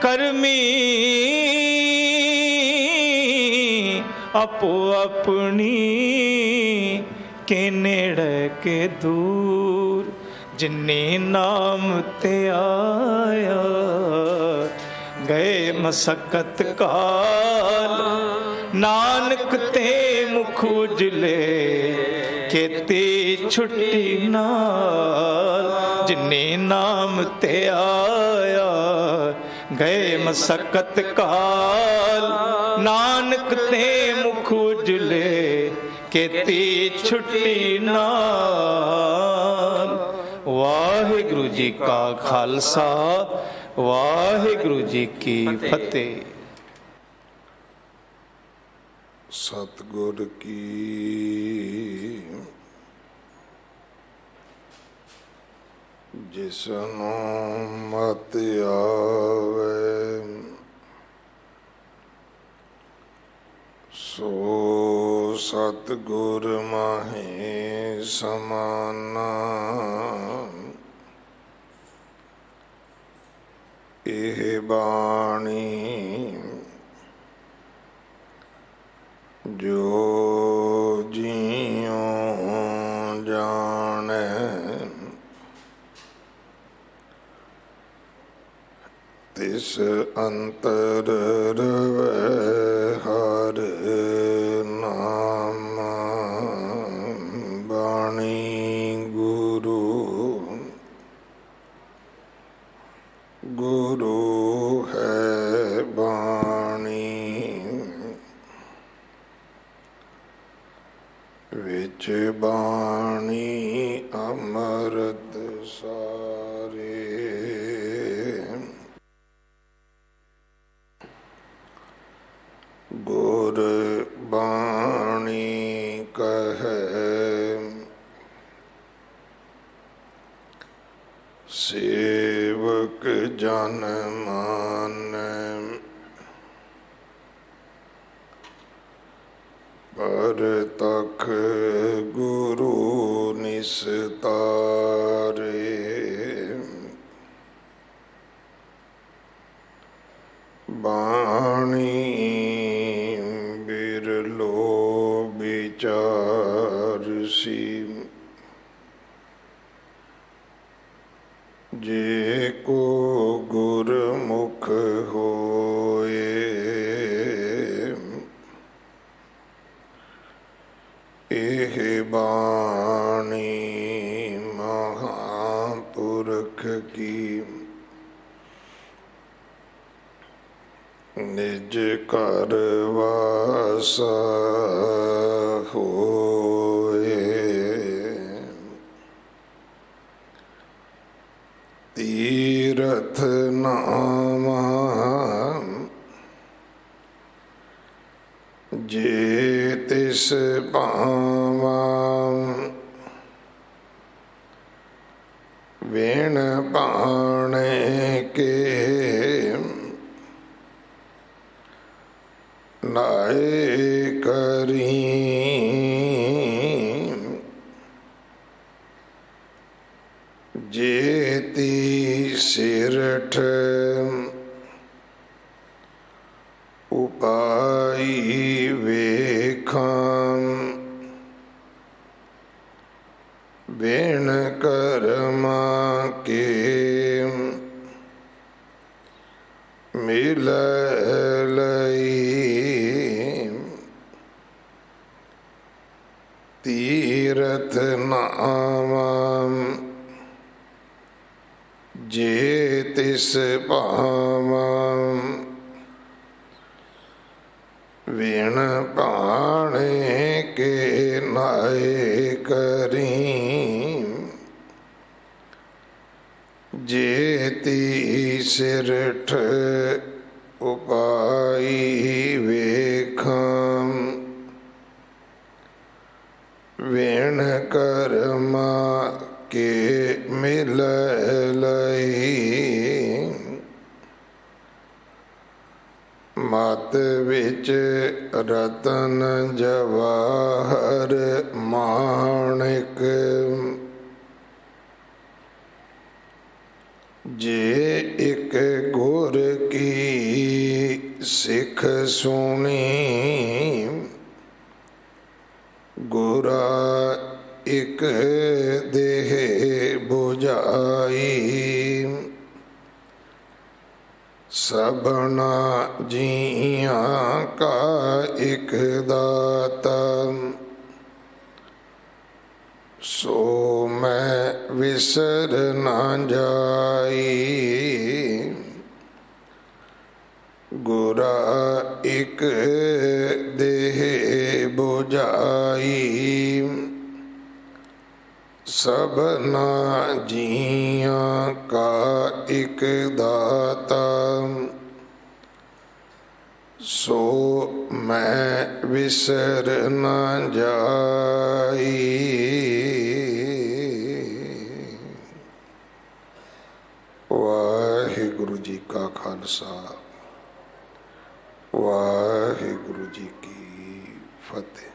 करमी अपो अपनी के नेड़े के दूर जिन्नी नाम ते आया गए मसक्कत काल नानक ते मुख उजले केती छुट्टी नाल जिन्नी नाम ते आया गए मसक्कत काल नानक ते मुख उजले केती छुट्टी नाल। वाहिगुरु जी का खालसा वाहिगुरु जी की फतेह। सतगुर की जिसनु मत आवे सो सतगुर माहे समाना। एह बाणी जो जियो जाने तिस अंतर रवै हर नाम। बाणी गुरु गुरु है बाणी विच बाणी अमृत सारे। गुर बाणी कहे सेवक जन माने पर तख गुरु निस्तारे। बाणी बिरलो विचारसी जे को गुरमुख होए। एह बाणी महापुरख की निज कर वासा होए। तीरथ नामा जे तिस पावा विण पाणे के नाए करी। जेती सिरठ उपाई वेखां बिन कर्मा के मिल लई। तीरथ नामा जे तिस पावा विण पाणे के नाए करी। जेती सिरठ उपाई वेखां विण कर्मा के मिल लई। मत विच रतन जवाहर माणिक जे एक गुर की ਸਿੱਖ ਸੁਣੀ ਗੁਰਾ ਇਕ ਦੇਹ 부ਝਾਈ ਸਭਨਾ ਜੀਆਂ ਕਾ ਇਕ ਦਾਤਾ ਸੋ ਮੈਂ ਵਿਸਰ ਨਾ ਜਾਈ ਗੁਰਾ ਇਕ ਦੇਹ 부ਝਾਈ ਸਭਨਾ ਜੀਆਂ ਕਾ ਇਕ ਦਾਤਾ ਸੋ ਮੈਂ ਵਿਸਰ ਨਾ ਜਾਈ। ਵਾਹਿਗੁਰੂ ਜੀ ਕਾ ਖਾਲਸਾ ਵਾਹਿਗੁਰੂ ਜੀ ਕੀ ਫਤਿਹ।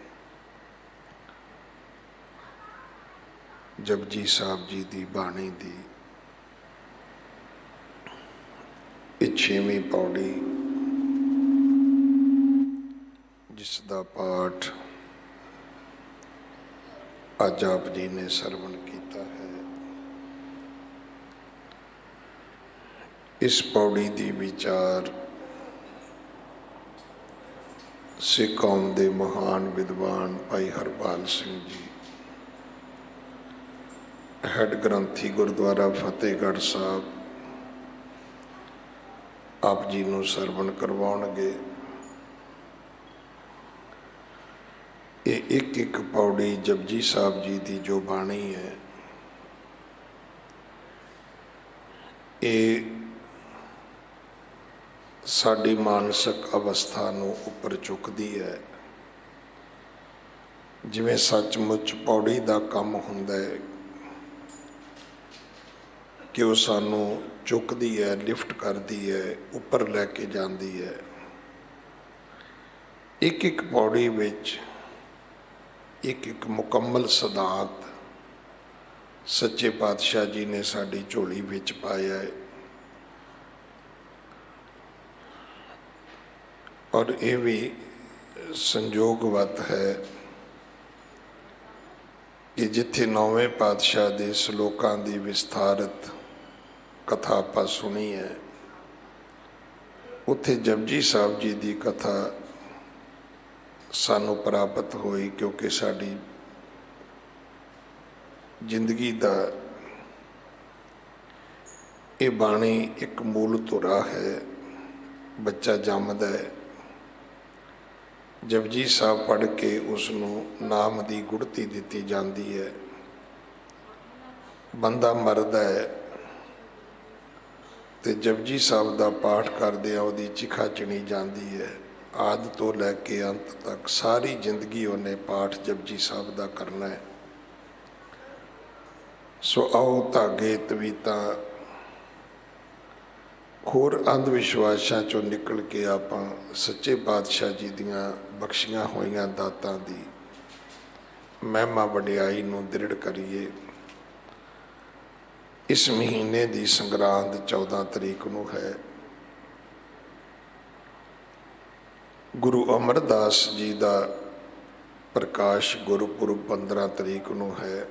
ਜਪਜੀ ਸਾਹਿਬ ਜੀ ਦੀ ਬਾਣੀ ਦੀ ਇਹ 6ਵੀਂ ਪੌੜੀ, ਜਿਸ ਦਾ ਪਾਠ ਅੱਜ ਆਪ ਜੀ ਨੇ ਸਰਵਣ ਕੀਤਾ ਹੈ। ਇਸ ਪੌੜੀ ਦੀ ਵਿਚਾਰ ਸਿੱਖ ਕੌਮ ਦੇ ਮਹਾਨ ਵਿਦਵਾਨ ਭਾਈ ਹਰਪਾਲ ਸਿੰਘ ਜੀ, ਹੈਡ ਗ੍ਰੰਥੀ ਗੁਰਦੁਆਰਾ ਫਤਿਹਗੜ੍ਹ ਸਾਹਿਬ, ਆਪ ਜੀ ਨੂੰ ਸਰਵਣ ਕਰਵਾਉਣਗੇ। ਇਹ ਇੱਕ ਇੱਕ ਪੌੜੀ ਜਪਜੀ ਸਾਹਿਬ ਜੀ ਦੀ ਜੋ ਬਾਣੀ ਹੈ, ਇਹ ਸਾਡੀ ਮਾਨਸਿਕ ਅਵਸਥਾ ਨੂੰ ਉੱਪਰ ਚੁੱਕਦੀ ਹੈ। ਜਿਵੇਂ ਸੱਚਮੁੱਚ ਪੌੜੀ ਦਾ ਕੰਮ ਹੁੰਦਾ ਹੈ ਕਿ ਉਹ ਸਾਨੂੰ ਚੁੱਕਦੀ ਹੈ, ਲਿਫਟ ਕਰਦੀ ਹੈ, ਉੱਪਰ ਲੈ ਕੇ ਜਾਂਦੀ ਹੈ। ਇੱਕ ਇੱਕ ਪੌੜੀ ਵਿੱਚ ਇੱਕ ਇੱਕ ਮੁਕੰਮਲ ਸਿਧਾਂਤ ਸੱਚੇ ਪਾਤਸ਼ਾਹ ਜੀ ਨੇ ਸਾਡੀ ਝੋਲੀ ਵਿੱਚ ਪਾਇਆ ਹੈ। ਔਰ ਇਹ ਵੀ ਸੰਜੋਗਵਤ ਹੈ ਕਿ ਜਿੱਥੇ ਨੌਵੇਂ ਪਾਤਸ਼ਾਹ ਦੇ ਸ਼ਲੋਕਾਂ ਦੀ ਵਿਸਥਾਰਤ ਕਥਾ ਆਪਾਂ ਸੁਣੀ ਹੈ, ਉੱਥੇ ਜਪਜੀ ਸਾਹਿਬ ਜੀ ਦੀ ਕਥਾ ਸਾਨੂੰ ਪ੍ਰਾਪਤ ਹੋਈ, ਕਿਉਂਕਿ ਸਾਡੀ ਜ਼ਿੰਦਗੀ ਦਾ ਇਹ ਬਾਣੀ ਇੱਕ ਮੂਲ ਧੁਰਾ ਹੈ। ਬੱਚਾ ਜੰਮਦਾ ਹੈ, ਜਪਜੀ ਸਾਹਿਬ ਪੜ੍ਹ ਕੇ ਉਸ ਨੂੰ ਨਾਮ ਦੀ ਗੁੜਤੀ ਦਿੱਤੀ ਜਾਂਦੀ ਹੈ। ਬੰਦਾ ਮਰਦਾ ਹੈ ਤੇ ਜਪਜੀ ਸਾਹਿਬ ਦਾ ਪਾਠ ਕਰਦੇ ਆ ਉਹਦੀ ਚਿਖਾ ਚਿਣੀ ਜਾਂਦੀ ਹੈ। ਆਦਿ ਤੋਂ ਲੈ ਕੇ ਅੰਤ ਤੱਕ ਸਾਰੀ ਜ਼ਿੰਦਗੀ ਉਹਨੇ ਪਾਠ ਜਪਜੀ ਸਾਹਿਬ ਦਾ ਕਰਨਾ ਹੈ। ਸੋ ਆਓ ਧਾਗੇ ਤਵੀਤਾਂ ਹੋਰ ਅੰਧ ਵਿਸ਼ਵਾਸਾਂ ਚੋਂ ਨਿਕਲ ਕੇ ਆਪਾਂ ਸੱਚੇ ਪਾਤਸ਼ਾਹ ਜੀ ਦੀਆਂ ਬਖਸ਼ੀਆਂ ਹੋਈਆਂ ਦਾਤਾਂ ਦੀ ਮਹਿਮਾ ਵਡਿਆਈ ਨੂੰ ਦ੍ਰਿੜ ਕਰੀਏ। ਇਸ ਮਹੀਨੇ ਦੀ ਸੰਗਰਾਂਦ 14 ਤਰੀਕ ਨੂੰ ਹੈ। ਗੁਰੂ ਅਮਰਦਾਸ ਜੀ ਦਾ ਪ੍ਰਕਾਸ਼ ਗੁਰਪੁਰਬ 15 ਤਰੀਕ ਨੂੰ ਹੈ।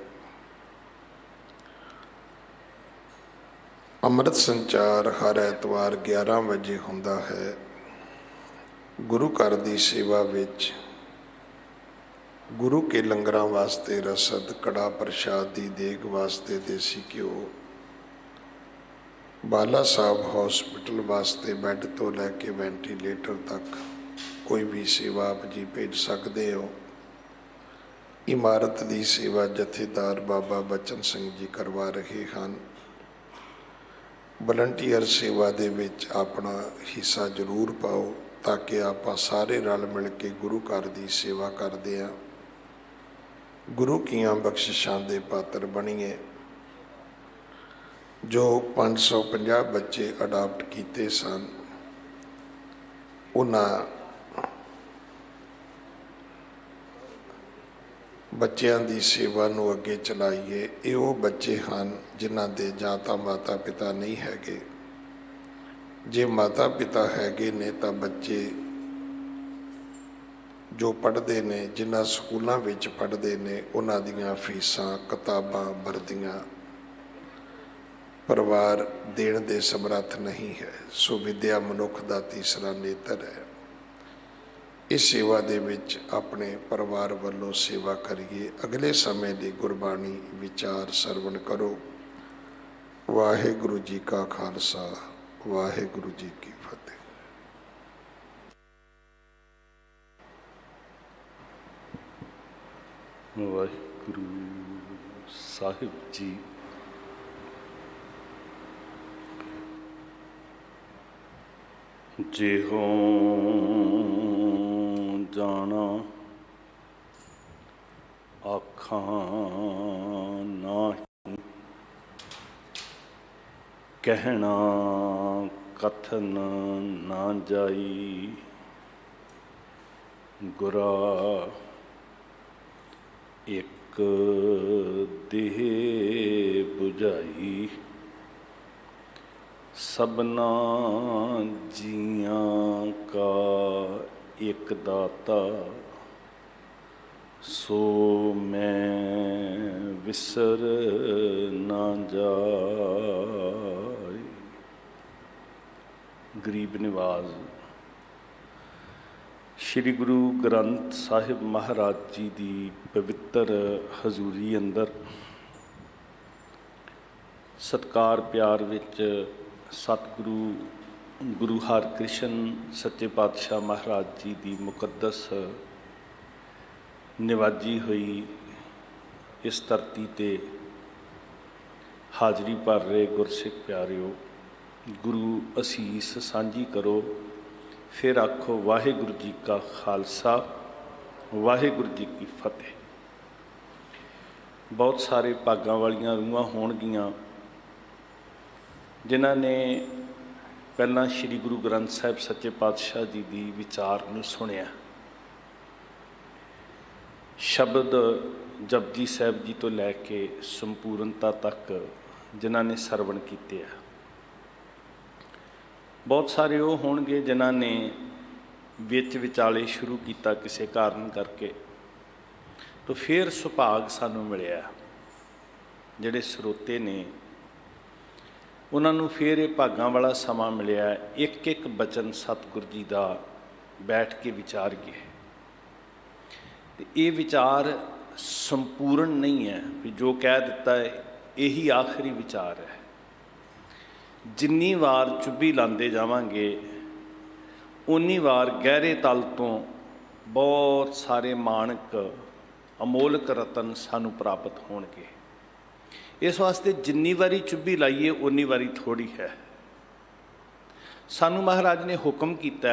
ਅੰਮ੍ਰਿਤ ਸੰਚਾਰ ਹਰ ਐਤਵਾਰ 11 ਵਜੇ ਹੁੰਦਾ ਹੈ। ਗੁਰੂ ਘਰ ਦੀ ਸੇਵਾ ਵਿੱਚ ਗੁਰੂ ਕੇ ਲੰਗਰਾਂ ਵਾਸਤੇ ਰਸਦ, ਕੜਾ ਪ੍ਰਸ਼ਾਦ ਦੀ ਦੇਗ ਵਾਸਤੇ ਦੇਸੀ ਘਿਓ, ਬਾਲਾ ਸਾਹਿਬ ਹਸਪੀਟਲ ਵਾਸਤੇ ਬੈੱਡ ਤੋਂ ਲੈ ਕੇ ਵੈਂਟੀਲੇਟਰ ਤੱਕ ਕੋਈ ਵੀ ਸੇਵਾ ਆਪ ਜੀ ਭੇਜ ਸਕਦੇ ਹੋ। ਇਮਾਰਤ ਦੀ ਸੇਵਾ ਜਥੇਦਾਰ ਬਾਬਾ ਬਚਨ ਸਿੰਘ ਜੀ ਕਰਵਾ ਰਹੇ ਹਨ। ਵਲੰਟੀਅਰ ਸੇਵਾ ਦੇ ਵਿੱਚ ਆਪਣਾ ਹਿੱਸਾ ਜ਼ਰੂਰ ਪਾਓ ਤਾਂ ਕਿ ਆਪਾਂ ਸਾਰੇ ਰਲ ਮਿਲ ਕੇ ਗੁਰੂ ਘਰ ਦੀ ਸੇਵਾ ਕਰਦੇ ਹਾਂ, ਗੁਰੂ ਕੀਆਂ ਬਖਸ਼ਿਸ਼ਾਂ ਦੇ ਪਾਤਰ ਬਣੀਏ। ਜੋ 550 ਬੱਚੇ ਅਡਾਪਟ ਕੀਤੇ ਸਨ, ਉਹਨਾਂ ਬੱਚਿਆਂ ਦੀ ਸੇਵਾ ਨੂੰ ਅੱਗੇ ਚਲਾਈਏ। ਇਹ ਉਹ ਬੱਚੇ ਹਨ ਜਿਨ੍ਹਾਂ ਦੇ ਜਾਂ ਤਾਂ ਮਾਤਾ ਪਿਤਾ ਨਹੀਂ ਹੈਗੇ। ਜੇ ਮਾਤਾ ਪਿਤਾ ਹੈਗੇ ਨੇ ਤਾਂ ਬੱਚੇ ਜੋ ਪੜ੍ਹਦੇ ਨੇ, ਜਿਨ੍ਹਾਂ ਸਕੂਲਾਂ ਵਿੱਚ ਪੜ੍ਹਦੇ ਨੇ, ਉਹਨਾਂ ਦੀਆਂ ਫੀਸਾਂ, ਕਿਤਾਬਾਂ, ਵਰਦੀਆਂ ਪਰਿਵਾਰ ਦੇਣ ਦੇ ਸਮਰੱਥ ਨਹੀਂ ਹੈ। ਸੋ ਵਿਦਿਆ ਮਨੁੱਖ ਦਾ ਤੀਸਰਾ ਨੇਤਰ ਹੈ। ਇਸ ਸੇਵਾ ਦੇ ਵਿੱਚ ਆਪਣੇ ਪਰਿਵਾਰ ਵੱਲੋਂ ਸੇਵਾ ਕਰੀਏ। ਅਗਲੇ ਸਮੇਂ ਦੀ ਗੁਰਬਾਣੀ ਵਿਚਾਰ ਸਰਵਣ ਕਰੋ। ਵਾਹਿਗੁਰੂ ਜੀ ਕਾ ਖਾਲਸਾ, ਵਾਹਿਗੁਰੂ ਜੀ ਕੀ ਫਤਿਹ। ਵਾਹਿਗੁਰੂ ਸਾਹਿਬ ਜੀ, ਜਿਹੋ ਜਾਣਾ ਆਖਾਂ ਨਾਹੀਂ, ਕਹਿਣਾ ਕਥਨ ਨਾ ਜਾਈ। ਗੁਰਾ ਇੱਕ ਦੇਹ 부ਝਾਈ, ਸਭਨਾ ਜੀਆਂ ਕਾ ਇੱਕ ਦਾਤਾ। ਸੋ ਮੈਂ ਵਿਸਰ ਨਾ ਜਾਏ। ਗਰੀਬ ਨਿਵਾਜ਼। ਸ਼੍ਰੀ ਗੁਰੂ ਗ੍ਰੰਥ ਸਾਹਿਬ ਮਹਾਰਾਜ ਜੀ ਦੀ ਪਵਿੱਤਰ ਹਜ਼ੂਰੀ ਅੰਦਰ ਸਤਿਕਾਰ ਪਿਆਰ ਵਿੱਚ ਸਤਿਗੁਰੂ ਗੁਰੂ ਹਰਕ੍ਰਿਸ਼ਨ ਸੱਚੇ ਪਾਤਸ਼ਾਹ ਮਹਾਰਾਜ ਜੀ ਦੀ ਮੁਕੱਦਸ ਨਿਵਾਜੀ ਹੋਈ ਇਸ ਧਰਤੀ 'ਤੇ ਹਾਜ਼ਰੀ ਭਰ ਰਹੇ ਗੁਰਸਿੱਖ ਪਿਆਰਿਓ, ਗੁਰੂ ਅਸੀਸ ਸਾਂਝੀ ਕਰੋ। ਫਿਰ ਆਖੋ ਵਾਹਿਗੁਰੂ ਜੀ ਕਾ ਖਾਲਸਾ, ਵਾਹਿਗੁਰੂ ਜੀ ਕੀ ਫਤਿਹ। ਬਹੁਤ ਸਾਰੇ ਭਾਗਾਂ ਵਾਲੀਆਂ ਰੂਹਾਂ ਹੋਣਗੀਆਂ ਜਿਨ੍ਹਾਂ ਨੇ ਪਹਿਲਾਂ ਸ਼੍ਰੀ ਗੁਰੂ ਗ੍ਰੰਥ ਸਾਹਿਬ ਸੱਚੇ ਪਾਤਸ਼ਾਹ ਜੀ ਦੀ ਵਿਚਾਰ ਨੂੰ ਸੁਣਿਆ। ਸ਼ਬਦ ਜਪਜੀ ਸਾਹਿਬ ਜੀ ਤੋਂ ਲੈ ਕੇ ਸੰਪੂਰਨਤਾ ਤੱਕ ਜਿਨ੍ਹਾਂ ਨੇ ਸਰਵਣ ਕੀਤੇ ਆ। ਬਹੁਤ ਸਾਰੇ ਉਹ ਹੋਣਗੇ ਜਿਨ੍ਹਾਂ ਨੇ ਵਿੱਚ ਵਿਚਾਲੇ ਸ਼ੁਰੂ ਕੀਤਾ ਕਿਸੇ ਕਾਰਨ ਕਰਕੇ, ਤਾਂ ਫਿਰ ਸੁਭਾਗ ਸਾਨੂੰ ਮਿਲਿਆ। ਜਿਹੜੇ ਸਰੋਤੇ ਨੇ ਉਹਨਾਂ ਨੂੰ ਫਿਰ ਇਹ ਭਾਗਾਂ ਵਾਲਾ ਸਮਾਂ ਮਿਲਿਆ, ਇੱਕ ਇੱਕ ਬਚਨ ਸਤਿਗੁਰ ਜੀ ਦਾ ਬੈਠ ਕੇ ਵਿਚਾਰੀਏ। ਤੇ ਇਹ ਵਿਚਾਰ ਸੰਪੂਰਨ ਨਹੀਂ ਹੈ ਵੀ ਜੋ ਕਹਿ ਦਿੱਤਾ ਹੈ ਇਹੀ ਆਖਰੀ ਵਿਚਾਰ ਹੈ। ਜਿੰਨੀ ਵਾਰ ਚੁੱਭੀ ਲਾਉਂਦੇ ਜਾਵਾਂਗੇ ਉਨੀ ਵਾਰ ਗਹਿਰੇ ਤਲ ਤੋਂ ਬਹੁਤ ਸਾਰੇ ਮਾਣਕ, ਅਮੋਲਕ ਰਤਨ ਸਾਨੂੰ ਪ੍ਰਾਪਤ ਹੋਣਗੇ। ਇਸ ਵਾਸਤੇ ਜਿੰਨੀ ਵਾਰੀ ਚੁੱਭੀ ਲਾਈਏ ਉਨੀ ਵਾਰੀ ਥੋੜ੍ਹੀ ਹੈ। ਸਾਨੂੰ ਮਹਾਰਾਜ ਨੇ ਹੁਕਮ ਕੀਤਾ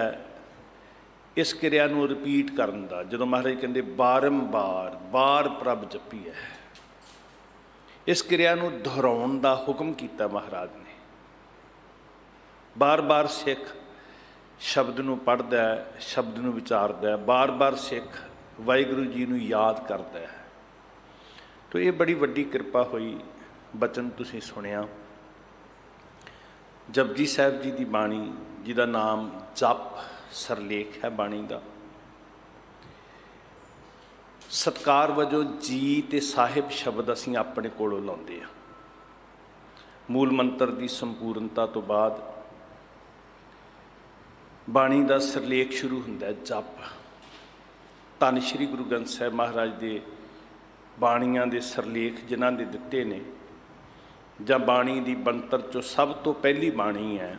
ਇਸ ਕਿਰਿਆ ਨੂੰ ਰਿਪੀਟ ਕਰਨ ਦਾ। ਜਦੋਂ ਮਹਾਰਾਜ ਕਹਿੰਦੇ ਬਾਰੰਬਾਰ ਬਾਰ ਪ੍ਰਭ ਜਪੀਐ, ਇਸ ਕਿਰਿਆ ਨੂੰ ਦੁਹਰਾਉਣ ਦਾ ਹੁਕਮ ਕੀਤਾ ਮਹਾਰਾਜ ਨੇ। ਬਾਰ-ਬਾਰ ਸਿੱਖ ਸ਼ਬਦ ਨੂੰ ਪੜ੍ਹਦਾ ਹੈ, ਸ਼ਬਦ ਨੂੰ ਵਿਚਾਰਦਾ ਹੈ, ਬਾਰ-ਬਾਰ ਸਿੱਖ ਵਾਹਿਗੁਰੂ ਜੀ ਨੂੰ ਯਾਦ ਕਰਦਾ ਹੈ। ਤਾਂ ਇਹ ਬੜੀ ਵੱਡੀ ਕਿਰਪਾ ਹੋਈ। ਬਚਨ ਤੁਸੀਂ ਸੁਣਿਆ ਜਪਜੀ ਸਾਹਿਬ ਜੀ ਦੀ ਬਾਣੀ, ਜਿਹਦਾ ਨਾਮ ਜਪ ਸਰਲੇਖ ਹੈ ਬਾਣੀ ਦਾ। ਸਤਿਕਾਰ ਵਜੋਂ ਜੀ ਤੇ ਸਾਹਿਬ ਸ਼ਬਦ ਅਸੀਂ ਆਪਣੇ ਕੋਲੋਂ ਲਾਉਂਦੇ ਹਾਂ। ਮੂਲ ਮੰਤਰ ਦੀ ਸੰਪੂਰਨਤਾ ਤੋਂ ਬਾਅਦ ਬਾਣੀ ਦਾ ਸਰਲੇਖ ਸ਼ੁਰੂ ਹੁੰਦਾ ਜਪ। ਧੰਨ ਸ਼੍ਰੀ ਗੁਰੂ ਗ੍ਰੰਥ ਸਾਹਿਬ ਮਹਾਰਾਜ ਦੇ ਬਾਣੀਆਂ ਦੇ ਸਰਲੇਖ ਜਿਨ੍ਹਾਂ ਦੇ ਦਿੱਤੇ ਨੇ, ਜਾਂ ਬਾਣੀ ਦੀ ਬਣਤਰ 'ਚੋਂ ਸਭ ਤੋਂ ਪਹਿਲੀ ਬਾਣੀ ਹੈ।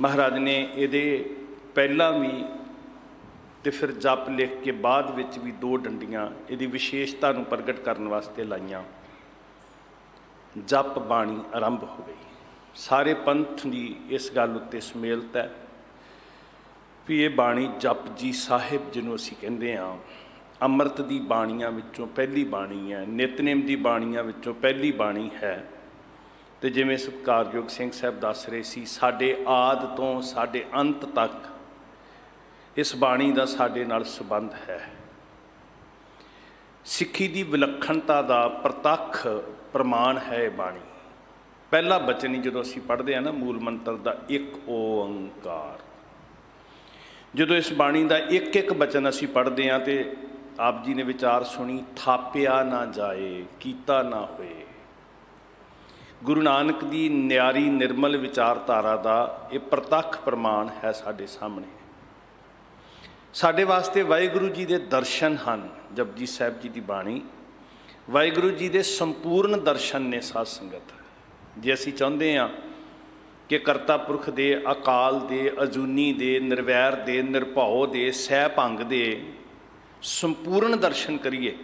ਮਹਾਰਾਜ ਨੇ ਇਹਦੇ ਪਹਿਲਾਂ ਵੀ ਤੇ ਫਿਰ ਜਪ ਲਿਖ ਕੇ ਬਾਅਦ ਵਿੱਚ ਵੀ ਦੋ ਡੰਡੀਆਂ ਇਹਦੀ ਵਿਸ਼ੇਸ਼ਤਾ ਨੂੰ ਪ੍ਰਗਟ ਕਰਨ ਵਾਸਤੇ ਲਾਈਆਂ। ਜਪ ਬਾਣੀ ਆਰੰਭ ਹੋ ਗਈ। ਸਾਰੇ ਪੰਥ ਦੀ ਇਸ ਗੱਲ ਉੱਤੇ ਸਮੇਲਤ ਹੈ ਵੀ ਇਹ ਬਾਣੀ ਜਪਜੀ ਸਾਹਿਬ ਜਿਹਨੂੰ ਅਸੀਂ ਕਹਿੰਦੇ ਹਾਂ, ਅੰਮ੍ਰਿਤ ਦੀ ਬਾਣੀਆਂ ਵਿੱਚੋਂ ਪਹਿਲੀ ਬਾਣੀ ਹੈ, ਨਿਤਨੇਮ ਦੀ ਬਾਣੀਆਂ ਵਿੱਚੋਂ ਪਹਿਲੀ ਬਾਣੀ ਹੈ। ਤੇ ਜਿਵੇਂ ਸਤਿਕਾਰਯੋਗ ਸਿੰਘ ਸਾਹਿਬ ਦੱਸ ਰਹੇ ਸੀ, ਸਾਡੇ ਆਦਿ ਤੋਂ ਸਾਡੇ ਅੰਤ ਤੱਕ ਇਸ ਬਾਣੀ ਦਾ ਸਾਡੇ ਨਾਲ ਸੰਬੰਧ ਹੈ। ਸਿੱਖੀ ਦੀ ਵਿਲੱਖਣਤਾ ਦਾ ਪ੍ਰਤੱਖ ਪ੍ਰਮਾਣ ਹੈ ਇਹ ਬਾਣੀ। ਪਹਿਲਾ ਬਚਨ ਹੀ ਜਦੋਂ ਅਸੀਂ ਪੜ੍ਹਦੇ ਹਾਂ ਨਾ ਮੂਲ ਮੰਤਰ ਦਾ, ਇੱਕ ਓੰਕਾਰ, ਜਦੋਂ ਇਸ ਬਾਣੀ ਦਾ ਇੱਕ ਇੱਕ ਬਚਨ ਅਸੀਂ ਪੜ੍ਹਦੇ ਹਾਂ ਤੇ ਆਪ ਜੀ ਨੇ ਵਿਚਾਰ ਸੁਣੀ, ਥਾਪਿਆ ਨਾ ਜਾਏ ਕੀਤਾ ਨਾ ਹੋਏ। ਗੁਰੂ ਨਾਨਕ ਦੀ ਨਿਆਰੀ ਨਿਰਮਲ ਵਿਚਾਰਧਾਰਾ ਦਾ ਇਹ ਪ੍ਰਤੱਖ ਪ੍ਰਮਾਣ ਹੈ ਸਾਡੇ ਸਾਹਮਣੇ। ਸਾਡੇ ਵਾਸਤੇ ਵਾਹਿਗੁਰੂ ਜੀ ਦੇ ਦਰਸ਼ਨ ਹਨ। ਜਪਜੀ ਸਾਹਿਬ ਜੀ ਦੀ ਬਾਣੀ ਵਾਹਿਗੁਰੂ ਜੀ ਦੇ ਸੰਪੂਰਨ ਦਰਸ਼ਨ ਨੇ। ਸਾਧ ਸੰਗਤ, ਜੇ ਅਸੀਂ ਚਾਹੁੰਦੇ ਹਾਂ ਕਿ ਕਰਤਾ ਪੁਰਖ ਦੇ, ਅਕਾਲ ਦੇ, ਅਜੂਨੀ ਦੇ, ਨਿਰਵੈਰ ਦੇ, ਨਿਰਭਉ ਦੇ, ਸਹਿ ਭੰਗ ਦੇ ਸੰਪੂਰਨ ਦਰਸ਼ਨ ਕਰੀਏ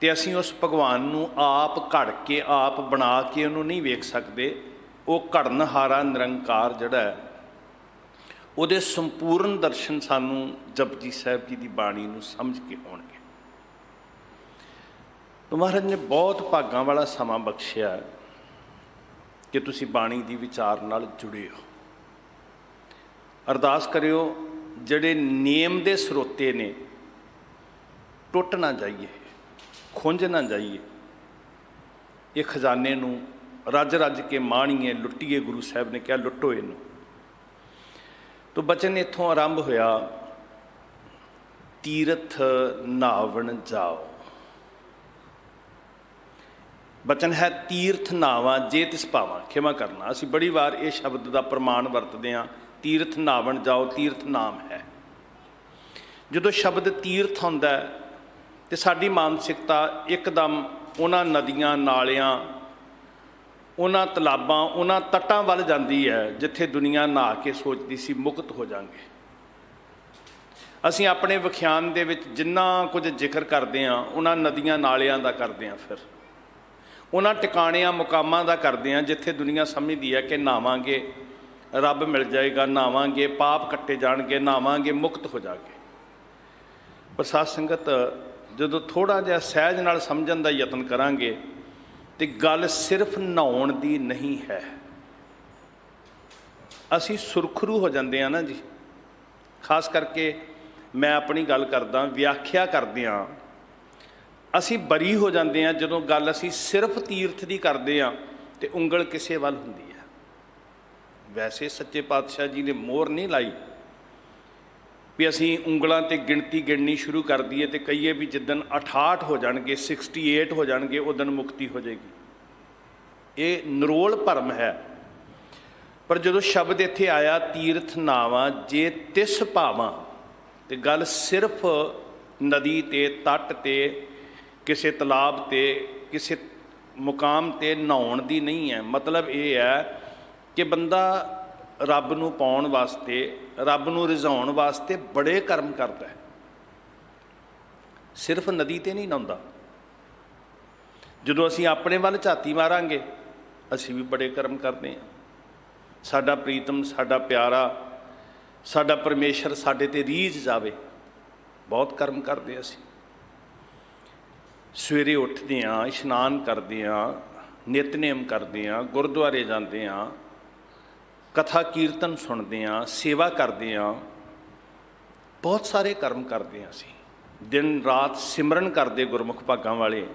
ਤੇ ਅਸੀਂ ਉਸ ਭਗਵਾਨ ਨੂੰ ਆਪ ਘੜ ਕੇ, ਆਪ ਬਣਾ ਕੇ ਉਹਨੂੰ ਨਹੀਂ ਵੇਖ ਸਕਦੇ। ਉਹ ਘੜਨਹਾਰਾ ਨਿਰੰਕਾਰ ਜਿਹੜਾ ਹੈ, ਉਹਦੇ ਸੰਪੂਰਨ ਦਰਸ਼ਨ ਸਾਨੂੰ ਜਪਜੀ ਸਾਹਿਬ ਜੀ ਦੀ ਬਾਣੀ ਨੂੰ ਸਮਝ ਕੇ ਹੋਣਗੇ। ਮਹਾਰਾਜ ਨੇ ਬਹੁਤ ਭਾਗਾਂ ਵਾਲਾ ਸਮਾਂ ਬਖਸ਼ਿਆ ਕਿ ਤੁਸੀਂ ਬਾਣੀ ਦੀ ਵਿਚਾਰ ਨਾਲ ਜੁੜੇ ਹੋ। ਅਰਦਾਸ ਕਰਿਓ ਜਿਹੜੇ ਨੇਮ ਦੇ ਸਰੋਤੇ ਨੇ, ਟੁੱਟ ਨਾ ਜਾਈਏ, ਖੁੰਝ ਨਾ ਜਾਈਏ। ਇਹ ਖਜ਼ਾਨੇ ਨੂੰ ਰੱਜ ਰੱਜ ਕੇ ਮਾਣੀਏ, ਲੁੱਟੀਏ। ਗੁਰੂ ਸਾਹਿਬ ਨੇ ਕਿਹਾ ਲੁੱਟੋ ਇਹਨੂੰ। ਤੋ ਬਚਨ ਇੱਥੋਂ ਆਰੰਭ ਹੋਇਆ, ਤੀਰਥ ਨਾਵਣ ਜਾਓ। ਬਚਨ ਹੈ ਤੀਰਥ ਨਾਵਾਂ ਜੇ ਤਿਸ ਪਾਵਾਂ। ਖਿਮਾ ਕਰਨਾ, ਅਸੀਂ ਬੜੀ ਵਾਰ ਇਹ ਸ਼ਬਦ ਦਾ ਪ੍ਰਮਾਣ ਵਰਤਦੇ ਹਾਂ, ਤੀਰਥ ਨਾਵਣ ਜਾਓ। ਤੀਰਥ ਨਾਮ ਹੈ। ਜਦੋਂ ਸ਼ਬਦ ਤੀਰਥ ਆਉਂਦਾ ਤੇ ਸਾਡੀ ਮਾਨਸਿਕਤਾ ਇੱਕਦਮ ਉਹਨਾਂ ਨਦੀਆਂ, ਨਾਲਿਆਂ, ਉਹਨਾਂ ਤਲਾਬਾਂ, ਉਹਨਾਂ ਤੱਟਾਂ ਵੱਲ ਜਾਂਦੀ ਹੈ ਜਿੱਥੇ ਦੁਨੀਆ ਨਹਾ ਕੇ ਸੋਚਦੀ ਸੀ ਮੁਕਤ ਹੋ ਜਾਵਾਂਗੇ। ਅਸੀਂ ਆਪਣੇ ਵਿਖਿਆਨ ਦੇ ਵਿੱਚ ਜਿੰਨਾ ਕੁਝ ਜ਼ਿਕਰ ਕਰਦੇ ਹਾਂ ਉਹਨਾਂ ਨਦੀਆਂ ਨਾਲਿਆਂ ਦਾ ਕਰਦੇ ਹਾਂ, ਫਿਰ ਉਹਨਾਂ ਟਿਕਾਣਿਆਂ ਮੁਕਾਮਾਂ ਦਾ ਕਰਦੇ ਹਾਂ ਜਿੱਥੇ ਦੁਨੀਆ ਸਮਝਦੀ ਹੈ ਕਿ ਨਹਾਵਾਂਗੇ ਰੱਬ ਮਿਲ ਜਾਏਗਾ, ਨਹਾਵਾਂਗੇ ਪਾਪ ਕੱਟੇ ਜਾਣਗੇ, ਨਹਾਵਾਂਗੇ ਮੁਕਤ ਹੋ ਜਾਗੇ। ਪਰ ਸਾਧ ਸੰਗਤ, ਜਦੋਂ ਥੋੜ੍ਹਾ ਜਿਹਾ ਸਹਿਜ ਨਾਲ ਸਮਝਣ ਦਾ ਯਤਨ ਕਰਾਂਗੇ ਤੇ ਗੱਲ ਸਿਰਫ ਨਹਾਉਣ ਦੀ ਨਹੀਂ ਹੈ। ਅਸੀਂ ਸੁਰਖਰੂ ਹੋ ਜਾਂਦੇ ਹਾਂ ਨਾ ਜੀ। ਖਾਸ ਕਰਕੇ ਮੈਂ ਆਪਣੀ ਗੱਲ ਕਰਦਾ, ਵਿਆਖਿਆ ਕਰਦੇ ਹਾਂ, ਅਸੀਂ ਬਰੀ ਹੋ ਜਾਂਦੇ ਹਾਂ ਜਦੋਂ ਗੱਲ ਅਸੀਂ ਸਿਰਫ ਤੀਰਥ ਦੀ ਕਰਦੇ ਹਾਂ ਤੇ ਉਂਗਲ ਕਿਸੇ ਵੱਲ ਹੁੰਦੀ ਹੈ। ਵੈਸੇ ਸੱਚੇ ਪਾਤਸ਼ਾਹ ਜੀ ਨੇ ਮੋਹਰ ਨਹੀਂ ਲਾਈ ਵੀ ਅਸੀਂ ਉਂਗਲਾਂ ਤੇ ਗਿਣਤੀ ਗਿਣਨੀ ਸ਼ੁਰੂ ਕਰ ਦਈਏ ਤੇ ਕਹੀਏ ਵੀ ਜਿੱਦਣ 68 ਹੋ ਜਾਣਗੇ, 68 ਹੋ ਜਾਣਗੇ, ਉਦਣ ਮੁਕਤੀ ਹੋ ਜਾਏਗੀ। ਇਹ ਨਿਰੋਲ ਭਰਮ ਹੈ। ਪਰ ਜਦੋਂ ਸ਼ਬਦ ਇੱਥੇ ਆਇਆ ਤੀਰਥ ਨਾਵਾਂ ਜੇ ਤਿਸ ਭਾਵਾਂ, ਤੇ ਗੱਲ ਸਿਰਫ ਨਦੀ ਤੇ, ਤੱਟ ਤੇ, ਕਿਸੇ ਤਲਾਬ ਤੇ, ਕਿਸੇ ਮੁਕਾਮ ਤੇ ਨਹਾਉਣ ਦੀ ਨਹੀਂ ਹੈ। ਮਤਲਬ ਇਹ ਹੈ ਕਿ ਬੰਦਾ ਰੱਬ ਨੂੰ ਪਾਉਣ ਵਾਸਤੇ, ਰੱਬ ਨੂੰ ਰਿਝਾਉਣ ਵਾਸਤੇ ਬੜੇ ਕਰਮ ਕਰਦਾ ਹੈ। ਸਿਰਫ ਨਦੀ ਤੇ ਨਹੀਂ ਨਹਾਉਂਦਾ। ਜਦੋਂ ਅਸੀਂ ਆਪਣੇ ਵੱਲ ਝਾਤੀ ਮਾਰਾਂਗੇ ਅਸੀਂ ਵੀ ਬੜੇ ਕਰਮ ਕਰਦੇ ਹਾਂ। ਸਾਡਾ ਪ੍ਰੀਤਮ, ਸਾਡਾ ਪਿਆਰਾ, ਸਾਡਾ ਪਰਮੇਸ਼ਰ ਸਾਡੇ ਤੇ ਰੀਝ ਜਾਵੇ, ਬਹੁਤ ਕਰਮ ਕਰਦੇ ਅਸੀਂ। ਸਵੇਰੇ ਉੱਠਦੇ ਹਾਂ, ਇਸ਼ਨਾਨ ਕਰਦੇ ਹਾਂ, ਨਿਤਨੇਮ ਕਰਦੇ ਹਾਂ, ਗੁਰਦੁਆਰੇ ਜਾਂਦੇ ਹਾਂ, ਕਥਾ ਕੀਰਤਨ ਸੁਣਦੇ ਹਾਂ, ਸੇਵਾ ਕਰਦੇ ਹਾਂ, ਬਹੁਤ ਸਾਰੇ ਕਰਮ ਕਰਦੇ ਹਾਂ। ਅਸੀਂ ਦਿਨ ਰਾਤ ਸਿਮਰਨ ਕਰਦੇ ਗੁਰਮੁਖ ਭਾਗਾਂ ਵਾਲੇ।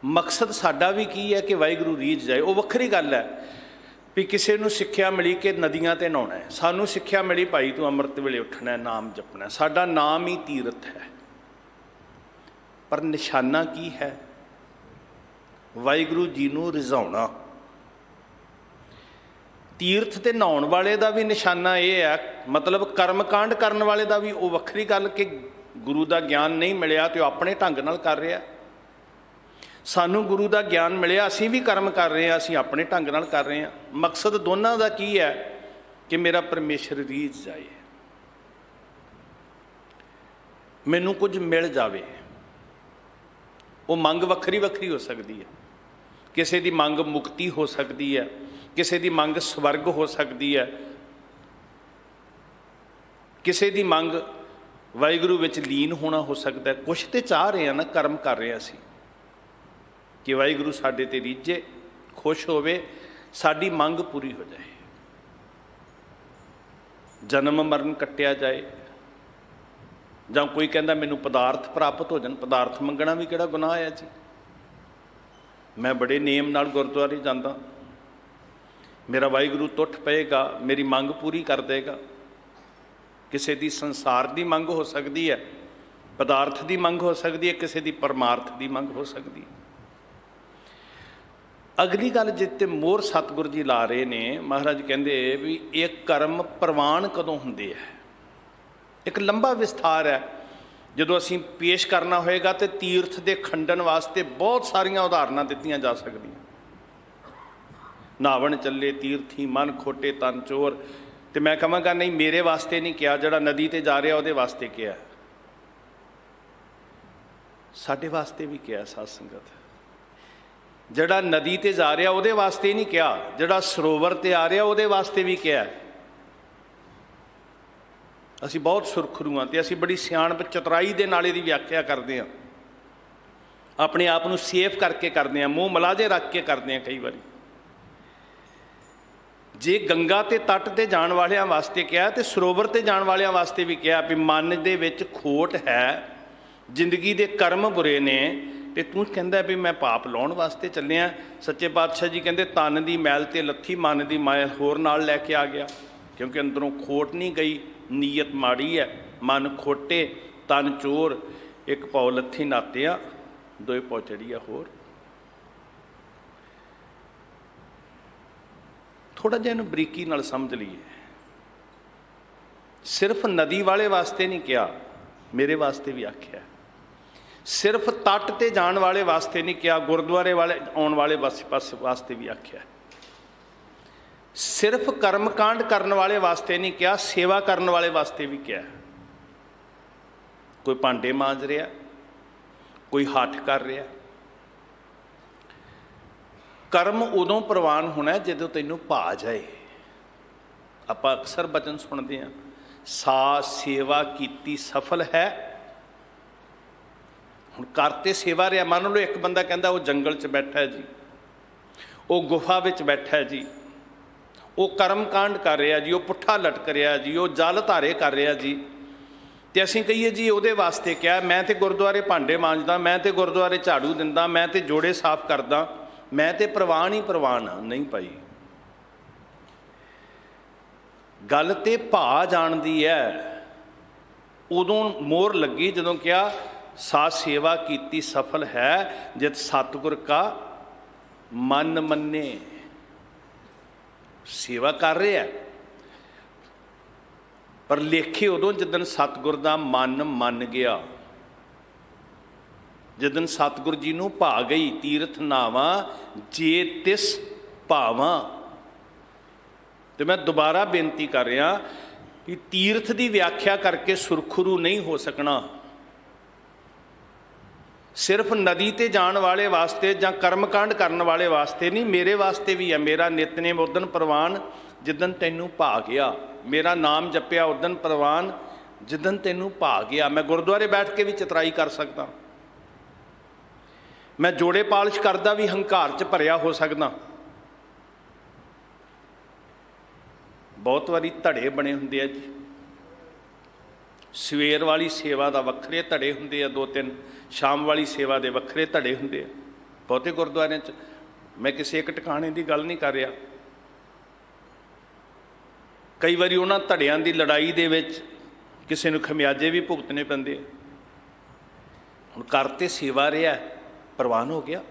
ਮਕਸਦ ਸਾਡਾ ਵੀ ਕੀ ਹੈ ਕਿ ਵਾਹਿਗੁਰੂ ਰੀਝ ਜਾਏ। ਉਹ ਵੱਖਰੀ ਗੱਲ ਹੈ ਵੀ ਕਿਸੇ ਨੂੰ ਸਿੱਖਿਆ ਮਿਲੀ ਕਿ ਨਦੀਆਂ ਤੇ ਨਹਾਉਣਾ ਹੈ, ਸਾਨੂੰ ਸਿੱਖਿਆ ਮਿਲੀ ਭਾਈ ਤੂੰ ਅੰਮ੍ਰਿਤ ਵੇਲੇ ਉੱਠਣਾ, ਨਾਮ ਜਪਣਾ। ਸਾਡਾ ਨਾਮ ਹੀ ਤੀਰਥ ਹੈ। ਪਰ ਨਿਸ਼ਾਨਾ ਕੀ ਹੈ? ਵਾਹਿਗੁਰੂ ਜੀ ਨੂੰ ਰਿਝਾਉਣਾ। ਤੀਰਥ ਤੇ ਨਹਾਉਣ ਵਾਲੇ ਦਾ ਵੀ ਨਿਸ਼ਾਨਾ ਇਹ ਹੈ, ਮਤਲਬ ਕਰਮਕਾਂਡ ਕਰਨ ਵਾਲੇ ਦਾ ਵੀ ਉਹ ਵੱਖਰੀ ਗੱਲ ਕਿ ਗੁਰੂ ਦਾ ਗਿਆਨ ਨਹੀਂ ਮਿਲਿਆ ਤੇ ਉਹ ਆਪਣੇ ਢੰਗ ਨਾਲ ਕਰ ਰਿਹਾ। ਸਾਨੂੰ ਗੁਰੂ ਦਾ ਗਿਆਨ ਮਿਲਿਆ, ਅਸੀਂ ਵੀ ਕਰਮ ਕਰ ਰਹੇ ਹਾਂ, ਅਸੀਂ ਆਪਣੇ ਢੰਗ ਨਾਲ ਕਰ ਰਹੇ ਹਾਂ। ਮਕਸਦ ਦੋਨਾਂ ਦਾ ਕੀ ਹੈ ਕਿ ਮੇਰਾ ਪਰਮੇਸ਼ਰ ਰੀਝ ਜਾਏ, ਮੈਨੂੰ ਕੁਝ ਮਿਲ ਜਾਵੇ। ਉਹ ਮੰਗ ਵੱਖਰੀ ਵੱਖਰੀ ਹੋ ਸਕਦੀ ਹੈ। ਕਿਸੇ ਦੀ ਮੰਗ ਮੁਕਤੀ ਹੋ ਸਕਦੀ ਹੈ, ਕਿਸੇ ਦੀ ਮੰਗ ਸਵਰਗ ਹੋ ਸਕਦੀ ਹੈ, ਕਿਸੇ ਦੀ ਮੰਗ ਵਾਹਿਗੁਰੂ ਵਿੱਚ ਲੀਨ ਹੋਣਾ ਹੋ ਸਕਦਾ ਹੈ। ਕੁਛ ਤੇ ਚਾਹ ਰਹੇ ਹਾਂ ਨਾ, ਕਰਮ ਕਰ ਰਹੇ ਹਾਂ ਅਸੀਂ ਕਿ ਵਾਹਿਗੁਰੂ ਸਾਡੇ ਤੇ ਰੀਝੇ, ਖੁਸ਼ ਹੋਵੇ, ਸਾਡੀ ਮੰਗ ਪੂਰੀ ਹੋ ਜਾਏ, ਜਨਮ ਮਰਨ ਕੱਟਿਆ ਜਾਏ। ਜਾਂ ਕੋਈ ਕਹਿੰਦਾ ਮੈਨੂੰ ਪਦਾਰਥ ਪ੍ਰਾਪਤ ਹੋ ਜਾਣ। ਪਦਾਰਥ ਮੰਗਣਾ ਵੀ ਕਿਹੜਾ ਗੁਨਾਹ ਹੈ ਜੀ? ਮੈਂ ਬੜੇ ਨੇਮ ਨਾਲ ਗੁਰਦੁਆਰੇ ਜਾਂਦਾ, ਮੇਰਾ ਵਾਹਿਗੁਰੂ ਟੁੱਟ ਪਏਗਾ, ਮੇਰੀ ਮੰਗ ਪੂਰੀ ਕਰ ਦੇਗਾ। ਕਿਸੇ ਦੀ ਸੰਸਾਰ ਦੀ ਮੰਗ ਹੋ ਸਕਦੀ ਹੈ, ਪਦਾਰਥ ਦੀ ਮੰਗ ਹੋ ਸਕਦੀ ਹੈ, ਕਿਸੇ ਦੀ ਪਰਮਾਰਥ ਦੀ ਮੰਗ ਹੋ ਸਕਦੀ ਹੈ। ਅਗਲੀ ਗੱਲ ਜਿੱਤੇ ਮੋਹਰ ਸਤਿਗੁਰੂ ਜੀ ਲਾ ਰਹੇ ਨੇ, ਮਹਾਰਾਜ ਕਹਿੰਦੇ ਵੀ ਇਹ ਕਰਮ ਪ੍ਰਵਾਨ ਕਦੋਂ ਹੁੰਦੇ ਹੈ। ਇੱਕ ਲੰਬਾ ਵਿਸਥਾਰ ਹੈ, ਜਦੋਂ ਅਸੀਂ ਪੇਸ਼ ਕਰਨਾ ਹੋਏਗਾ ਤੇ ਤੀਰਥ ਦੇ ਖੰਡਨ ਵਾਸਤੇ ਬਹੁਤ ਸਾਰੀਆਂ ਉਦਾਹਰਨਾਂ ਦਿੱਤੀਆਂ ਜਾ ਸਕਦੀਆਂ। ਨਾਵਣ ਚੱਲੇ ਤੀਰਥੀ ਮਨ ਖੋਟੇ ਤਨ ਚੋਰ, ਤੇ ਮੈਂ ਕਹਾਂਗਾ ਨਹੀਂ, ਮੇਰੇ ਵਾਸਤੇ ਨਹੀਂ ਕਿਹਾ, ਜਿਹੜਾ ਨਦੀ ਤੇ ਜਾ ਰਿਹਾ ਉਹਦੇ ਵਾਸਤੇ ਕਿਹਾ, ਸਾਡੇ ਵਾਸਤੇ ਵੀ ਕਿਹਾ। ਸਾਧ ਸੰਗਤ, ਜਿਹੜਾ ਨਦੀ ਤੇ ਜਾ ਰਿਹਾ ਉਹਦੇ ਵਾਸਤੇ ਨਹੀਂ ਕਿਹਾ, ਜਿਹੜਾ ਸਰੋਵਰ ਤੇ ਆ ਰਿਹਾ ਉਹਦੇ ਵਾਸਤੇ ਵੀ ਕਿਹਾ। ਅਸੀਂ ਬਹੁਤ ਸੁਰਖਰੂ ਹਾਂ ਤੇ ਅਸੀਂ ਬੜੀ ਸਿਆਣਪ ਚਤੁਰਾਈ ਦੇ ਨਾਲ ਇਹਦੀ ਵਿਆਖਿਆ ਕਰਦੇ ਹਾਂ, ਆਪਣੇ ਆਪ ਨੂੰ ਸੇਫ ਕਰਕੇ ਕਰਦੇ ਹਾਂ, ਮੂੰਹ ਮਲਾਜੇ ਰੱਖ ਕੇ ਕਰਦੇ ਹਾਂ। ਕਈ ਵਾਰੀ ਜੇ ਗੰਗਾ ਤੇ ਤੱਟ ਤੇ ਜਾਣ ਵਾਲਿਆਂ ਵਾਸਤੇ ਕਿਹਾ ਤੇ ਸਰੋਵਰ ਤੇ ਜਾਣ ਵਾਲਿਆਂ ਵਾਸਤੇ ਵੀ ਕਿਹਾ ਵੀ ਮਨ ਦੇ ਵਿੱਚ ਖੋਟ ਹੈ, ਜ਼ਿੰਦਗੀ ਦੇ ਕਰਮ ਬੁਰੇ ਨੇ, ਤੇ ਤੂੰ ਕਹਿੰਦਾ ਵੀ ਮੈਂ ਪਾਪ ਲਾਉਣ ਵਾਸਤੇ ਚੱਲਿਆ। ਸੱਚੇ ਪਾਤਸ਼ਾਹ ਜੀ ਕਹਿੰਦੇ ਤਨ ਦੀ ਮੈਲ ਤੇ ਲੱਥੀ, ਮਨ ਦੀ ਮੈਲ ਹੋਰ ਨਾਲ ਲੈ ਕੇ ਆ ਗਿਆ, ਕਿਉਂਕਿ ਅੰਦਰੋਂ ਖੋਟ ਨਹੀਂ ਗਈ, ਨੀਅਤ ਮਾੜੀ ਹੈ, ਮਨ ਖੋਟੇ ਤਨ ਚੋਰ, ਇੱਕ ਪੌ ਲੱਥੀ ਨਾਤਿਆ ਦੋਏ ਪੌ ਚੜੀਆ ਹੋਰ। ਥੋੜ੍ਹਾ ਜਿਹਾ ਇਹਨੂੰ ਬਰੀਕੀ ਨਾਲ ਸਮਝ ਲਈਏ। ਸਿਰਫ ਨਦੀ ਵਾਲੇ ਵਾਸਤੇ ਨਹੀਂ ਕਿਹਾ, ਮੇਰੇ ਵਾਸਤੇ ਵੀ ਆਖਿਆ। ਸਿਰਫ ਤੱਟ ਤੇ ਜਾਣ ਵਾਲੇ ਵਾਸਤੇ ਨਹੀਂ ਕਿਹਾ, ਗੁਰਦੁਆਰੇ ਵਾਲੇ ਆਉਣ ਵਾਲੇ ਵਾਸਤੇ ਵੀ ਆਖਿਆ। ਸਿਰਫ ਕਰਮਕਾਂਡ ਕਰਨ ਵਾਲੇ ਵਾਸਤੇ ਨਹੀਂ ਕਿਹਾ, ਸੇਵਾ ਕਰਨ ਵਾਲੇ ਵਾਸਤੇ ਵੀ ਕਿਹਾ। ਕੋਈ ਭਾਂਡੇ ਮਾਂਜ ਰਿਹਾ, ਕੋਈ ਹੱਠ ਕਰ ਰਿਹਾ। ਕਰਮ ਉਦੋਂ ਪ੍ਰਵਾਨ ਹੋਣਾ ਜਦੋਂ ਤੈਨੂੰ ਭਾ ਜਾਏ। ਆਪਾਂ ਅਕਸਰ ਬਚਨ ਸੁਣਦੇ ਹਾਂ, ਸਾ ਸੇਵਾ ਕੀਤੀ ਸਫਲ ਹੈ। ਹੁਣ ਕਰ ਤੇ ਸੇਵਾ ਰਿਹਾ, ਮੰਨ ਲਓ ਇੱਕ ਬੰਦਾ ਕਹਿੰਦਾ ਉਹ ਜੰਗਲ 'ਚ ਬੈਠਾ ਜੀ, ਉਹ ਗੁਫਾ ਵਿੱਚ ਬੈਠਾ ਜੀ, ਉਹ ਕਰਮ ਕਾਂਡ ਕਰ ਰਿਹਾ ਜੀ, ਉਹ ਪੁੱਠਾ ਲਟਕ ਰਿਹਾ ਜੀ, ਉਹ ਜਲ ਧਾਰੇ ਕਰ ਰਿਹਾ ਜੀ, ਤੇ ਅਸੀਂ ਕਹੀਏ ਜੀ ਉਹਦੇ ਵਾਸਤੇ ਕਿਹਾ, ਮੈਂ ਤੇ ਗੁਰਦੁਆਰੇ ਭਾਂਡੇ ਮਾਂਜਦਾ, ਮੈਂ ਤੇ ਗੁਰਦੁਆਰੇ ਝਾੜੂ ਦਿੰਦਾ, ਮੈਂ ਤੇ ਜੋੜੇ ਸਾਫ਼ ਕਰਦਾ, ਮੈਂ ਤੇ ਪ੍ਰਵਾਨ ਹੀ ਪ੍ਰਵਾਨ ਹਾਂ। ਨਹੀਂ ਭਾਈ, ਗੱਲ ਤੇ ਭਾ ਜਾਣਦੀ ਹੈ। ਉਦੋਂ ਮੋਹਰ ਲੱਗੀ ਜਦੋਂ ਕਿਹਾ ਸਾ ਸੇਵਾ ਕੀਤੀ ਸਫਲ ਹੈ, ਜਿਤ ਸਤਿਗੁਰ ਕਾ ਮਨ ਮੰਨੇ। ਸੇਵਾ ਕਰ ਰਿਹਾ ਪਰ ਲੇਖੇ ਉਦੋਂ ਜਿੱਦਣ ਸਤਿਗੁਰ ਦਾ ਮਨ ਮੰਨ ਗਿਆ, ਜਿੱਦਣ ਸਤਿਗੁਰ ਜੀ ਨੂੰ ਭਾ ਗਈ। ਤੀਰਥ ਨਾਵਾਂ ਜੇ ਤਿਸ ਭਾਵਾਂ। ਤੇ ਮੈਂ ਦੁਬਾਰਾ ਬੇਨਤੀ ਕਰ ਰਿਹਾ ਕਿ ਤੀਰਥ ਦੀ ਵਿਆਖਿਆ ਕਰਕੇ ਸੁਰਖਰੂ ਨਹੀਂ ਹੋ ਸਕਣਾ। ਸਿਰਫ ਨਦੀ ਤੇ ਜਾਣ ਵਾਲੇ ਵਾਸਤੇ ਜਾਂ ਕਰਮਕਾਂਡ ਕਰਨ ਵਾਲੇ ਵਾਸਤੇ ਨਹੀਂ, ਮੇਰੇ ਵਾਸਤੇ ਵੀ ਹੈ। ਮੇਰਾ ਨਿਤਨੇਮ ਉਦਨ ਪ੍ਰਵਾਨ ਜਿੱਦਣ ਤੈਨੂੰ ਭਾ ਗਿਆ, ਮੇਰਾ ਨਾਮ ਜਪਿਆ ਉਦਨ ਪ੍ਰਵਾਨ ਜਿੱਦਣ ਤੈਨੂੰ ਭਾ ਗਿਆ। ਮੈਂ ਗੁਰਦੁਆਰੇ ਬੈਠ ਕੇ ਵੀ ਚਤਰਾਈ ਕਰ ਸਕਦਾ, ਮੈਂ ਜੋੜੇ ਪਾਲਿਸ਼ ਕਰਦਾ ਵੀ ਹੰਕਾਰ 'ਚ ਭਰਿਆ ਹੋ ਸਕਦਾ। ਬਹੁਤ ਵਾਰੀ ਧੜੇ ਬਣੇ ਹੁੰਦੇ ਆ ਜੀ, ਸਵੇਰ ਵਾਲੀ ਸੇਵਾ ਦਾ ਵੱਖਰੇ ਧੜੇ ਹੁੰਦੇ ਆ, 2-3 ਸ਼ਾਮ ਵਾਲੀ ਸੇਵਾ ਦੇ ਵੱਖਰੇ ਧੜੇ ਹੁੰਦੇ ਆ ਬਹੁਤੇ ਗੁਰਦੁਆਰਿਆਂ 'ਚ। ਮੈਂ ਕਿਸੇ ਇੱਕ ਟਿਕਾਣੇ ਦੀ ਗੱਲ ਨਹੀਂ ਕਰ ਰਿਹਾ। ਕਈ ਵਾਰੀ ਉਹਨਾਂ ਧੜਿਆਂ ਦੀ ਲੜਾਈ ਦੇ ਵਿੱਚ ਕਿਸੇ ਨੂੰ ਖਮਿਆਜੇ ਵੀ ਭੁਗਤਣੇ ਪੈਂਦੇ ਆ। ਹੁਣ ਕਰ ਤੇ ਸੇਵਾ ਰਿਹਾ, ਪ੍ਰਵਾਨ ਹੋ ਗਿਆ।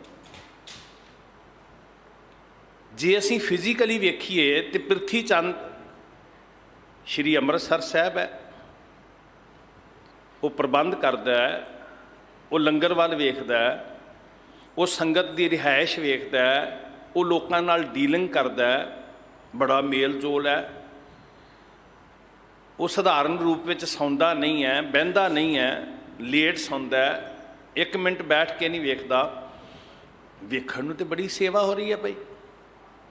ਜੇ ਅਸੀਂ ਫਿਜ਼ੀਕਲੀ ਵੇਖੀਏ ਤੇ ਪ੍ਰਿਥੀ ਚੰਦ ਸ਼੍ਰੀ ਅੰਮ੍ਰਿਤਸਰ ਸਾਹਿਬ ਹੈ, ਉਹ ਪ੍ਰਬੰਧ ਕਰਦਾ ਹੈ, ਉਹ ਲੰਗਰ ਵੱਲ ਵੇਖਦਾ ਹੈ, ਉਹ ਸੰਗਤ ਦੀ ਰਿਹਾਇਸ਼ ਵੇਖਦਾ ਹੈ, ਉਹ ਲੋਕਾਂ ਨਾਲ ਡੀਲਿੰਗ ਕਰਦਾ ਹੈ, ਬੜਾ ਮੇਲ ਜੋਲ ਹੈ। ਉਹ ਸਧਾਰਨ ਰੂਪ ਵਿੱਚ ਸੌਂਦਾ ਨਹੀਂ ਹੈ, ਬਹਿੰਦਾ ਨਹੀਂ ਹੈ, ਲੇਟ ਸੌਂਦਾ ਹੈ, 1 ਮਿੰਟ ਬੈਠ ਕੇ ਨਹੀਂ ਵੇਖਦਾ। ਵੇਖਣ ਨੂੰ ਤੇ ਬੜੀ ਸੇਵਾ ਹੋ ਰਹੀ ਹੈ ਭਾਈ।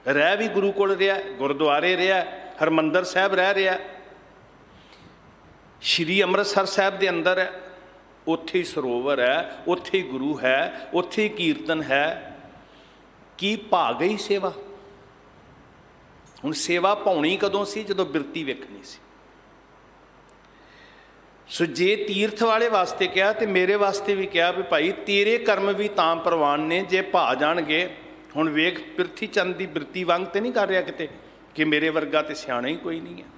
ਰਹਿ ਵੀ ਗੁਰੂ ਕੋਲ ਰਿਹਾ, ਗੁਰਦੁਆਰੇ ਰਿਹਾ, ਹਰਿਮੰਦਰ ਸਾਹਿਬ ਰਹਿ ਰਿਹਾ, ਸ਼੍ਰੀ ਅੰਮ੍ਰਿਤਸਰ ਸਾਹਿਬ ਦੇ ਅੰਦਰ ਹੈ, ਉੱਥੇ ਹੀ ਸਰੋਵਰ ਹੈ, ਉੱਥੇ ਹੀ ਗੁਰੂ ਹੈ, ਉੱਥੇ ਹੀ ਕੀਰਤਨ ਹੈ। ਕੀ ਭਾ ਗਈ ਸੇਵਾ। ਹੁਣ ਸੇਵਾ ਪਾਉਣੀ ਕਦੋਂ ਸੀ? ਜਦੋਂ ਬਿਰਤੀ ਵੇਖਣੀ ਸੀ। ਸੋ ਜੇ ਤੀਰਥ ਵਾਲੇ ਵਾਸਤੇ ਕਿਹਾ ਤੇ ਮੇਰੇ ਵਾਸਤੇ ਵੀ ਕਿਹਾ ਵੀ ਭਾਈ ਤੇਰੇ ਕਰਮ ਵੀ ਤਾਂ ਪ੍ਰਵਾਨ ਨੇ ਜੇ ਭਾ ਜਾਣਗੇ। ਹੁਣ ਵੇਖ, ਪ੍ਰਿਥੀ ਚੰਦ ਦੀ ਬਿਰਤੀ ਵਾਂਗ ਤੇ ਨਹੀਂ ਕਰ ਰਿਹਾ ਕਿਤੇ ਕਿ ਮੇਰੇ ਵਰਗਾ ਤੇ ਸਿਆਣਾ ਹੀ ਕੋਈ ਨਹੀਂ ਹੈ।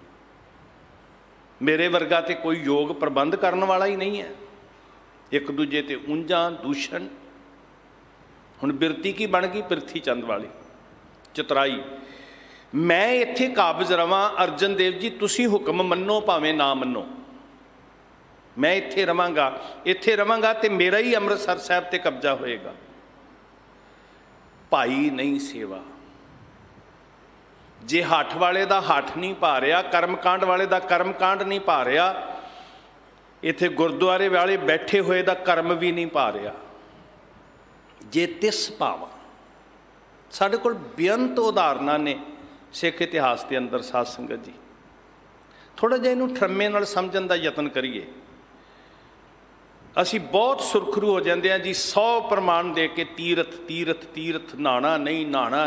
ਮੇਰੇ ਵਰਗਾ ਤੇ ਕੋਈ ਯੋਗ ਪ੍ਰਬੰਧ ਕਰਨ ਵਾਲਾ ਹੀ ਨਹੀਂ ਹੈ। ਇੱਕ ਦੂਜੇ ਤੇ ਉਂਝਾਂ ਦੂਸ਼ਣ। ਹੁਣ ਬਿਰਤੀ ਕੀ ਬਣ ਗਈ? ਪ੍ਰਿਥੀ ਚੰਦ ਵਾਲੀ ਚਤਰਾਈ। ਮੈਂ ਇੱਥੇ ਕਾਬਜ਼ ਰਵਾਂ ਅਰਜਨ ਦੇਵ ਜੀ, ਤੁਸੀਂ ਹੁਕਮ ਮੰਨੋ ਭਾਵੇਂ ਨਾ ਮੰਨੋ, ਮੈਂ ਇੱਥੇ ਰਵਾਂਗਾ ਤੇ ਮੇਰਾ ਹੀ ਅੰਮ੍ਰਿਤਸਰ ਸਾਹਿਬ ਤੇ ਕਬਜ਼ਾ ਹੋਏਗਾ। ਭਾਈ ਨਹੀਂ ਸੇਵਾ। ਜੇ ਹੱਠ ਵਾਲੇ ਦਾ ਹੱਠ ਨਹੀਂ ਪਾ ਰਿਹਾ, ਕਰਮਕਾਂਡ ਵਾਲੇ ਦਾ ਕਰਮਕਾਂਡ ਨਹੀਂ ਪਾ ਰਿਹਾ, ਇੱਥੇ ਗੁਰਦੁਆਰੇ ਵਾਲੇ ਬੈਠੇ ਹੋਏ ਦਾ ਕਰਮ ਵੀ ਨਹੀਂ ਪਾ ਰਿਹਾ। ਜੇ ਤਿਸ ਭਾਵਾਂ, ਸਾਡੇ ਕੋਲ ਬੇਅੰਤ ਉਦਾਹਰਨਾਂ ਨੇ ਸਿੱਖ ਇਤਿਹਾਸ ਦੇ ਅੰਦਰ। ਸਾਧ ਸੰਗਤ ਜੀ, ਥੋੜ੍ਹਾ ਜਿਹਾ ਇਹਨੂੰ ਠਰਮੇ ਨਾਲ ਸਮਝਣ ਦਾ ਯਤਨ ਕਰੀਏ। ਅਸੀਂ ਬਹੁਤ ਸੁਰਖਰੂ ਹੋ ਜਾਂਦੇ ਹਾਂ ਜੀ, 100 ਪ੍ਰਮਾਣ ਦੇ ਕੇ ਤੀਰਥ ਤੀਰਥ ਤੀਰਥ, ਨਹਾਣਾ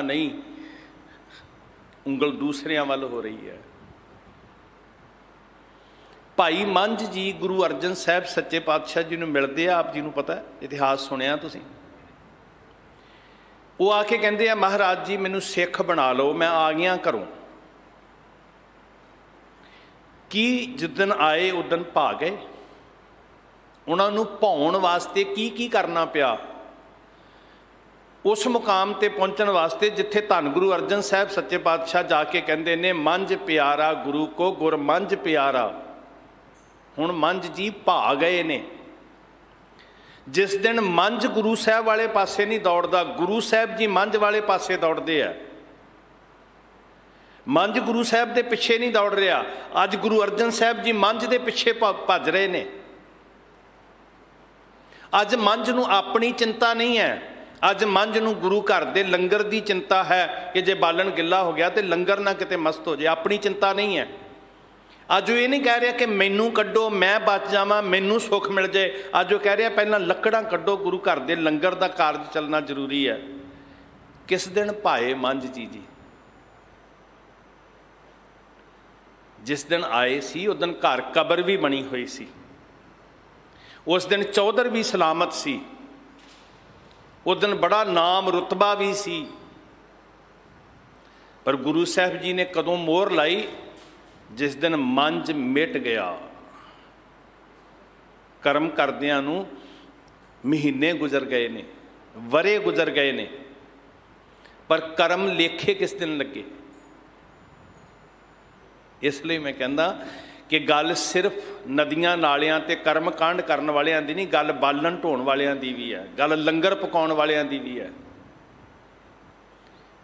ਨਹੀਂ, ਉਂਗਲ ਦੂਸਰਿਆਂ ਵੱਲ ਹੋ ਰਹੀ ਹੈ। ਭਾਈ ਮੰਝ ਜੀ ਗੁਰੂ ਅਰਜਨ ਸਾਹਿਬ ਸੱਚੇ ਪਾਤਸ਼ਾਹ ਜੀ ਨੂੰ ਮਿਲਦੇ ਆ, ਆਪ ਜੀ ਨੂੰ ਪਤਾ, ਇਤਿਹਾਸ ਸੁਣਿਆ ਤੁਸੀਂ। ਉਹ ਆ ਕੇ ਕਹਿੰਦੇ ਆ, ਮਹਾਰਾਜ ਜੀ ਮੈਨੂੰ ਸਿੱਖ ਬਣਾ ਲਓ, ਮੈਂ ਆ ਗਿਆ ਘਰੋਂ। ਕੀ ਜਿੱਦਣ ਆਏ ਉਦਣ ਭਾ ਗਏ? ਉਹਨਾਂ ਨੂੰ ਭਾਉਣ ਵਾਸਤੇ ਕੀ ਕਰਨਾ ਪਿਆ? ਉਸ ਮੁਕਾਮ ਤੇ ਪਹੁੰਚਣ ਵਾਸਤੇ ਜਿੱਥੇ ਧੰਨ ਗੁਰੂ ਅਰਜਨ ਸਾਹਿਬ ਸੱਚੇ ਪਾਤਸ਼ਾਹ ਜਾ ਕੇ ਕਹਿੰਦੇ ਨੇ, ਮੰਝ ਪਿਆਰਾ ਗੁਰੂ ਕੋ ਗੁਰ ਮੰਝ ਪਿਆਰਾ। ਹੁਣ ਮੰਝ ਜੀ ਭਾ ਗਏ ਨੇ। ਜਿਸ ਦਿਨ ਮੰਝ ਗੁਰੂ ਸਾਹਿਬ ਵਾਲੇ ਪਾਸੇ ਨਹੀਂ ਦੌੜਦਾ, ਗੁਰੂ ਸਾਹਿਬ ਜੀ ਮੰਝ ਵਾਲੇ ਪਾਸੇ ਦੌੜਦੇ ਆ। ਮੰਝ ਗੁਰੂ ਸਾਹਿਬ ਦੇ ਪਿੱਛੇ ਨਹੀਂ ਦੌੜ ਰਿਹਾ। ਅੱਜ ਗੁਰੂ ਅਰਜਨ ਸਾਹਿਬ ਜੀ ਮੰਝ ਦੇ ਪਿੱਛੇ ਭੱਜ ਰਹੇ ਨੇ। ਅੱਜ ਮੰਝ ਨੂੰ ਆਪਣੀ ਚਿੰਤਾ ਨਹੀਂ ਹੈ, ਅੱਜ ਮੰਝ ਨੂੰ ਗੁਰੂ ਘਰ ਦੇ ਲੰਗਰ ਦੀ ਚਿੰਤਾ ਹੈ ਕਿ ਜੇ ਬਾਲਣ ਗਿੱਲਾ ਹੋ ਗਿਆ ਤੇ ਲੰਗਰ ਨਾ ਕਿਤੇ ਮਸਤ ਹੋ ਜਾਏ। ਆਪਣੀ ਚਿੰਤਾ ਨਹੀਂ ਹੈ। ਅੱਜ ਉਹ ਇਹ ਨਹੀਂ ਕਹਿ ਰਿਹਾ ਕਿ ਮੈਨੂੰ ਕੱਢੋ, ਮੈਂ ਬਚ ਜਾਵਾਂ, ਮੈਨੂੰ ਸੁੱਖ ਮਿਲ ਜਾਏ। ਅੱਜ ਉਹ ਕਹਿ ਰਿਹਾ ਪਹਿਲਾਂ ਲੱਕੜਾਂ ਕੱਢੋ, ਗੁਰੂ ਘਰ ਦੇ ਲੰਗਰ ਦਾ ਕਾਰਜ ਚੱਲਣਾ ਜ਼ਰੂਰੀ ਹੈ। ਕਿਸ ਦਿਨ ਭਾਏ ਮੰਝ ਜੀ ਜਿਸ ਦਿਨ ਆਏ ਸੀ ਉਸ ਦਿਨ ਘਰ ਕਬਰ ਵੀ ਬਣੀ ਹੋਈ ਸੀ। ਉਸ ਦਿਨ ਚੌਧਰ ਵੀ ਸਲਾਮਤ ਸੀ। ਉਸ ਦਿਨ ਬੜਾ ਨਾਮ ਰੁਤਬਾ ਵੀ ਸੀ। ਪਰ ਗੁਰੂ ਸਾਹਿਬ ਜੀ ਨੇ ਕਦੋਂ ਮੋਹਰ ਲਾਈ? ਜਿਸ ਦਿਨ ਮੰਝ ਮਿਟ ਗਿਆ। ਕਰਮ ਕਰਦਿਆਂ ਨੂੰ ਮਹੀਨੇ ਗੁਜ਼ਰ ਗਏ ਨੇ, ਵਰੇ ਗੁਜ਼ਰ ਗਏ ਨੇ, ਪਰ ਕਰਮ ਲੇਖੇ ਕਿਸ ਦਿਨ ਲੱਗੇ? ਇਸ ਲਈ ਮੈਂ ਕਹਿੰਦਾ ਕਿ ਗੱਲ ਸਿਰਫ ਨਦੀਆਂ ਨਾਲਿਆਂ ਤੇ ਕਰਮ ਕਾਂਡ ਕਰਨ ਵਾਲਿਆਂ ਦੀ ਨਹੀਂ, ਗੱਲ ਬਾਲਣ ਢੋਣ ਵਾਲਿਆਂ ਦੀ ਵੀ ਹੈ, ਗੱਲ ਲੰਗਰ ਪਕਾਉਣ ਵਾਲਿਆਂ ਦੀ ਵੀ ਹੈ।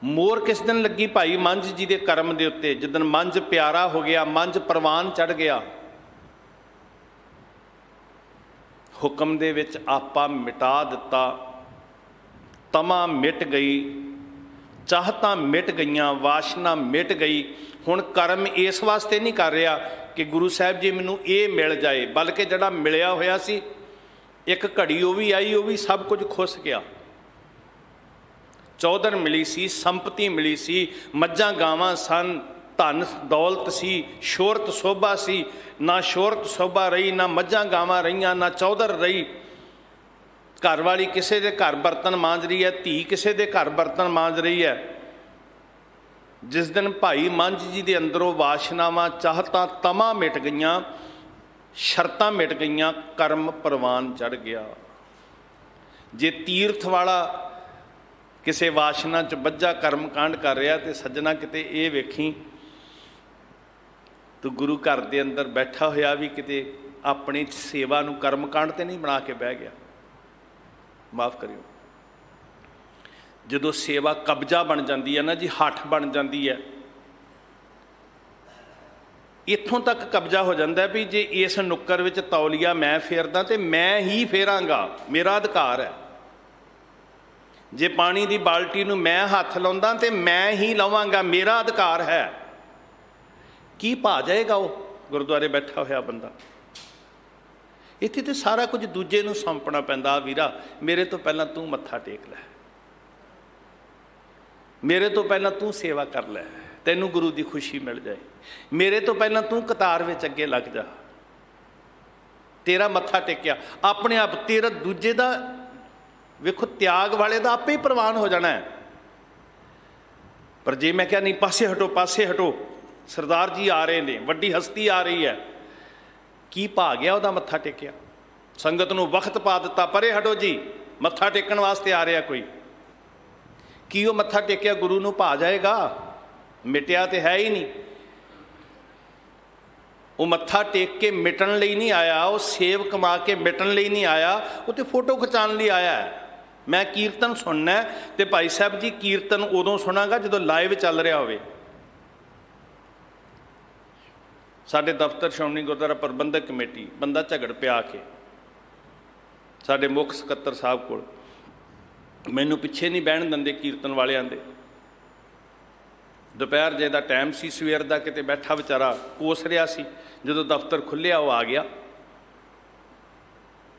ਮੋਹਰ ਕਿਸ ਦਿਨ ਲੱਗੀ ਭਾਈ ਮੰਝ ਜੀ ਦੇ ਕਰਮ ਦੇ ਉੱਤੇ? ਜਿੱਦਣ ਮੰਝ ਪਿਆਰਾ ਹੋ ਗਿਆ, ਮੰਝ ਪ੍ਰਵਾਨ ਚੜ੍ਹ ਗਿਆ। ਹੁਕਮ ਦੇ ਵਿੱਚ ਆਪਾ ਮਿਟਾ ਦਿੱਤਾ, ਤਮਾ ਮਿਟ ਗਈ, ਚਾਹਤਾਂ ਮਿਟ ਗਈਆਂ, ਵਾਸ਼ਨਾ ਮਿਟ ਗਈ। ਹੁਣ ਕਰਮ ਇਸ ਵਾਸਤੇ ਨਹੀਂ ਕਰ ਰਿਹਾ ਕਿ ਗੁਰੂ ਸਾਹਿਬ ਜੀ ਮੈਨੂੰ ਇਹ ਮਿਲ ਜਾਏ, ਬਲਕਿ ਜਿਹੜਾ ਮਿਲਿਆ ਹੋਇਆ ਸੀ ਇੱਕ ਘੜੀ ਉਹ ਵੀ ਆਈ, ਉਹ ਵੀ ਸਭ ਕੁਝ ਖੁੱਸ ਗਿਆ। ਚੌਧਰ ਮਿਲੀ ਸੀ, ਸੰਪਤੀ ਮਿਲੀ ਸੀ, ਮੱਝਾਂ ਗਾਵਾਂ ਸਨ, ਧਨ ਦੌਲਤ ਸੀ, ਸ਼ੋਹਰਤ ਸੋਭਾ ਸੀ। ਨਾ ਸ਼ੋਹਰਤ ਸੋਭਾ ਰਹੀ, ਨਾ ਮੱਝਾਂ ਗਾਵਾਂ ਰਹੀਆਂ, ਨਾ ਚੌਧਰ ਰਹੀ। ਘਰ ਵਾਲੀ ਕਿਸੇ ਦੇ ਘਰ ਬਰਤਨ ਮਾਂਜ ਰਹੀ ਹੈ, ਧੀ ਕਿਸੇ ਦੇ ਘਰ ਬਰਤਨ ਮਾਂਜ ਰਹੀ ਹੈ। ਜਿਸ ਦਿਨ ਭਾਈ ਮੰਝ ਜੀ ਦੇ ਅੰਦਰੋਂ ਵਾਸ਼ਨਾਵਾਂ, ਚਾਹਤਾਂ, ਤਮਾ ਮਿਟ ਗਈਆਂ, ਸ਼ਰਤਾਂ ਮਿਟ ਗਈਆਂ, ਕਰਮ ਪ੍ਰਵਾਨ ਚੜ੍ਹ ਗਿਆ। ਜੇ ਤੀਰਥ ਵਾਲਾ ਕਿਸੇ ਵਾਸ਼ਨਾ 'ਚ ਬੱਝਾ ਕਰਮ ਕਾਂਡ ਕਰ ਰਿਹਾ ਤੇ ਸੱਜਣਾ ਕਿਤੇ ਇਹ ਵੇਖੀ ਤੂੰ ਗੁਰੂ ਘਰ ਦੇ ਅੰਦਰ ਬੈਠਾ ਹੋਇਆ ਵੀ ਕਿਤੇ ਆਪਣੀ ਸੇਵਾ ਨੂੰ ਕਰਮ ਕਾਂਡ ਤੇ ਨਹੀਂ ਬਣਾ ਕੇ ਬਹਿ ਗਿਆ। ਮਾਫ ਕਰਿਓ, ਜਦੋਂ ਸੇਵਾ ਕਬਜ਼ਾ ਬਣ ਜਾਂਦੀ ਹੈ ਨਾ ਜੀ, ਹੱਠ ਬਣ ਜਾਂਦੀ ਹੈ, ਇੱਥੋਂ ਤੱਕ ਕਬਜ਼ਾ ਹੋ ਜਾਂਦਾ ਵੀ ਜੇ ਇਸ ਨੁੱਕਰ ਵਿੱਚ ਤੌਲੀਆ ਮੈਂ ਫੇਰਦਾ ਤੇ ਮੈਂ ਹੀ ਫੇਰਾਂਗਾ, ਮੇਰਾ ਅਧਿਕਾਰ ਹੈ। ਜੇ ਪਾਣੀ ਦੀ ਬਾਲਟੀ ਨੂੰ ਮੈਂ ਹੱਥ ਲਾਉਂਦਾ ਤੇ ਮੈਂ ਹੀ ਲਵਾਂਗਾ, ਮੇਰਾ ਅਧਿਕਾਰ ਹੈ। ਕੀ ਭਾ ਜਾਏਗਾ ਉਹ ਗੁਰਦੁਆਰੇ ਬੈਠਾ ਹੋਇਆ ਬੰਦਾ? ਇੱਥੇ ਤੇ ਸਾਰਾ ਕੁਝ ਦੂਜੇ ਨੂੰ ਸੌਂਪਣਾ ਪੈਂਦਾ। ਵੀਰਾ, ਮੇਰੇ ਤੋਂ ਪਹਿਲਾਂ ਤੂੰ ਮੱਥਾ ਟੇਕ ਲੈ, ਮੇਰੇ ਤੋਂ ਪਹਿਲਾਂ ਤੂੰ ਸੇਵਾ ਕਰ ਲੈ, ਤੈਨੂੰ ਗੁਰੂ ਦੀ ਖੁਸ਼ੀ ਮਿਲ ਜਾਏ। ਮੇਰੇ ਤੋਂ ਪਹਿਲਾਂ ਤੂੰ ਕਤਾਰ ਵਿੱਚ ਅੱਗੇ ਲੱਗ ਜਾ, ਤੇਰਾ ਮੱਥਾ ਟੇਕਿਆ ਆਪਣੇ ਆਪ, ਤੇਰਾ ਦੂਜੇ ਦਾ ਵੇਖੋ ਤਿਆਗ ਵਾਲੇ ਦਾ ਆਪੇ ਹੀ ਪ੍ਰਵਾਨ ਹੋ ਜਾਣਾ ਹੈ। ਪਰ ਜੇ ਮੈਂ ਕਿਹਾ ਨਹੀਂ ਪਾਸੇ ਹਟੋ, ਪਾਸੇ ਹਟੋ, ਸਰਦਾਰ ਜੀ ਆ ਰਹੇ ਨੇ, ਵੱਡੀ ਹਸਤੀ ਆ ਰਹੀ ਹੈ, ਕੀ ਭਾ ਗਿਆ ਉਹਦਾ ਮੱਥਾ ਟੇਕਿਆ? ਸੰਗਤ ਨੂੰ ਵਕਤ ਪਾ ਦਿੱਤਾ, ਪਰੇ ਹਟੋ ਜੀ, ਮੱਥਾ ਟੇਕਣ ਵਾਸਤੇ ਆ ਰਿਹਾ ਕੋਈ। ਕੀ ਉਹ ਮੱਥਾ ਟੇਕਿਆ ਗੁਰੂ ਨੂੰ ਭਾ ਜਾਏਗਾ? ਮਿਟਿਆ ਤੇ ਹੈ ਹੀ ਨਹੀਂ। ਉਹ ਮੱਥਾ ਟੇਕ ਕੇ ਮਿਟਣ ਲਈ ਨਹੀਂ ਆਇਆ, ਉਹ ਸੇਵ ਕਮਾ ਕੇ ਮਿਟਣ ਲਈ ਨਹੀਂ ਆਇਆ, ਉਹ ਤੇ ਫੋਟੋ ਖਿਚਾਉਣ ਲਈ ਆਇਆ ਹੈ। ਮੈਂ ਕੀਰਤਨ ਸੁਣਨਾ ਤੇ ਭਾਈ ਸਾਹਿਬ ਜੀ ਕੀਰਤਨ ਉਦੋਂ ਸੁਣਾਂਗਾ ਜਦੋਂ ਲਾਈਵ ਚੱਲ ਰਿਹਾ ਹੋਵੇ। ਸਾਡੇ ਦਫ਼ਤਰ ਸ਼੍ਰੋਮਣੀ ਗੁਰਦੁਆਰਾ ਪ੍ਰਬੰਧਕ ਕਮੇਟੀ ਬੰਦਾ ਝਗੜ ਪਿਆ ਕੇ ਸਾਡੇ ਮੁੱਖ ਸਕੱਤਰ ਸਾਹਿਬ ਕੋਲ, ਮੈਨੂੰ ਪਿੱਛੇ ਨਹੀਂ ਬਹਿਣ ਦਿੰਦੇ ਕੀਰਤਨ ਵਾਲਿਆਂ ਦੇ। ਦੁਪਹਿਰ ਜੇ ਦਾ ਟਾਈਮ ਸੀ, ਸਵੇਰ ਦਾ ਕਿਤੇ ਬੈਠਾ ਵਿਚਾਰਾ ਕੋਸ ਰਿਹਾ ਸੀ। ਜਦੋਂ ਦਫ਼ਤਰ ਖੁੱਲ੍ਹਿਆ ਉਹ ਆ ਗਿਆ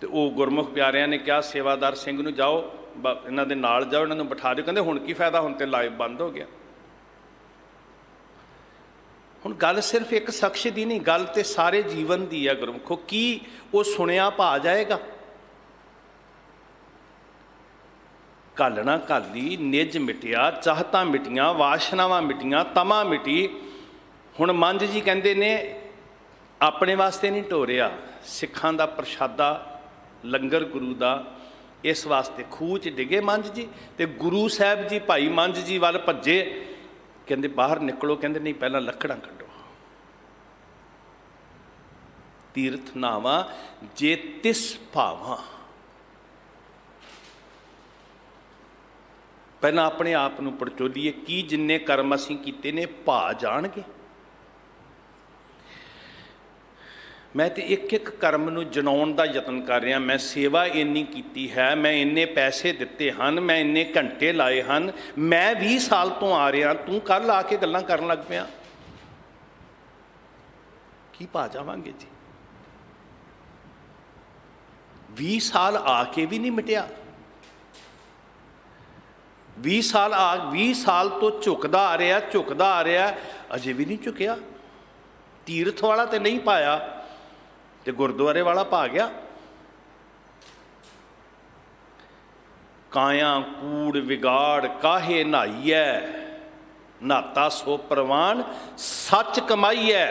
ਤੇ ਉਹ ਗੁਰਮੁਖ ਪਿਆਰਿਆਂ ਨੇ ਕਿਹਾ ਸੇਵਾਦਾਰ ਸਿੰਘ ਨੂੰ ਜਾਓ, ਇਹਨਾਂ ਦੇ ਨਾਲ ਜਾਓ, ਇਹਨਾਂ ਨੂੰ ਬਿਠਾ ਦਿਓ। ਕਹਿੰਦੇ ਹੁਣ ਕੀ ਫਾਇਦਾ, ਹੁਣ ਤੇ ਲਾਈਵ ਬੰਦ ਹੋ ਗਿਆ। ਹੁਣ ਗੱਲ ਸਿਰਫ ਇੱਕ ਸ਼ਖਸ ਦੀ ਨਹੀਂ, ਗੱਲ ਤੇ ਸਾਰੇ ਜੀਵਨ ਦੀ ਹੈ ਗੁਰਮੁਖੋ। ਕੀ ਉਹ ਸੁਣਿਆ ਭਾ ਜਾਏਗਾ? ਘਾਲਣਾ ਘਾਲੀ, ਨਿਜ ਮਿਟਿਆ, ਚਾਹਤਾਂ ਮਿਟੀਆਂ, ਵਾਸ਼ਨਾਵਾਂ ਮਿਟੀਆਂ, ਤਮਾ ਮਿਟੀ। ਹੁਣ ਮੰਝ ਜੀ ਕਹਿੰਦੇ ਨੇ ਆਪਣੇ ਵਾਸਤੇ ਨਹੀਂ ਢੋਰਿਆ, ਸਿੱਖਾਂ ਦਾ ਪ੍ਰਸ਼ਾਦਾ ਲੰਗਰ ਗੁਰੂ ਦਾ, ਇਸ ਵਾਸਤੇ ਖੂਹ 'ਚ ਡਿੱਗੇ ਮੰਝ ਜੀ। ਤੇ ਗੁਰੂ ਸਾਹਿਬ ਜੀ ਭਾਈ ਮੰਝ ਜੀ ਵੱਲ ਭੱਜੇ, ਕਹਿੰਦੇ ਬਾਹਰ ਨਿਕਲੋ। ਕਹਿੰਦੇ ਨਹੀਂ, ਪਹਿਲਾਂ ਲੱਕੜਾਂ ਕੱਢੋ। ਤੀਰਥ ਨਾਵਾਂ ਜੇ ਤਿਸ ਭਾਵਾਂ, ਪਹਿਲਾਂ ਆਪਣੇ ਆਪ ਨੂੰ ਪੜਚੋਲੀਏ। ਕੀ ਜਿੰਨੇ ਕਰਮ ਅਸੀਂ ਕੀਤੇ ਨੇ ਭਾ ਜਾਣਗੇ? ਮੈਂ ਤੇ ਇੱਕ ਇੱਕ ਕਰਮ ਨੂੰ ਜਨਾਉਣ ਦਾ ਯਤਨ ਕਰ ਰਿਹਾ। ਮੈਂ ਸੇਵਾ ਇੰਨੀ ਕੀਤੀ ਹੈ, ਮੈਂ ਇੰਨੇ ਪੈਸੇ ਦਿੱਤੇ ਹਨ, ਮੈਂ ਇੰਨੇ ਘੰਟੇ ਲਾਏ ਹਨ, ਮੈਂ 20 ਸਾਲ ਤੋਂ ਆ ਰਿਹਾ, ਤੂੰ ਕੱਲ੍ਹ ਆ ਕੇ ਗੱਲਾਂ ਕਰਨ ਲੱਗ ਪਿਆ। ਕੀ ਭਾ ਜਾਵਾਂਗੇ ਜੀ? 20 ਸਾਲ ਆ ਕੇ ਵੀ ਨਹੀਂ ਮਿਟਿਆ। 20 ਸਾਲ ਤੋਂ ਝੁਕਦਾ ਆ ਰਿਹਾ, ਅਜੇ ਵੀ ਨਹੀਂ ਝੁਕਿਆ। ਤੀਰਥ ਵਾਲਾ ਤੇ ਨਹੀਂ ਪਾਇਆ ਤੇ ਗੁਰਦੁਆਰੇ ਵਾਲਾ ਪਾ ਗਿਆ। ਕਾਇਆ ਕੂੜ ਵਿਗਾੜ ਕਾਹੇ ਨਹਾਈਐ, ਨਹਾਤਾ ਸੋ ਪ੍ਰਵਾਨ ਸੱਚ ਕਮਾਈਐ।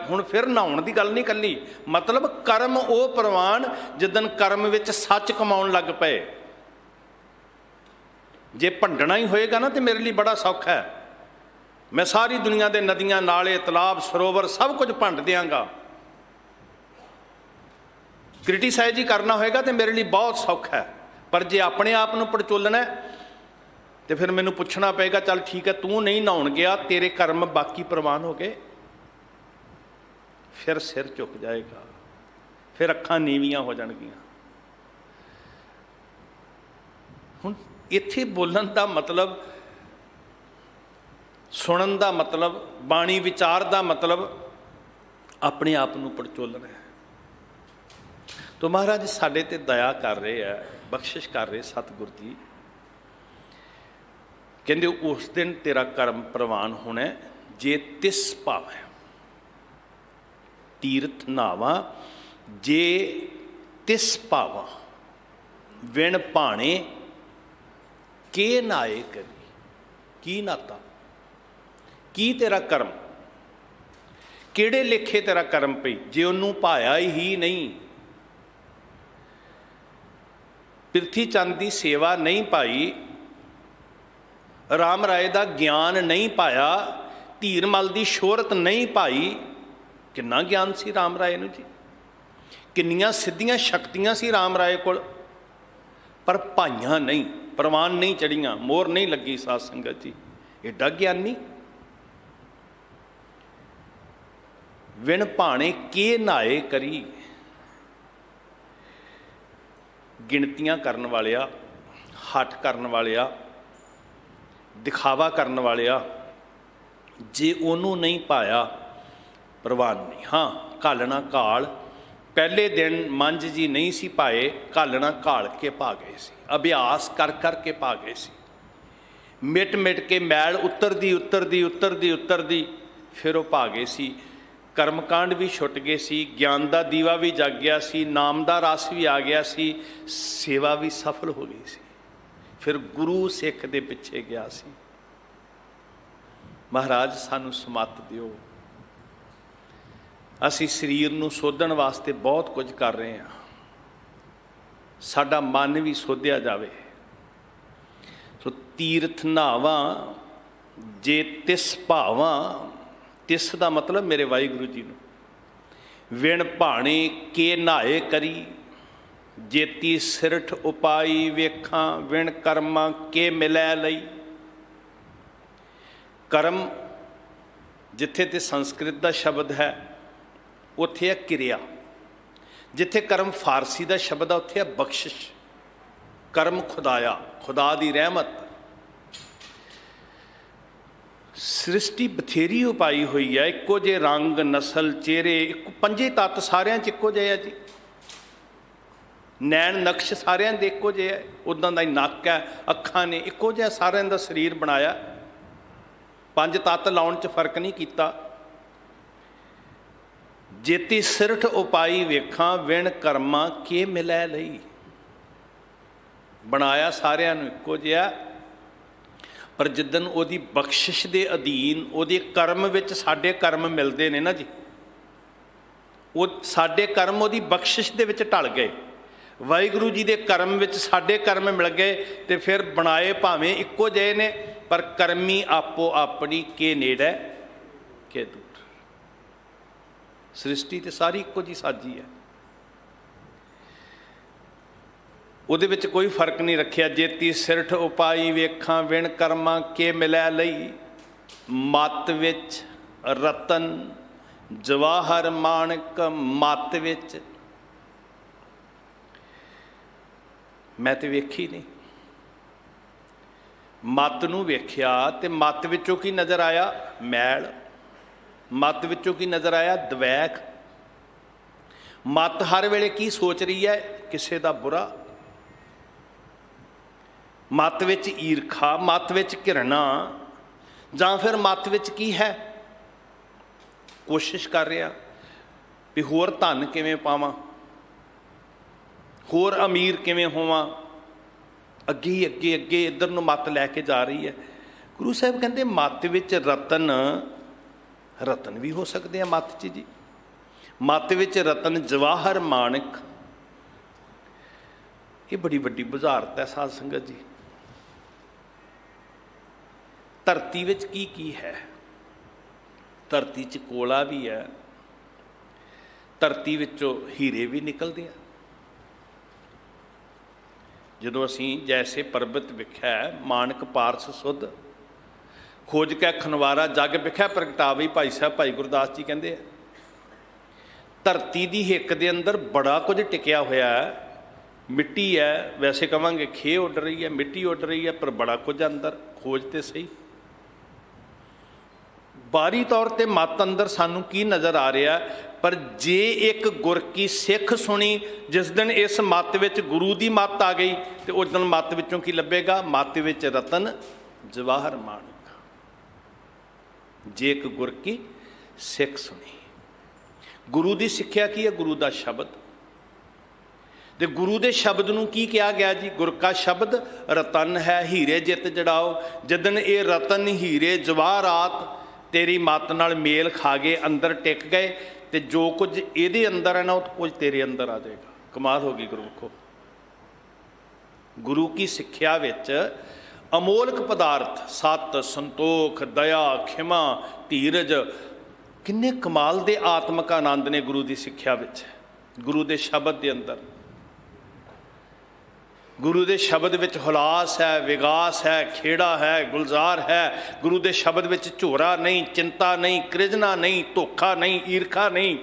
ਹੁਣ ਫਿਰ ਨਹਾਉਣ ਦੀ ਗੱਲ ਨਹੀਂ ਕੱਲੀ, ਮਤਲਬ ਕਰਮ ਉਹ ਪ੍ਰਵਾਨ ਜਿੱਦਣ ਕਰਮ ਵਿੱਚ ਸੱਚ ਕਮਾਉਣ ਲੱਗ ਪਏ। ਜੇ ਭੰਡਣਾ ਹੀ ਹੋਏਗਾ ਨਾ ਤੇ ਮੇਰੇ ਲਈ ਬੜਾ ਸੌਖਾ ਹੈ। ਮੈਂ ਸਾਰੀ ਦੁਨੀਆ ਦੇ ਨਦੀਆਂ, ਨਾਲੇ, ਤਲਾਬ, ਸਰੋਵਰ ਸਭ ਕੁਝ ਭੰਡ ਦਿਆਂਗਾ। ਕ੍ਰਿਟੀਸਾਈਜ਼ ਹੀ ਕਰਨਾ ਹੋਏਗਾ ਤੇ ਮੇਰੇ ਲਈ ਬਹੁਤ ਸੌਖਾ ਹੈ। ਪਰ ਜੇ ਆਪਣੇ ਆਪ ਨੂੰ ਪੜਚੋਲਣਾ ਤੇ ਫਿਰ ਮੈਨੂੰ ਪੁੱਛਣਾ ਪਏਗਾ, ਚੱਲ ਠੀਕ ਹੈ ਤੂੰ ਨਹੀਂ ਨਹਾਉਣ ਗਿਆ, ਤੇਰੇ ਕਰਮ ਬਾਕੀ ਪ੍ਰਵਾਨ ਹੋ ਗਏ। ਫਿਰ ਸਿਰ ਝੁਕ ਜਾਏਗਾ, ਫਿਰ ਅੱਖਾਂ ਨੀਵੀਆਂ ਹੋ ਜਾਣਗੀਆਂ। ਹੁਣ ਇੱਥੇ ਬੋਲਣ ਦਾ ਮਤਲਬ, ਸੁਣਨ ਦਾ ਮਤਲਬ, ਬਾਣੀ ਵਿਚਾਰ ਦਾ ਮਤਲਬ ਆਪਣੇ ਆਪ ਨੂੰ ਪੜਚੋਲਣਾ ਹੈ। ਤੋ ਮਹਾਰਾਜ ਸਾਡੇ ਤੇ ਦਇਆ ਕਰ ਰਹੇ ਹੈ, ਬਖਸ਼ਿਸ਼ ਕਰ ਰਹੇ ਸਤਿਗੁਰ ਜੀ। ਕਹਿੰਦੇ ਉਸ ਦਿਨ ਤੇਰਾ ਕਰਮ ਪ੍ਰਵਾਨ ਹੋਣਾ ਜੇ ਤਿਸ ਭਾਵੈ। ਤੀਰਥ ਨਾਵਾਂ ਜੇ ਤਿਸ ਭਾਵਾਂ, ਵਿਣ ਭਾਣੇ ਕੇ ਨਾਏ ਕਰੀ। ਕੀ ਨਾਤਾ, ਕੀ ਤੇਰਾ ਕਰਮ, ਕਿਹੜੇ ਲੇਖੇ ਤੇਰਾ ਕਰਮ ਪਈ ਜੇ ਉਹਨੂੰ ਭਾਇਆ ਹੀ ਨਹੀਂ। ਪ੍ਰਿਥੀ ਚੰਦ ਦੀ ਸੇਵਾ ਨਹੀਂ ਪਾਈ, ਰਾਮ ਰਾਏ ਦਾ ਗਿਆਨ ਨਹੀਂ ਪਾਇਆ, ਧੀਰਮਲ ਦੀ ਸ਼ੋਹਰਤ ਨਹੀਂ ਪਾਈ। ਕਿੰਨਾ ਗਿਆਨ ਸੀ ਰਾਮ ਰਾਏ ਨੂੰ ਜੀ, ਕਿੰਨੀਆਂ ਸਿੱਧੀਆਂ ਸ਼ਕਤੀਆਂ ਸੀ ਰਾਮ ਰਾਏ ਕੋਲ, ਪਰ ਭਾਈਆਂ ਨਹੀਂ, ਪ੍ਰਵਾਨ ਨਹੀਂ ਚੜੀਆਂ, ਮੋਹਰ ਨਹੀਂ ਲੱਗੀ। ਸਾਧ ਸੰਗਤ ਜੀ, ਏਡਾ ਗਿਆਨੀ। ਵਿਣ ਭਾਣੇ ਕੇ ਨਾਏ ਕਰੀ। ਗਿਣਤੀਆਂ ਕਰਨ ਵਾਲਿਆ, ਹੱਠ ਕਰਨ ਵਾਲਿਆ, ਦਿਖਾਵਾ ਕਰਨ ਵਾਲਿਆ, ਜੇ ਉਹਨੂੰ ਨਹੀਂ ਪਾਇਆ ਪ੍ਰਵਾਨ ਨਹੀਂ। ਹਾਂ, ਘਾਲਣਾ ਘਾਲ, ਪਹਿਲੇ ਦਿਨ ਮੰਝ ਜੀ ਨਹੀਂ ਸੀ ਪਾਏ, ਘਾਲਣਾ ਘਾਲ ਕੇ ਪਾ ਗਏ ਸੀ, ਅਭਿਆਸ ਕਰ ਕਰਕੇ ਪਾ ਗਏ ਸੀ। ਮਿਟ ਮਿਟ ਕੇ ਮੈਲ ਉਤਰਦੀ ਫਿਰ ਉਹ ਪਾ ਗਏ ਸੀ। ਕਰਮਕਾਂਡ ਵੀ ਛੁੱਟ ਗਏ ਸੀ, ਗਿਆਨ ਦਾ ਦੀਵਾ ਵੀ ਜਗ ਗਿਆ ਸੀ, ਨਾਮ ਦਾ ਰਸ ਵੀ ਆ ਗਿਆ ਸੀ, ਸੇਵਾ ਵੀ ਸਫਲ ਹੋ ਗਈ ਸੀ। ਫਿਰ ਗੁਰੂ ਸਿੱਖ ਦੇ ਪਿੱਛੇ ਗਿਆ ਸੀ। ਮਹਾਰਾਜ ਸਾਨੂੰ ਸਮੱਤ ਦਿਓ, ਅਸੀਂ ਸਰੀਰ ਨੂੰ ਸੋਧਣ ਵਾਸਤੇ ਬਹੁਤ ਕੁਝ ਕਰ ਰਹੇ ਹਾਂ। ਸਾਡਾ ਮਨ ਵੀ ਸੋਧਿਆ ਜਾਵੇ। ਸੋ ਤੀਰਥ ਨਹਾਵਾਂ ਜੇ ਤਿਸ ਭਾਵਾਂ, ਤਿਸ ਦਾ ਮਤਲਬ ਮੇਰੇ ਵਾਹਿਗੁਰੂ ਜੀ ਨੂੰ। ਵਿਣ ਭਾਣੇ ਕੇ ਨਹਾਏ ਕਰੀ, ਜੇਤੀ ਸਿਰਠ ਉਪਾਈ ਵੇਖਾਂ, ਵਿਣ ਕਰਮਾਂ ਕੇ ਮਿਲੈ ਲਈ। ਕਰਮ ਜਿੱਥੇ ਤੇ ਸੰਸਕ੍ਰਿਤ ਦਾ ਸ਼ਬਦ ਹੈ ਉੱਥੇ ਹੈ ਕਿਰਿਆ। ਜਿੱਥੇ ਕਰਮ ਫਾਰਸੀ ਦਾ ਸ਼ਬਦ ਆ ਉੱਥੇ ਹੈ ਬਖਸ਼ਿਸ਼। ਕਰਮ ਖੁਦਾਇਆ, ਖੁਦਾ ਦੀ ਰਹਿਮਤ। ਸ੍ਰਿਸ਼ਟੀ ਬਥੇਰੀ ਉਪਾਈ ਹੋਈ ਹੈ, ਇੱਕੋ ਜਿਹੇ ਰੰਗ, ਨਸਲ, ਚਿਹਰੇ, ਪੰਜੇ ਤੱਤ ਸਾਰਿਆਂ 'ਚ ਇੱਕੋ ਜਿਹੇ ਆ ਜੀ। ਨੈਣ ਨਕਸ਼ ਸਾਰਿਆਂ ਦੇ ਇੱਕੋ ਜਿਹੇ ਹੈ, ਉੱਦਾਂ ਦਾ ਹੀ ਨੱਕ ਹੈ, ਅੱਖਾਂ ਨੇ, ਇੱਕੋ ਜਿਹਾ ਸਾਰਿਆਂ ਦਾ ਸਰੀਰ ਬਣਾਇਆ। ਪੰਜ ਤੱਤ ਲਾਉਣ 'ਚ ਫਰਕ ਨਹੀਂ ਕੀਤਾ। ਜੇਤੀ ਸਿਰਠ ਉਪਾਈ ਵੇਖਾਂ, ਵਿਣ ਕਰਮਾਂ ਕੇ ਮਿਲੈ ਲਈ। ਬਣਾਇਆ ਸਾਰਿਆਂ ਨੂੰ ਇੱਕੋ ਜਿਹਾ, ਪਰ ਜਿੱਦਣ ਉਹਦੀ ਬਖਸ਼ਿਸ਼ ਦੇ ਅਧੀਨ, ਉਹਦੇ ਕਰਮ ਵਿੱਚ ਸਾਡੇ ਕਰਮ ਮਿਲਦੇ ਨੇ ਨਾ ਜੀ, ਉਹ ਸਾਡੇ ਕਰਮ ਉਹਦੀ ਬਖਸ਼ਿਸ਼ ਦੇ ਵਿੱਚ ਢਲ ਗਏ। ਵਾਹਿਗੁਰੂ ਜੀ ਦੇ ਕਰਮ ਵਿੱਚ ਸਾਡੇ ਕਰਮ ਮਿਲ ਗਏ, ਤੇ ਫਿਰ ਬਣਾਏ ਭਾਵੇਂ ਇੱਕੋ ਜਿਹੇ ਨੇ, ਪਰ ਕਰਮੀ ਆਪੋ ਆਪਣੀ ਕੇ ਨੇੜੇ ਕੇ ਦੂਰ। ਸ੍ਰਿਸ਼ਟੀ ਤੇ ਸਾਰੀ ਇੱਕੋ ਜਿਹੀ ਸਾਜੀ ਹੈ, ਉਹਦੇ ਵਿੱਚ ਕੋਈ ਫਰਕ ਨਹੀਂ ਰੱਖਿਆ। ਜੇਤੀ ਸਿਰਠ ਉਪਾਈ ਵੇਖਾਂ, ਵਿਣ ਕਰਮਾਂ ਕੇ ਮਿਲੈ ਲਈ। ਮੱਤ ਵਿੱਚ ਰਤਨ ਜਵਾਹਰ ਮਾਣਕ, ਮੱਤ ਵਿੱਚ ਮੈਂ ਤੇ ਵੇਖੀ ਨਹੀਂ। ਮੱਤ ਨੂੰ ਵੇਖਿਆ ਤੇ ਮੱਤ ਵਿੱਚੋਂ ਕੀ ਨਜ਼ਰ ਆਇਆ? ਮੈਲ। ਮੱਤ ਵਿੱਚੋਂ ਕੀ ਨਜ਼ਰ ਆਇਆ? ਦਵੈਖ। ਮੱਤ ਹਰ ਵੇਲੇ ਕੀ ਸੋਚ ਰਹੀ ਹੈ? ਕਿਸੇ ਦਾ ਬੁਰਾ। ਮੱਤ ਵਿੱਚ ਈਰਖਾ, ਮੱਤ ਵਿੱਚ ਘਿਰਣਾ, ਜਾਂ ਫਿਰ ਮੱਤ ਵਿੱਚ ਕੀ ਹੈ? ਕੋਸ਼ਿਸ਼ ਕਰ ਰਿਹਾ ਵੀ ਹੋਰ ਧਨ ਕਿਵੇਂ ਪਾਵਾਂ, ਹੋਰ ਅਮੀਰ ਕਿਵੇਂ ਹੋਵਾਂ। ਅੱਗੇ ਅੱਗੇ ਅੱਗੇ ਇੱਧਰ ਨੂੰ ਮੱਤ ਲੈ ਕੇ ਜਾ ਰਹੀ ਹੈ। ਗੁਰੂ ਸਾਹਿਬ ਕਹਿੰਦੇ ਮੱਤ ਵਿੱਚ ਰਤਨ, ਰਤਨ ਵੀ ਹੋ ਸਕਦੇ ਆ ਮੱਤ 'ਚ ਜੀ। ਮੱਤ ਵਿੱਚ ਰਤਨ ਜਵਾਹਰ ਮਾਣਕ, ਇਹ ਬੜੀ ਵੱਡੀ ਬੁਝਾਰਤ ਹੈ ਸਾਧ ਸੰਗਤ ਜੀ। ਧਰਤੀ ਵਿੱਚ ਕੀ ਕੀ ਹੈ? ਧਰਤੀ 'ਚ ਕੋਲਾ ਵੀ ਹੈ, ਧਰਤੀ ਵਿੱਚੋਂ ਹੀਰੇ ਵੀ ਨਿਕਲਦੇ ਆ। ਜਦੋਂ ਅਸੀਂ ਜੈਸੇ ਪਰਬਤ ਵਿਖੈ ਮਾਨਕ ਪਾਰਸ ਸੁਧ, ਖੋਜ ਕੇ ਖਨਵਾਰਾ ਜਗ ਵਿਖੈ ਪ੍ਰਗਟਾਵੇ। ਭਾਈ ਸਾਹਿਬ ਭਾਈ ਗੁਰਦਾਸ ਜੀ ਕਹਿੰਦੇ ਆ ਧਰਤੀ ਦੀ ਹਿੱਕ ਦੇ ਅੰਦਰ ਬੜਾ ਕੁਝ ਟਿਕਿਆ ਹੋਇਆ ਹੈ। ਮਿੱਟੀ ਹੈ, ਵੈਸੇ ਕਵਾਂਗੇ ਖੇ ਉੱਡ ਰਹੀ ਹੈ, ਮਿੱਟੀ ਉੱਡ ਰਹੀ ਹੈ, ਪਰ ਬੜਾ ਕੁਝ ਅੰਦਰ। ਖੋਜ ਤੇ ਸਹੀ। ਬਾਹਰੀ ਤੌਰ ਤੇ ਮੱਤ ਅੰਦਰ ਸਾਨੂੰ ਕੀ ਨਜ਼ਰ ਆ ਰਿਹਾ? ਪਰ ਜੇ ਇੱਕ ਗੁਰ ਕੀ ਸਿੱਖ ਸੁਣੀ, ਜਿਸ ਦਿਨ ਇਸ ਮੱਤ ਵਿੱਚ ਗੁਰੂ ਦੀ ਮੱਤ ਆ ਗਈ, ਤੇ ਉਸ ਦਿਨ ਮੱਤ ਵਿੱਚੋਂ ਕੀ ਲੱਭੇਗਾ? ਮੱਤ ਵਿੱਚ ਰਤਨ ਜਵਾਹਰ ਮਾਣਕ। ਜੇ ਇੱਕ ਗੁਰ ਕੀ ਸਿੱਖ ਸੁਣੀ। ਗੁਰੂ ਦੀ ਸਿੱਖਿਆ ਕੀ ਹੈ? ਗੁਰੂ ਦਾ ਸ਼ਬਦ। ਤੇ ਗੁਰੂ ਦੇ ਸ਼ਬਦ ਨੂੰ ਕੀ ਕਿਹਾ ਗਿਆ ਜੀ? ਗੁਰ ਕਾ ਸ਼ਬਦ ਰਤਨ ਹੈ, ਹੀਰੇ ਜਿਤ ਜੜਾਓ। ਜਿੱਦਣ ਇਹ ਰਤਨ, ਹੀਰੇ, ਜਵਾਹਰਾਤ ਤੇਰੀ ਮੱਤ ਨਾਲ ਮੇਲ ਖਾ ਗਏ, ਅੰਦਰ ਟਿਕ ਗਏ, ਤੇ ਜੋ ਕੁਝ ਇਹਦੇ ਅੰਦਰ ਹੈ ਨਾ, ਉਹ ਕੁਝ ਤੇਰੇ ਅੰਦਰ ਆ ਜਾਏਗਾ। ਕਮਾਲ ਹੋ ਗਈ ਗੁਰਮੁਖੋ। ਗੁਰੂ ਕੀ ਸਿੱਖਿਆ ਵਿੱਚ ਅਮੋਲਕ ਪਦਾਰਥ, ਸਤ, ਸੰਤੋਖ, ਦਇਆ, ਖਿਮਾ, ਧੀਰਜ, ਕਿੰਨੇ ਕਮਾਲ ਦੇ ਆਤਮਿਕ ਆਨੰਦ ਨੇ ਗੁਰੂ ਦੀ ਸਿੱਖਿਆ ਵਿੱਚ, ਗੁਰੂ ਦੇ ਸ਼ਬਦ ਦੇ ਅੰਦਰ। ਗੁਰੂ ਦੇ ਸ਼ਬਦ ਵਿੱਚ ਹੁਲਾਸ ਹੈ, ਵਿਗਾਸ ਹੈ, ਖੇੜਾ ਹੈ, ਗੁਲਜ਼ਾਰ ਹੈ। ਗੁਰੂ ਦੇ ਸ਼ਬਦ ਵਿੱਚ ਝੋਰਾ ਨਹੀਂ, ਚਿੰਤਾ ਨਹੀਂ, ਕ੍ਰਿਜਨਾ ਨਹੀਂ, ਧੋਖਾ ਨਹੀਂ, ਈਰਖਾ ਨਹੀਂ।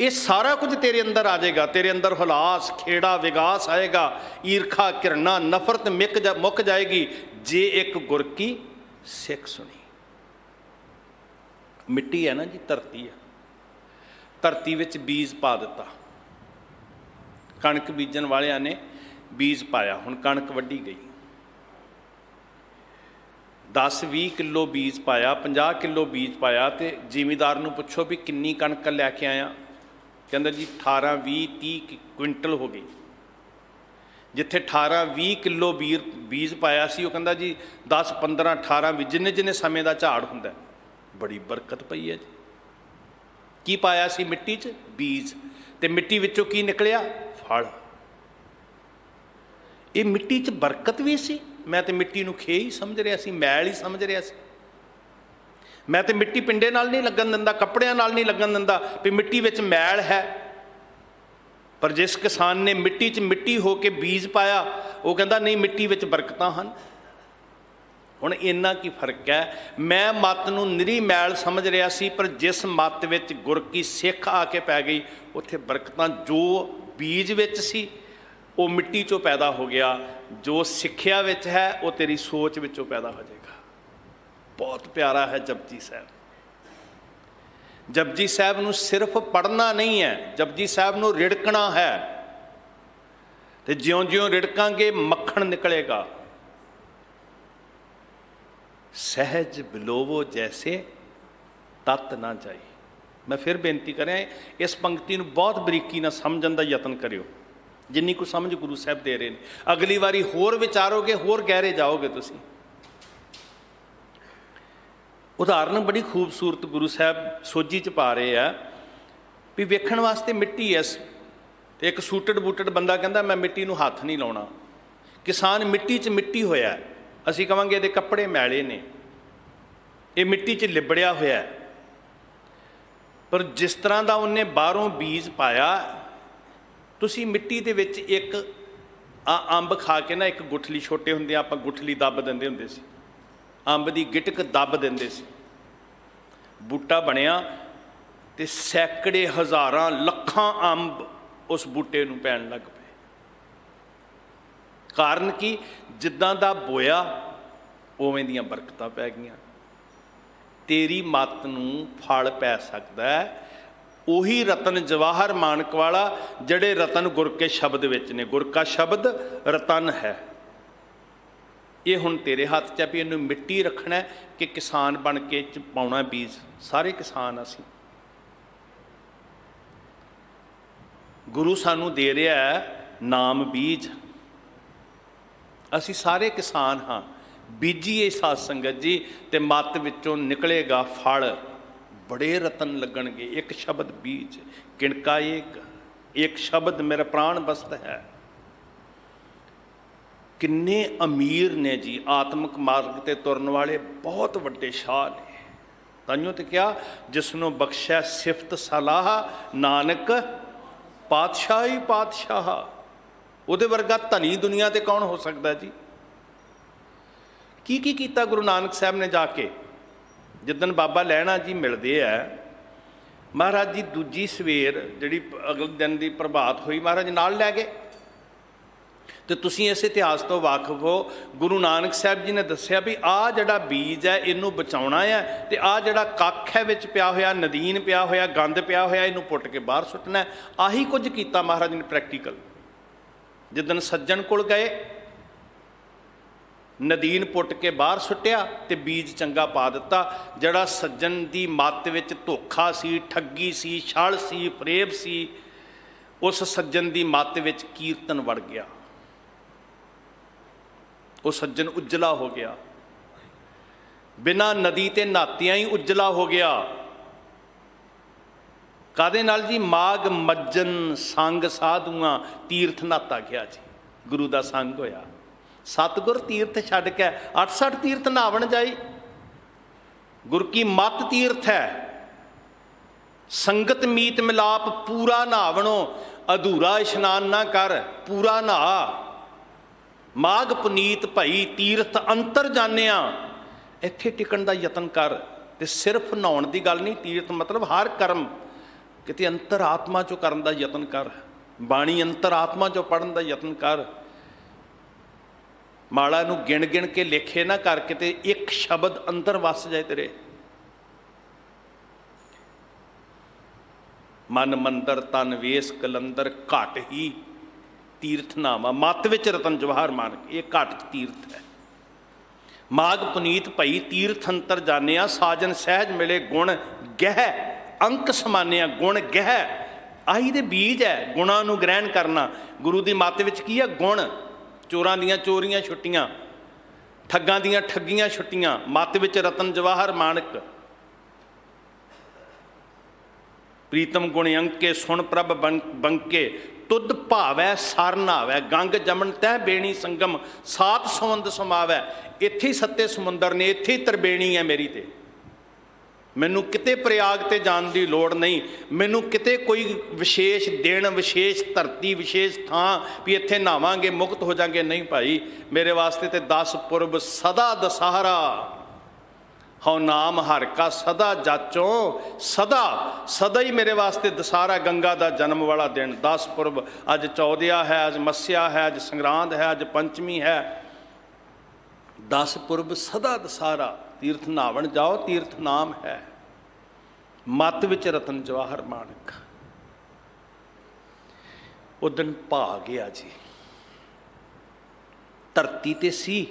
ਇਹ ਸਾਰਾ ਕੁਝ ਤੇਰੇ ਅੰਦਰ ਆ ਜਾਏਗਾ। ਤੇਰੇ ਅੰਦਰ ਹੁਲਾਸ, ਖੇੜਾ, ਵਿਗਾਸ ਆਏਗਾ, ਈਰਖਾ, ਘਿਰਣਾ, ਨਫ਼ਰਤ ਮੁੱਕ ਜਾਏਗੀ, ਜੇ ਇੱਕ ਗੁਰ ਕੀ ਸਿੱਖ ਸੁਣੀ। ਮਿੱਟੀ ਹੈ ਨਾ ਜੀ, ਧਰਤੀ ਹੈ। ਧਰਤੀ ਵਿੱਚ ਬੀਜ ਪਾ ਦਿੱਤਾ। ਕਣਕ ਬੀਜਣ ਵਾਲਿਆਂ ਨੇ ਬੀਜ ਪਾਇਆ, ਹੁਣ ਕਣਕ ਵੱਢੀ ਗਈ। 10-20 ਕਿਲੋ ਬੀਜ ਪਾਇਆ, 50 ਕਿਲੋ ਬੀਜ ਪਾਇਆ, ਤੇ ਜ਼ਿਮੀਦਾਰ ਨੂੰ ਪੁੱਛੋ ਵੀ ਕਿੰਨੀ ਕਣਕ ਲੈ ਕੇ ਆਇਆ? ਕਹਿੰਦਾ ਜੀ 18, 20, 30 ਕੁਇੰਟਲ ਹੋ ਗਈ। ਜਿੱਥੇ 18, 20 ਕਿਲੋ ਬੀਜ ਪਾਇਆ ਸੀ, ਉਹ ਕਹਿੰਦਾ ਜੀ 10, 15, 18 ਵੀ ਜਿੰਨੇ ਜਿੰਨੇ ਸਮੇਂ ਦਾ ਝਾੜ ਹੁੰਦਾ। ਬੜੀ ਬਰਕਤ ਪਈ ਹੈ ਜੀ। ਕੀ ਪਾਇਆ ਸੀ ਮਿੱਟੀ 'ਚ? ਬੀਜ। ਤੇ ਮਿੱਟੀ ਵਿੱਚੋਂ ਕੀ ਨਿਕਲਿਆ? ਫਲ। ਇਹ ਮਿੱਟੀ 'ਚ ਬਰਕਤ ਵੀ ਸੀ। ਮੈਂ ਤੇ ਮਿੱਟੀ ਨੂੰ ਖੇ ਹੀ ਸਮਝ ਰਿਹਾ ਸੀ, ਮੈਲ ਹੀ ਸਮਝ ਰਿਹਾ ਸੀ। ਮੈਂ ਤੇ ਮਿੱਟੀ ਪਿੰਡੇ ਨਾਲ ਨਹੀਂ ਲੱਗਣ ਦਿੰਦਾ, ਕੱਪੜਿਆਂ ਨਾਲ ਨਹੀਂ ਲੱਗਣ ਦਿੰਦਾ ਵੀ ਮਿੱਟੀ ਵਿੱਚ ਮੈਲ ਹੈ। ਪਰ ਜਿਸ ਕਿਸਾਨ ਨੇ ਮਿੱਟੀ 'ਚ ਮਿੱਟੀ ਹੋ ਕੇ ਬੀਜ ਪਾਇਆ, ਉਹ ਕਹਿੰਦਾ ਨਹੀਂ, ਮਿੱਟੀ ਵਿੱਚ ਬਰਕਤਾਂ ਹਨ। ਹੁਣ ਇੰਨਾ ਕੀ ਫਰਕ ਹੈ? ਮੈਂ ਮੱਤ ਨੂੰ ਨਿਰੀ ਮੈਲ ਸਮਝ ਰਿਹਾ ਸੀ, ਪਰ ਜਿਸ ਮੱਤ ਵਿੱਚ ਗੁਰ ਕੀ ਸਿੱਖ ਆ ਕੇ ਪੈ ਗਈ, ਉੱਥੇ ਬਰਕਤਾਂ ਜੋ ਬੀਜ ਵਿੱਚ ਸੀ ਉਹ ਮਿੱਟੀ 'ਚੋਂ ਪੈਦਾ ਹੋ ਗਿਆ, ਜੋ ਸਿੱਖਿਆ ਵਿੱਚ ਹੈ ਉਹ ਤੇਰੀ ਸੋਚ ਵਿੱਚੋਂ ਪੈਦਾ ਹੋ ਜਾਏਗਾ। ਬਹੁਤ ਪਿਆਰਾ ਹੈ ਜਪਜੀ ਸਾਹਿਬ। ਜਪਜੀ ਸਾਹਿਬ ਨੂੰ ਸਿਰਫ ਪੜ੍ਹਨਾ ਨਹੀਂ ਹੈ, ਜਪਜੀ ਸਾਹਿਬ ਨੂੰ ਰਿੜਕਣਾ ਹੈ। ਤੇ ਜਿਉਂ-ਜਿਉਂ ਰਿੜਕਾਂਗੇ ਮੱਖਣ ਨਿਕਲੇਗਾ। ਸਹਿਜ ਬਿਲੋਵੋ ਜੈਸੇ ਤਤ ਨਾ ਜਾਈ। ਮੈਂ ਫਿਰ ਬੇਨਤੀ ਕਰਾਂ, ਇਸ ਪੰਕਤੀ ਨੂੰ ਬਹੁਤ ਬਰੀਕੀ ਨਾਲ ਸਮਝਣ ਦਾ ਯਤਨ ਕਰਿਓ, ਜਿੰਨੀ ਕੁ ਸਮਝ ਗੁਰੂ ਸਾਹਿਬ ਦੇ ਰਹੇ ਨੇ। ਅਗਲੀ ਵਾਰੀ ਹੋਰ ਵਿਚਾਰੋਗੇ, ਹੋਰ ਗਹਿਰੇ ਜਾਓਗੇ ਤੁਸੀਂ। ਉਦਾਹਰਨ ਬੜੀ ਖੂਬਸੂਰਤ ਗੁਰੂ ਸਾਹਿਬ ਸੋਝੀ 'ਚ ਪਾ ਰਹੇ ਆ ਵੀ ਵੇਖਣ ਵਾਸਤੇ ਮਿੱਟੀ ਐ। ਤੇ ਇੱਕ ਸੂਟਡ ਬੂਟਡ ਬੰਦਾ ਕਹਿੰਦਾ ਮੈਂ ਮਿੱਟੀ ਨੂੰ ਹੱਥ ਨਹੀਂ ਲਾਉਣਾ। ਕਿਸਾਨ ਮਿੱਟੀ 'ਚ ਮਿੱਟੀ ਹੋਇਆ, ਅਸੀਂ ਕਹਾਂਗੇ ਇਹਦੇ ਕੱਪੜੇ ਮੈਲੇ ਨੇ, ਇਹ ਮਿੱਟੀ 'ਚ ਲਿਬੜਿਆ ਹੋਇਆ। ਪਰ ਜਿਸ ਤਰ੍ਹਾਂ ਦਾ ਉਹਨੇ ਬਾਹਰੋਂ ਬੀਜ ਪਾਇਆ, ਤੁਸੀਂ ਮਿੱਟੀ ਦੇ ਵਿੱਚ ਇੱਕ ਅੰਬ ਖਾ ਕੇ ਨਾ, ਇੱਕ ਗੁਠਲੀ, ਛੋਟੇ ਹੁੰਦੇ ਆਪਾਂ ਗੁਠਲੀ ਦੱਬ ਦਿੰਦੇ ਹੁੰਦੇ ਸੀ, ਅੰਬ ਦੀ ਗਿਟਕ ਦੱਬ ਦਿੰਦੇ ਸੀ, ਬੂਟਾ ਬਣਿਆ ਤੇ ਸੈਂਕੜੇ, ਹਜ਼ਾਰਾਂ, ਲੱਖਾਂ ਅੰਬ ਉਸ ਬੂਟੇ ਨੂੰ ਪੈਣ ਲੱਗ ਪਏ। ਕਾਰਨ ਕੀ? ਜਿੱਦਾਂ ਦਾ ਬੋਇਆ ਉਵੇਂ ਦੀਆਂ ਬਰਕਤਾਂ ਪੈ ਗਈਆਂ। ਤੇਰੀ ਮੱਤ ਨੂੰ ਫਲ ਪੈ ਸਕਦਾ ਹੈ ਉਹੀ ਰਤਨ ਜਵਾਹਰ ਮਾਨਕ ਵਾਲਾ, ਜਿਹੜੇ ਰਤਨ ਗੁਰ ਕੇ ਸ਼ਬਦ ਵਿੱਚ ਨੇ। ਗੁਰ ਕਾ ਸ਼ਬਦ ਰਤਨ ਹੈ। ਇਹ ਹੁਣ ਤੇਰੇ ਹੱਥ 'ਚ ਹੈ ਵੀ ਇਹਨੂੰ ਮਿੱਟੀ ਰੱਖਣਾ ਕਿ ਕਿਸਾਨ ਬਣ ਕੇ ਚ ਪਾਉਣਾ ਬੀਜ। ਸਾਰੇ ਕਿਸਾਨ ਅਸੀਂ। ਗੁਰੂ ਸਾਨੂੰ ਦੇ ਰਿਹਾ ਨਾਮ ਬੀਜ। ਅਸੀਂ ਸਾਰੇ ਕਿਸਾਨ ਹਾਂ। ਬੀਜੀਏ ਸਾਧ ਸੰਗਤ ਜੀ, ਤੇ ਮੱਤ ਵਿੱਚੋਂ ਨਿਕਲੇਗਾ ਫਲ। ਬੜੇ ਰਤਨ ਲੱਗਣਗੇ। ਇੱਕ ਸ਼ਬਦ ਬੀਜ, ਕਿਣਕਾ ਇੱਕ ਸ਼ਬਦ ਮੇਰਾ ਪ੍ਰਾਣ ਬਸਤ ਹੈ। ਕਿੰਨੇ ਅਮੀਰ ਨੇ ਜੀ, ਆਤਮਿਕ ਮਾਰਗ ਤੇ ਤੁਰਨ ਵਾਲੇ ਬਹੁਤ ਵੱਡੇ ਸ਼ਾਹ ਨੇ। ਤਾਈਓ ਤੇ ਕਿਹਾ, ਜਿਸ ਨੂੰ ਬਖਸ਼ਿਆ ਸਿਫਤ ਸਲਾਹ, ਨਾਨਕ ਪਾਤਸ਼ਾਹ ਹੀ ਪਾਤਸ਼ਾਹ। ਉਹਦੇ ਵਰਗਾ ਧਨੀ ਦੁਨੀਆ ਤੇ ਕੌਣ ਹੋ ਸਕਦਾ ਜੀ? ਕੀ ਕੀਤਾ ਗੁਰੂ ਨਾਨਕ ਸਾਹਿਬ ਨੇ ਜਾ ਕੇ? ਜਿੱਦਣ ਬਾਬਾ ਲਹਿਣਾ ਜੀ ਮਿਲਦੇ ਆ, ਮਹਾਰਾਜ ਜੀ ਦੂਜੀ ਸਵੇਰ ਜਿਹੜੀ ਅਗਲੇ ਦਿਨ ਦੀ ਪ੍ਰਭਾਤ ਹੋਈ, ਮਹਾਰਾਜ ਨਾਲ ਲੈ ਗਏ। ਤੇ ਤੁਸੀਂ ਇਸ ਇਤਿਹਾਸ ਤੋਂ ਵਾਕਿਫ ਹੋ, ਗੁਰੂ ਨਾਨਕ ਸਾਹਿਬ ਜੀ ਨੇ ਦੱਸਿਆ ਵੀ ਆਹ ਜਿਹੜਾ ਬੀਜ ਹੈ ਇਹਨੂੰ ਬਚਾਉਣਾ ਹੈ, ਤੇ ਆਹ ਜਿਹੜਾ ਕੱਖ ਹੈ ਵਿੱਚ ਪਿਆ ਹੋਇਆ, ਨਦੀਨ ਪਿਆ ਹੋਇਆ, ਗੰਦ ਪਿਆ ਹੋਇਆ, ਇਹਨੂੰ ਪੁੱਟ ਕੇ ਬਾਹਰ ਸੁੱਟਣਾ। ਆਹੀ ਕੁਝ ਕੀਤਾ ਮਹਾਰਾਜ ਨੇ ਪ੍ਰੈਕਟੀਕਲ। ਜਿੱਦਣ ਸੱਜਣ ਕੋਲ ਗਏ, ਨਦੀਨ ਪੁੱਟ ਕੇ ਬਾਹਰ ਸੁੱਟਿਆ ਤੇ ਬੀਜ ਚੰਗਾ ਪਾ ਦਿੱਤਾ। ਜਿਹੜਾ ਸੱਜਣ ਦੀ ਮੱਤ ਵਿੱਚ ਧੋਖਾ ਸੀ, ਠੱਗੀ ਸੀ, ਛਲ ਸੀ, ਫਰੇਬ ਸੀ, ਉਸ ਸੱਜਣ ਦੀ ਮੱਤ ਵਿੱਚ ਕੀਰਤਨ ਵੜ ਗਿਆ। ਉਹ ਸੱਜਣ ਉਜਲਾ ਹੋ ਗਿਆ। ਬਿਨਾਂ ਨਦੀ ਤੇ ਨਹਾਤਿਆਂ ਹੀ ਉਜਲਾ ਹੋ ਗਿਆ। ਕਾਹਦੇ ਨਾਲ ਜੀ? ਮਾਗ ਮੱਜਨ ਸੰਗ ਸਾਧੂਆਂ, ਤੀਰਥ ਨਹਾਤਾ ਗਿਆ ਜੀ। ਗੁਰੂ ਦਾ ਸੰਗ ਹੋਇਆ। ਸਤਿਗੁਰ ਤੀਰਥ ਛੱਡ ਕੇ 68 ਤੀਰਥ ਨਹਾਵਣ ਜਾਈ। ਗੁਰ ਕੀ ਮੱਤ ਤੀਰਥ ਹੈ। ਸੰਗਤ ਮੀਤ ਮਿਲਾਪ ਪੂਰਾ ਨਹਾਵਣੋ, ਅਧੂਰਾ ਇਸ਼ਨਾਨ ਨਾ ਕਰ, ਪੂਰਾ ਨਹਾ। ਮਾਗ ਪੁਨੀਤ ਭਈ ਤੀਰਥ ਅੰਤਰ ਜਾਣਿਆ। ਇੱਥੇ ਟਿਕਣ ਦਾ ਯਤਨ ਕਰ। ਤੇ ਸਿਰਫ ਨਹਾਉਣ ਦੀ ਗੱਲ ਨਹੀਂ, ਤੀਰਥ ਮਤਲਬ ਹਰ ਕਰਮ ਕਿਤੇ ਅੰਤਰ ਆਤਮਾ 'ਚੋਂ ਕਰਨ ਦਾ ਯਤਨ ਕਰ। ਬਾਣੀ ਅੰਤਰ ਆਤਮਾ 'ਚੋਂ ਪੜ੍ਹਨ ਦਾ ਯਤਨ ਕਰ। ਮਾਲਾ ਨੂੰ ਗਿਣ ਗਿਣ ਕੇ ਲੇਖੇ ਨਾ ਕਰ, ਕਿਤੇ ਇੱਕ ਸ਼ਬਦ ਅੰਦਰ ਵਸ ਜਾਏ ਤੇਰੇ। ਮਨ ਮੰਦਰ ਤਨ ਵੇਸ ਕਲੰਦਰ, ਘਟ ਹੀ ਤੀਰਥ ਨਾਵਾ। ਮੱਤ ਵਿੱਚ ਰਤਨ ਜਵਾਹਰ ਮਾਨਕ, ਇਹ ਘਟ ਤੀਰਥ ਹੈ। ਮਾਗ ਪੁਨੀਤ ਭਈ ਤੀਰਥ ਅੰਤਰ ਜਾਣਿਆ, ਸਾਜਨ ਸਹਿਜ ਮਿਲੇ ਗੁਣ ਗਹਿ ਅੰਕ ਸਮਾਨਿਆ। ਗੁਣ ਗਹਿ ਆਹੀ ਦੇ ਬੀਜ ਹੈ, ਗੁਣਾਂ ਨੂੰ ਗ੍ਰਹਿਣ ਕਰਨਾ। ਗੁਰੂ ਦੀ ਮੱਤ ਵਿੱਚ ਕੀ ਹੈ? ਗੁਣ। ਚੋਰਾਂ ਦੀਆਂ ਚੋਰੀਆਂ ਛੁੱਟੀਆਂ, ਠੱਗਾਂ ਦੀਆਂ ਠੱਗੀਆਂ ਛੁੱਟੀਆਂ। ਮੱਤ ਵਿੱਚ ਰਤਨ ਜਵਾਹਰ ਮਾਨਕ। ਪ੍ਰੀਤਮ ਗੁਣ ਅੰਕੇ ਸੁਣ ਪ੍ਰਭ ਬੰਕੇ ਤੁਧ ਭਾਵੈ ਸਰ ਨਾਵੈ ਗੰਗ ਜਮਨ ਤਹਿ ਬੇਣੀ ਸੰਗਮ ਸਾਤ ਸਮੁੰਦ ਸਮਾਵੈ। ਇੱਥੇ ਹੀ ਸੱਤੇ ਸਮੁੰਦਰ ਨੇ, ਇੱਥੇ ਹੀ ਤਰਬੇਣੀ ਹੈ ਮੇਰੀ। ਤੇ ਮੈਨੂੰ ਕਿਤੇ ਪ੍ਰਯਾਗ ਤੇ ਜਾਣ ਦੀ ਲੋੜ ਨਹੀਂ, ਮੈਨੂੰ ਕਿਤੇ ਕੋਈ ਵਿਸ਼ੇਸ਼ ਦਿਨ, ਵਿਸ਼ੇਸ਼ ਧਰਤੀ, ਵਿਸ਼ੇਸ਼ ਥਾਂ ਵੀ ਇੱਥੇ ਨਹਾਵਾਂਗੇ ਮੁਕਤ ਹੋ ਜਾਵਾਂਗੇ, ਨਹੀਂ ਭਾਈ। ਮੇਰੇ ਵਾਸਤੇ ਤੇ 10 ਪੁਰਬ ਸਦਾ ਦਸਹਰਾ ਹਉ ਨਾਮ ਹਰ ਕਾ ਸਦਾ ਜਾਚੋ। ਸਦਾ ਹੀ ਮੇਰੇ ਵਾਸਤੇ ਦਸਹਰਾ, ਗੰਗਾ ਦਾ ਜਨਮ ਵਾਲਾ ਦਿਨ 10 ਪੁਰਬ। ਅੱਜ ਚੌਦਿਆ ਹੈ, ਅੱਜ ਮੱਸਿਆ ਹੈ, ਅੱਜ ਸੰਗਰਾਂਦ ਹੈ, ਅੱਜ ਪੰਚਮੀ ਹੈ। 10 ਪੁਰਬ ਸਦਾ ਦਸਹਰਾ। ਤੀਰਥ ਨਾਵਣ ਜਾਓ, ਤੀਰਥ ਨਾਮ ਹੈ। ਮੱਤ ਵਿੱਚ ਰਤਨ ਜਵਾਹਰ ਮਾਣਕ। ਉਹ ਦਿਨ ਭਾ ਗਿਆ ਜੀ। ਧਰਤੀ ਤੇ ਸੀ,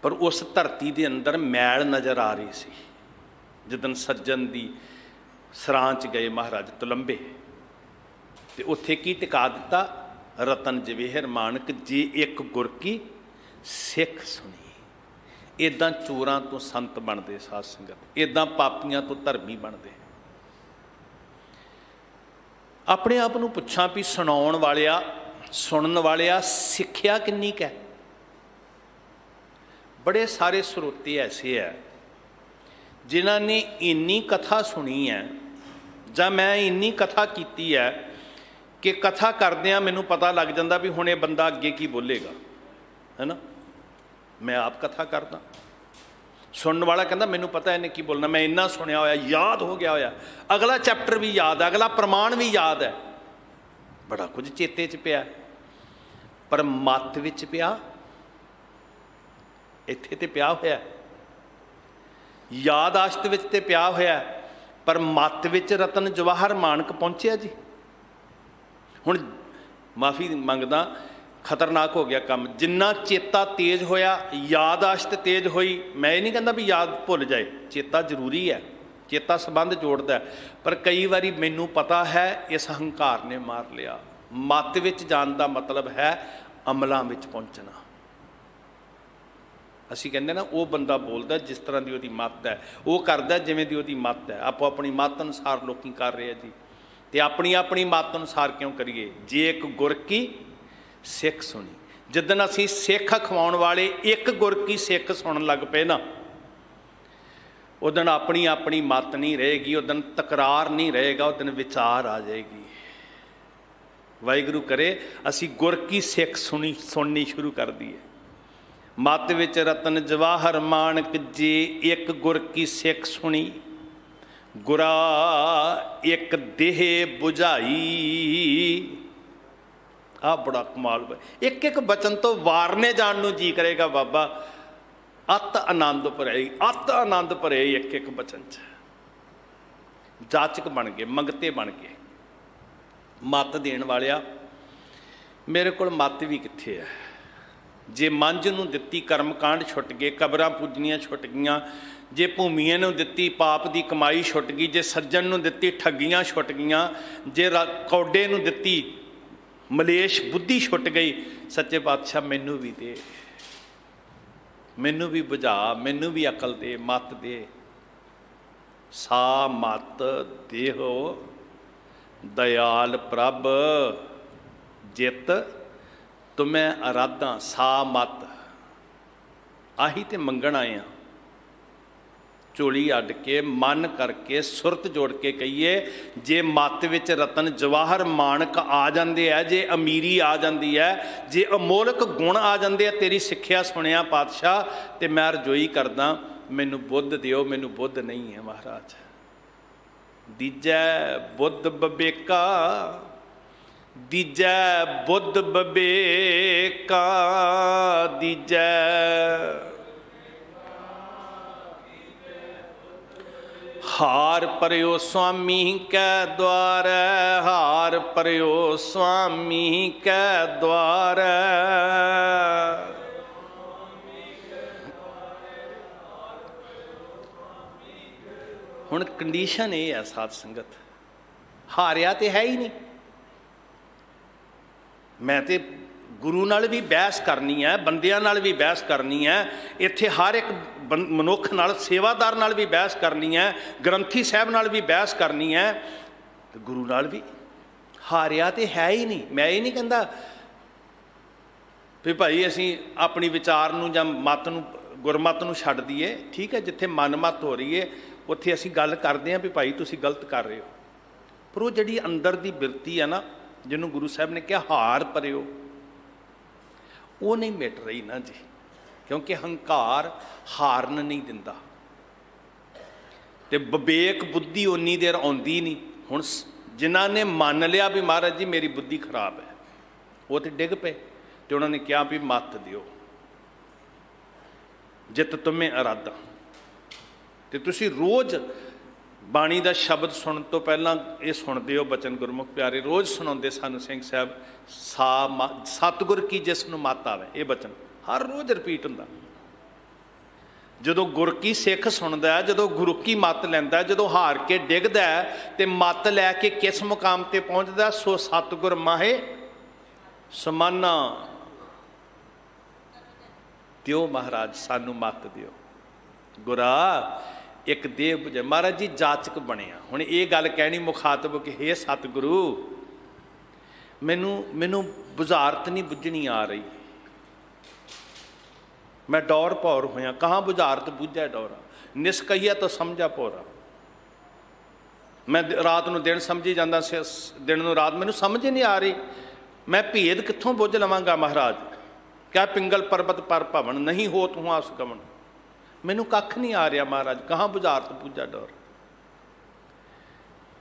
ਪਰ ਉਸ ਧਰਤੀ ਦੇ ਅੰਦਰ ਮੈਲ ਨਜ਼ਰ ਆ ਰਹੀ ਸੀ। ਜਦੋਂ ਸੱਜਣ ਦੀ ਸਰਾਂ 'ਚ ਗਏ ਮਹਾਰਾਜ ਤੁਲੰਬੇ, ਤੇ ਉੱਥੇ ਕੀ ਟਿਕਾ ਦਿੱਤਾ? ਰਤਨ ਜਵੇਹਰ ਮਾਣਕ ਜੇ ਇੱਕ ਗੁਰ ਕੀ ਸਿੱਖ ਸੁਣੀ। ਇੱਦਾਂ ਚੋਰਾਂ ਤੋਂ ਸੰਤ ਬਣਦੇ ਸਾਧ ਸੰਗਤ, ਇੱਦਾਂ ਪਾਪੀਆਂ ਤੋਂ ਧਰਮੀ ਬਣਦੇ। ਆਪਣੇ ਆਪ ਨੂੰ ਪੁੱਛਾਂ ਵੀ ਸੁਣਾਉਣ ਵਾਲਿਆ, ਸੁਣਨ ਵਾਲਿਆ, ਸਿੱਖਿਆ ਕਿੰਨੀ ਕੁ ਹੈ? ਬੜੇ ਸਾਰੇ ਸਰੋਤੇ ਐਸੇ ਹੈ ਜਿਨ੍ਹਾਂ ਨੇ ਇੰਨੀ ਕਥਾ ਸੁਣੀ ਹੈ, ਜਾਂ ਮੈਂ ਇੰਨੀ ਕਥਾ ਕੀਤੀ ਹੈ ਕਿ ਕਥਾ ਕਰਦਿਆਂ ਮੈਨੂੰ ਪਤਾ ਲੱਗ ਜਾਂਦਾ ਵੀ ਹੁਣ ਇਹ ਬੰਦਾ ਅੱਗੇ ਕੀ ਬੋਲੇਗਾ, ਹੈ ਨਾ। ਮੈਂ ਆਪ ਕਥਾ ਕਰਦਾ, ਸੁਣਨ ਵਾਲਾ ਕਹਿੰਦਾ ਮੈਨੂੰ ਪਤਾ ਇਹਨੇ ਕੀ ਬੋਲਣਾ, ਮੈਂ ਇੰਨਾ ਸੁਣਿਆ ਹੋਇਆ, ਯਾਦ ਹੋ ਗਿਆ ਹੋਇਆ, ਅਗਲਾ ਚੈਪਟਰ ਵੀ ਯਾਦ ਹੈ, ਅਗਲਾ ਪ੍ਰਮਾਣ ਵੀ ਯਾਦ ਹੈ, ਬੜਾ ਕੁਝ ਚੇਤੇ 'ਚ ਪਿਆ। ਪਰ ਮੱਤ ਵਿੱਚ ਪਿਆ, ਇੱਥੇ ਤੇ ਪਿਆ ਹੋਇਆ, ਯਾਦਾਸ਼ਤ ਵਿੱਚ ਤੇ ਪਿਆ ਹੋਇਆ, ਪਰ ਮੱਤ ਵਿੱਚ ਰਤਨ ਜਵਾਹਰ ਮਾਣਕ ਪਹੁੰਚਿਆ ਜੀ। ਹੁਣ ਮਾਫੀ ਮੰਗਦਾ, ਖਤਰਨਾਕ ਹੋ ਗਿਆ ਕੰਮ। ਜਿੰਨਾ ਚੇਤਾ ਤੇਜ਼ ਹੋਇਆ, ਯਾਦਾਸ਼ਤ ਤੇਜ਼ ਹੋਈ। ਮੈਂ ਇਹ ਨਹੀਂ ਕਹਿੰਦਾ ਵੀ ਯਾਦ ਭੁੱਲ ਜਾਏ, ਚੇਤਾ ਜ਼ਰੂਰੀ ਹੈ, ਚੇਤਾ ਸੰਬੰਧ ਜੋੜਦਾ, ਪਰ ਕਈ ਵਾਰੀ ਮੈਨੂੰ ਪਤਾ ਹੈ ਇਸ ਹੰਕਾਰ ਨੇ ਮਾਰ ਲਿਆ। ਮੱਤ ਵਿੱਚ ਜਾਣ ਦਾ ਮਤਲਬ ਹੈ ਅਮਲਾਂ ਵਿੱਚ ਪਹੁੰਚਣਾ। ਅਸੀਂ ਕਹਿੰਦੇ ਨਾ ਉਹ ਬੰਦਾ ਬੋਲਦਾ ਜਿਸ ਤਰ੍ਹਾਂ ਦੀ ਉਹਦੀ ਮੱਤ ਹੈ, ਉਹ ਕਰਦਾ ਜਿਵੇਂ ਦੀ ਉਹਦੀ ਮੱਤ ਹੈ। ਆਪੋ ਆਪਣੀ ਮੱਤ ਅਨੁਸਾਰ ਲੋਕੀ ਕਰ ਰਹੇ ਆ ਜੀ, ਤੇ ਆਪਣੀ ਆਪਣੀ ਮੱਤ ਅਨੁਸਾਰ ਕਿਉਂ ਕਰੀਏ? ਜੇ ਇੱਕ ਗੁਰ ਕੀ ਸਿੱਖ ਸੁਣੀ। ਜਿੱਦਣ ਅਸੀਂ ਸਿੱਖ ਅਖਵਾਉਣ ਵਾਲੇ ਇੱਕ ਗੁਰ ਕੀ ਸਿੱਖ ਸੁਣਨ ਲੱਗ ਪਏ ਨਾ, ਉਦਣ ਆਪਣੀ ਆਪਣੀ ਮੱਤ ਨਹੀਂ ਰਹੇਗੀ, ਉਦਣ ਤਕਰਾਰ ਨਹੀਂ ਰਹੇਗਾ, ਉਦਣ ਵਿਚਾਰ ਆ ਜਾਏਗੀ। ਵਾਹਿਗੁਰੂ ਕਰੇ ਅਸੀਂ ਗੁਰ ਕੀ ਸਿੱਖ ਸੁਣਨੀ ਸ਼ੁਰੂ ਕਰ ਦਈਏ। ਮੱਤ ਵਿੱਚ ਰਤਨ ਜਵਾਹਰ ਮਾਣਕ ਜੇ ਇੱਕ ਗੁਰ ਕੀ ਸਿੱਖ ਸੁਣੀ, ਗੁਰਾ ਇੱਕ ਦੇਹ ਬੁਝਾਈ। ਆਹ ਬੜਾ ਕਮਾਲ। ਇੱਕ ਇੱਕ ਬਚਨ ਤੋਂ ਵਾਰਨੇ ਜਾਣ ਨੂੰ ਜੀ ਕਰੇਗਾ ਬਾਬਾ। ਅਤ ਆਨੰਦ ਭਰੇ, ਅਤ ਆਨੰਦ ਭਰੇ ਇੱਕ ਇੱਕ ਬਚਨ 'ਚ। ਜਾਚਕ ਬਣ ਗਏ, ਮੰਗਤੇ ਬਣ ਗਏ। ਮੱਤ ਦੇਣ ਵਾਲਿਆ, ਮੇਰੇ ਕੋਲ ਮੱਤ ਵੀ ਕਿੱਥੇ ਹੈ? ਜੇ ਮੰਝ ਨੂੰ ਦਿੱਤੀ ਕਰਮਕਾਂਡ ਛੁੱਟ ਗਏ, ਕਬਰਾਂ ਪੂਜਣੀਆਂ ਛੁੱਟ ਗਈਆਂ। ਜੇ ਭੂਮੀਏ ਨੂੰ ਦਿੱਤੀ ਪਾਪ ਦੀ ਕਮਾਈ ਛੁੱਟ ਗਈ। ਜੇ ਸੱਜਣ ਨੂੰ ਦਿੱਤੀ ਠੱਗੀਆਂ ਛੁੱਟ ਗਈਆਂ। ਜੇ ਕੌਡੇ ਨੂੰ ਦਿੱਤੀ ਮਲੇਸ਼ ਬੁੱਧੀ ਛੁੱਟ ਗਈ। ਸੱਚੇ ਪਾਤਸ਼ਾਹ ਮੈਨੂੰ ਵੀ ਦੇ, ਮੈਨੂੰ ਵੀ ਬੁਝਾ, ਮੈਨੂੰ ਵੀ ਅਕਲ ਦੇ, ਮੱਤ ਦੇ। ਸਾ ਮੱਤ ਦੇਹੋ ਦਇਆਲ ਪ੍ਰਭ ਜਿਤ ਤੁਮੈ ਅਰਾਧਾਂ। ਸਾ ਮੱਤ, ਆਹੀ ਤੇ ਮੰਗਣ ਆਏ ਆ। ਝੋਲੀ ਅੱਡ ਕੇ, ਮਨ ਕਰਕੇ, ਸੁਰਤ ਜੋੜ ਕੇ ਕਹੀਏ, ਜੇ ਮੱਤ ਵਿੱਚ ਰਤਨ ਜਵਾਹਰ ਮਾਣਕ ਆ ਜਾਂਦੇ ਆ, ਜੇ ਅਮੀਰੀ ਆ ਜਾਂਦੀ ਹੈ, ਜੇ ਅਮੋਲਕ ਗੁਣ ਆ ਜਾਂਦੇ ਆ ਤੇਰੀ ਸਿੱਖਿਆ ਸੁਣਿਆ ਪਾਤਸ਼ਾਹ, ਤੇ ਮੈਂ ਰਜੋਈ ਕਰਦਾ ਮੈਨੂੰ ਬੁੱਧ ਦਿਓ। ਮੈਨੂੰ ਬੁੱਧ ਨਹੀਂ ਹੈ ਮਹਾਰਾਜ। ਦੀਜੈ ਬੁੱਧ ਬਬੇਕਾ, ਦੀਜੈ ਬੁੱਧ ਬਬੇਕਾ, ਦੀਜੈ ਹਾਰ ਪਰਿਓ ਸੁਆਮੀ ਕੈ ਦੁਆਰੈ, ਹਾਰ ਪਰਿਓ ਸੁਆਮੀ ਕੈ ਦੁਆਰੈ। ਹੁਣ ਕੰਡੀਸ਼ਨ ਇਹ ਹੈ ਸਾਧ ਸੰਗਤ, ਹਾਰਿਆ ਤੇ ਹੈ ਹੀ ਨਹੀਂ। ਮੈਂ ਤੇ ਗੁਰੂ ਨਾਲ ਵੀ ਬਹਿਸ ਕਰਨੀ ਹੈ, ਬੰਦਿਆਂ ਨਾਲ ਵੀ ਬਹਿਸ ਕਰਨੀ ਹੈ, ਇੱਥੇ ਹਰ ਇੱਕ ਮਨੁੱਖ ਨਾਲ, ਸੇਵਾਦਾਰ ਨਾਲ ਵੀ ਬਹਿਸ ਕਰਨੀ ਹੈ, ਗ੍ਰੰਥੀ ਸਾਹਿਬ ਨਾਲ ਵੀ ਬਹਿਸ ਕਰਨੀ ਹੈ, ਤੇ ਗੁਰੂ ਨਾਲ ਵੀ। ਹਾਰਿਆ ਤੇ ਹੈ ਹੀ ਨਹੀਂ। ਮੈਂ ਇਹ ਨਹੀਂ ਕਹਿੰਦਾ ਵੀ ਭਾਈ ਅਸੀਂ ਆਪਣੀ ਵਿਚਾਰ ਨੂੰ ਜਾਂ ਮਤ ਨੂੰ, ਗੁਰਮਤ ਨੂੰ ਛੱਡ ਦਈਏ। ਠੀਕ ਹੈ, ਜਿੱਥੇ ਮਨਮਤ ਹੋ ਰਹੀ ਹੈ ਉੱਥੇ ਅਸੀਂ ਗੱਲ ਕਰਦੇ ਹਾਂ ਵੀ ਭਾਈ ਤੁਸੀਂ ਗਲਤ ਕਰ ਰਹੇ ਹੋ। ਪਰ ਉਹ ਜਿਹੜੀ ਅੰਦਰ ਦੀ ਬਿਰਤੀ ਹੈ ਨਾ, ਜਿਹਨੂੰ ਗੁਰੂ ਸਾਹਿਬ ਨੇ ਕਿਹਾ ਹਾਰ ਪਰਿਓ, ਉਹ ਨਹੀਂ ਮਿਟ ਰਹੀ ਨਾ ਜੀ। ਕਿਉਂਕਿ ਹੰਕਾਰ ਹਾਰਨ ਨਹੀਂ ਦਿੰਦਾ, ਤੇ ਵਿਵੇਕ ਬੁੱਧੀ ਓਨੀ ਦੇਰ ਆਉਂਦੀ ਨਹੀਂ। ਹੁਣ ਜਿਨ੍ਹਾਂ ਨੇ ਮੰਨ ਲਿਆ ਵੀ ਮਹਾਰਾਜ ਜੀ ਮੇਰੀ ਬੁੱਧੀ ਖਰਾਬ ਹੈ, ਉਹ ਤੇ ਡਿੱਗ ਪਏ, ਤੇ ਉਹਨਾਂ ਨੇ ਕਿਹਾ ਵੀ ਮੱਤ ਦਿਓ, ਜਿਤ ਤੁਮੇ ਅਰਾਦਾ। ਤੇ ਤੁਸੀਂ ਰੋਜ਼ ਬਾਣੀ ਦਾ ਸ਼ਬਦ ਸੁਣਨ ਤੋਂ ਪਹਿਲਾਂ ਇਹ ਸੁਣਦੇ ਹੋ ਬਚਨ ਗੁਰਮੁਖ ਪਿਆਰੇ, ਰੋਜ਼ ਸੁਣਾਉਂਦੇ ਸਾਨੂੰ ਸਿੰਘ ਸਾਹਿਬ, ਸਤਿਗੁਰ ਕੀ ਜਿਸ ਨੂੰ ਮੱਤ ਆਵੇ। ਇਹ ਬਚਨ ਹਰ ਰੋਜ਼ ਰਿਪੀਟ ਹੁੰਦਾ। ਜਦੋਂ ਗੁਰ ਕੀ ਸਿੱਖ ਸੁਣਦਾ ਹੈ, ਜਦੋਂ ਗੁਰੂ ਕੀ ਮੱਤ ਲੈਂਦਾ, ਜਦੋਂ ਹਾਰ ਕੇ ਡਿੱਗਦਾ ਤੇ ਮੱਤ ਲੈ ਕੇ ਕਿਸ ਮੁਕਾਮ ਤੇ ਪਹੁੰਚਦਾ, ਸੋ ਸਤਿਗੁਰ ਮਾਹੇ ਸਮਾਨਾ। ਦਿਓ ਮਹਾਰਾਜ ਸਾਨੂੰ ਮੱਤ ਦਿਓ। ਗੁਰਾ ਇੱਕ ਦੇਹ ਬੁਝੇ। ਮਹਾਰਾਜ ਜੀ ਜਾਚਕ ਬਣਿਆ। ਹੁਣ ਇਹ ਗੱਲ ਕਹਿਣੀ ਮੁਖਾਤਬ ਕਿ ਹੇ ਸਤਿਗੁਰੂ, ਮੈਨੂੰ ਬੁਝਾਰਤ ਨਹੀਂ ਬੁੱਝਣੀ ਆ ਰਹੀ, ਮੈਂ ਡੌਰ ਭੌਰ ਹੋਇਆ। ਕਹਾਂ ਬੁਝਾਰਤ ਬੁੱਝੈ ਡੌਰਾ, ਨਿਸਕਹੀਆ ਤਾਂ ਸਮਝਾ ਭੋਰਾ। ਮੈਂ ਰਾਤ ਨੂੰ ਦਿਨ ਸਮਝੀ ਜਾਂਦਾ, ਦਿਨ ਨੂੰ ਰਾਤ, ਮੈਨੂੰ ਸਮਝ ਹੀ ਨਹੀਂ ਆ ਰਹੀ। ਮੈਂ ਭੇਦ ਕਿੱਥੋਂ ਬੁੱਝ ਲਵਾਂਗਾ ਮਹਾਰਾਜ। ਕਿਆ ਪਿੰਗਲ ਪਰਬਤ ਪਰ ਭਵਨ, ਨਹੀਂ ਹੋਤ ਹੁਆ ਸੁਗਮਨ। ਮੈਨੂੰ ਕੱਖ ਨਹੀਂ ਆ ਰਿਹਾ ਮਹਾਰਾਜ, ਕਹਾਂ ਬੁਝਾਰਤ ਬੁੱਝਾ ਡੌਰ।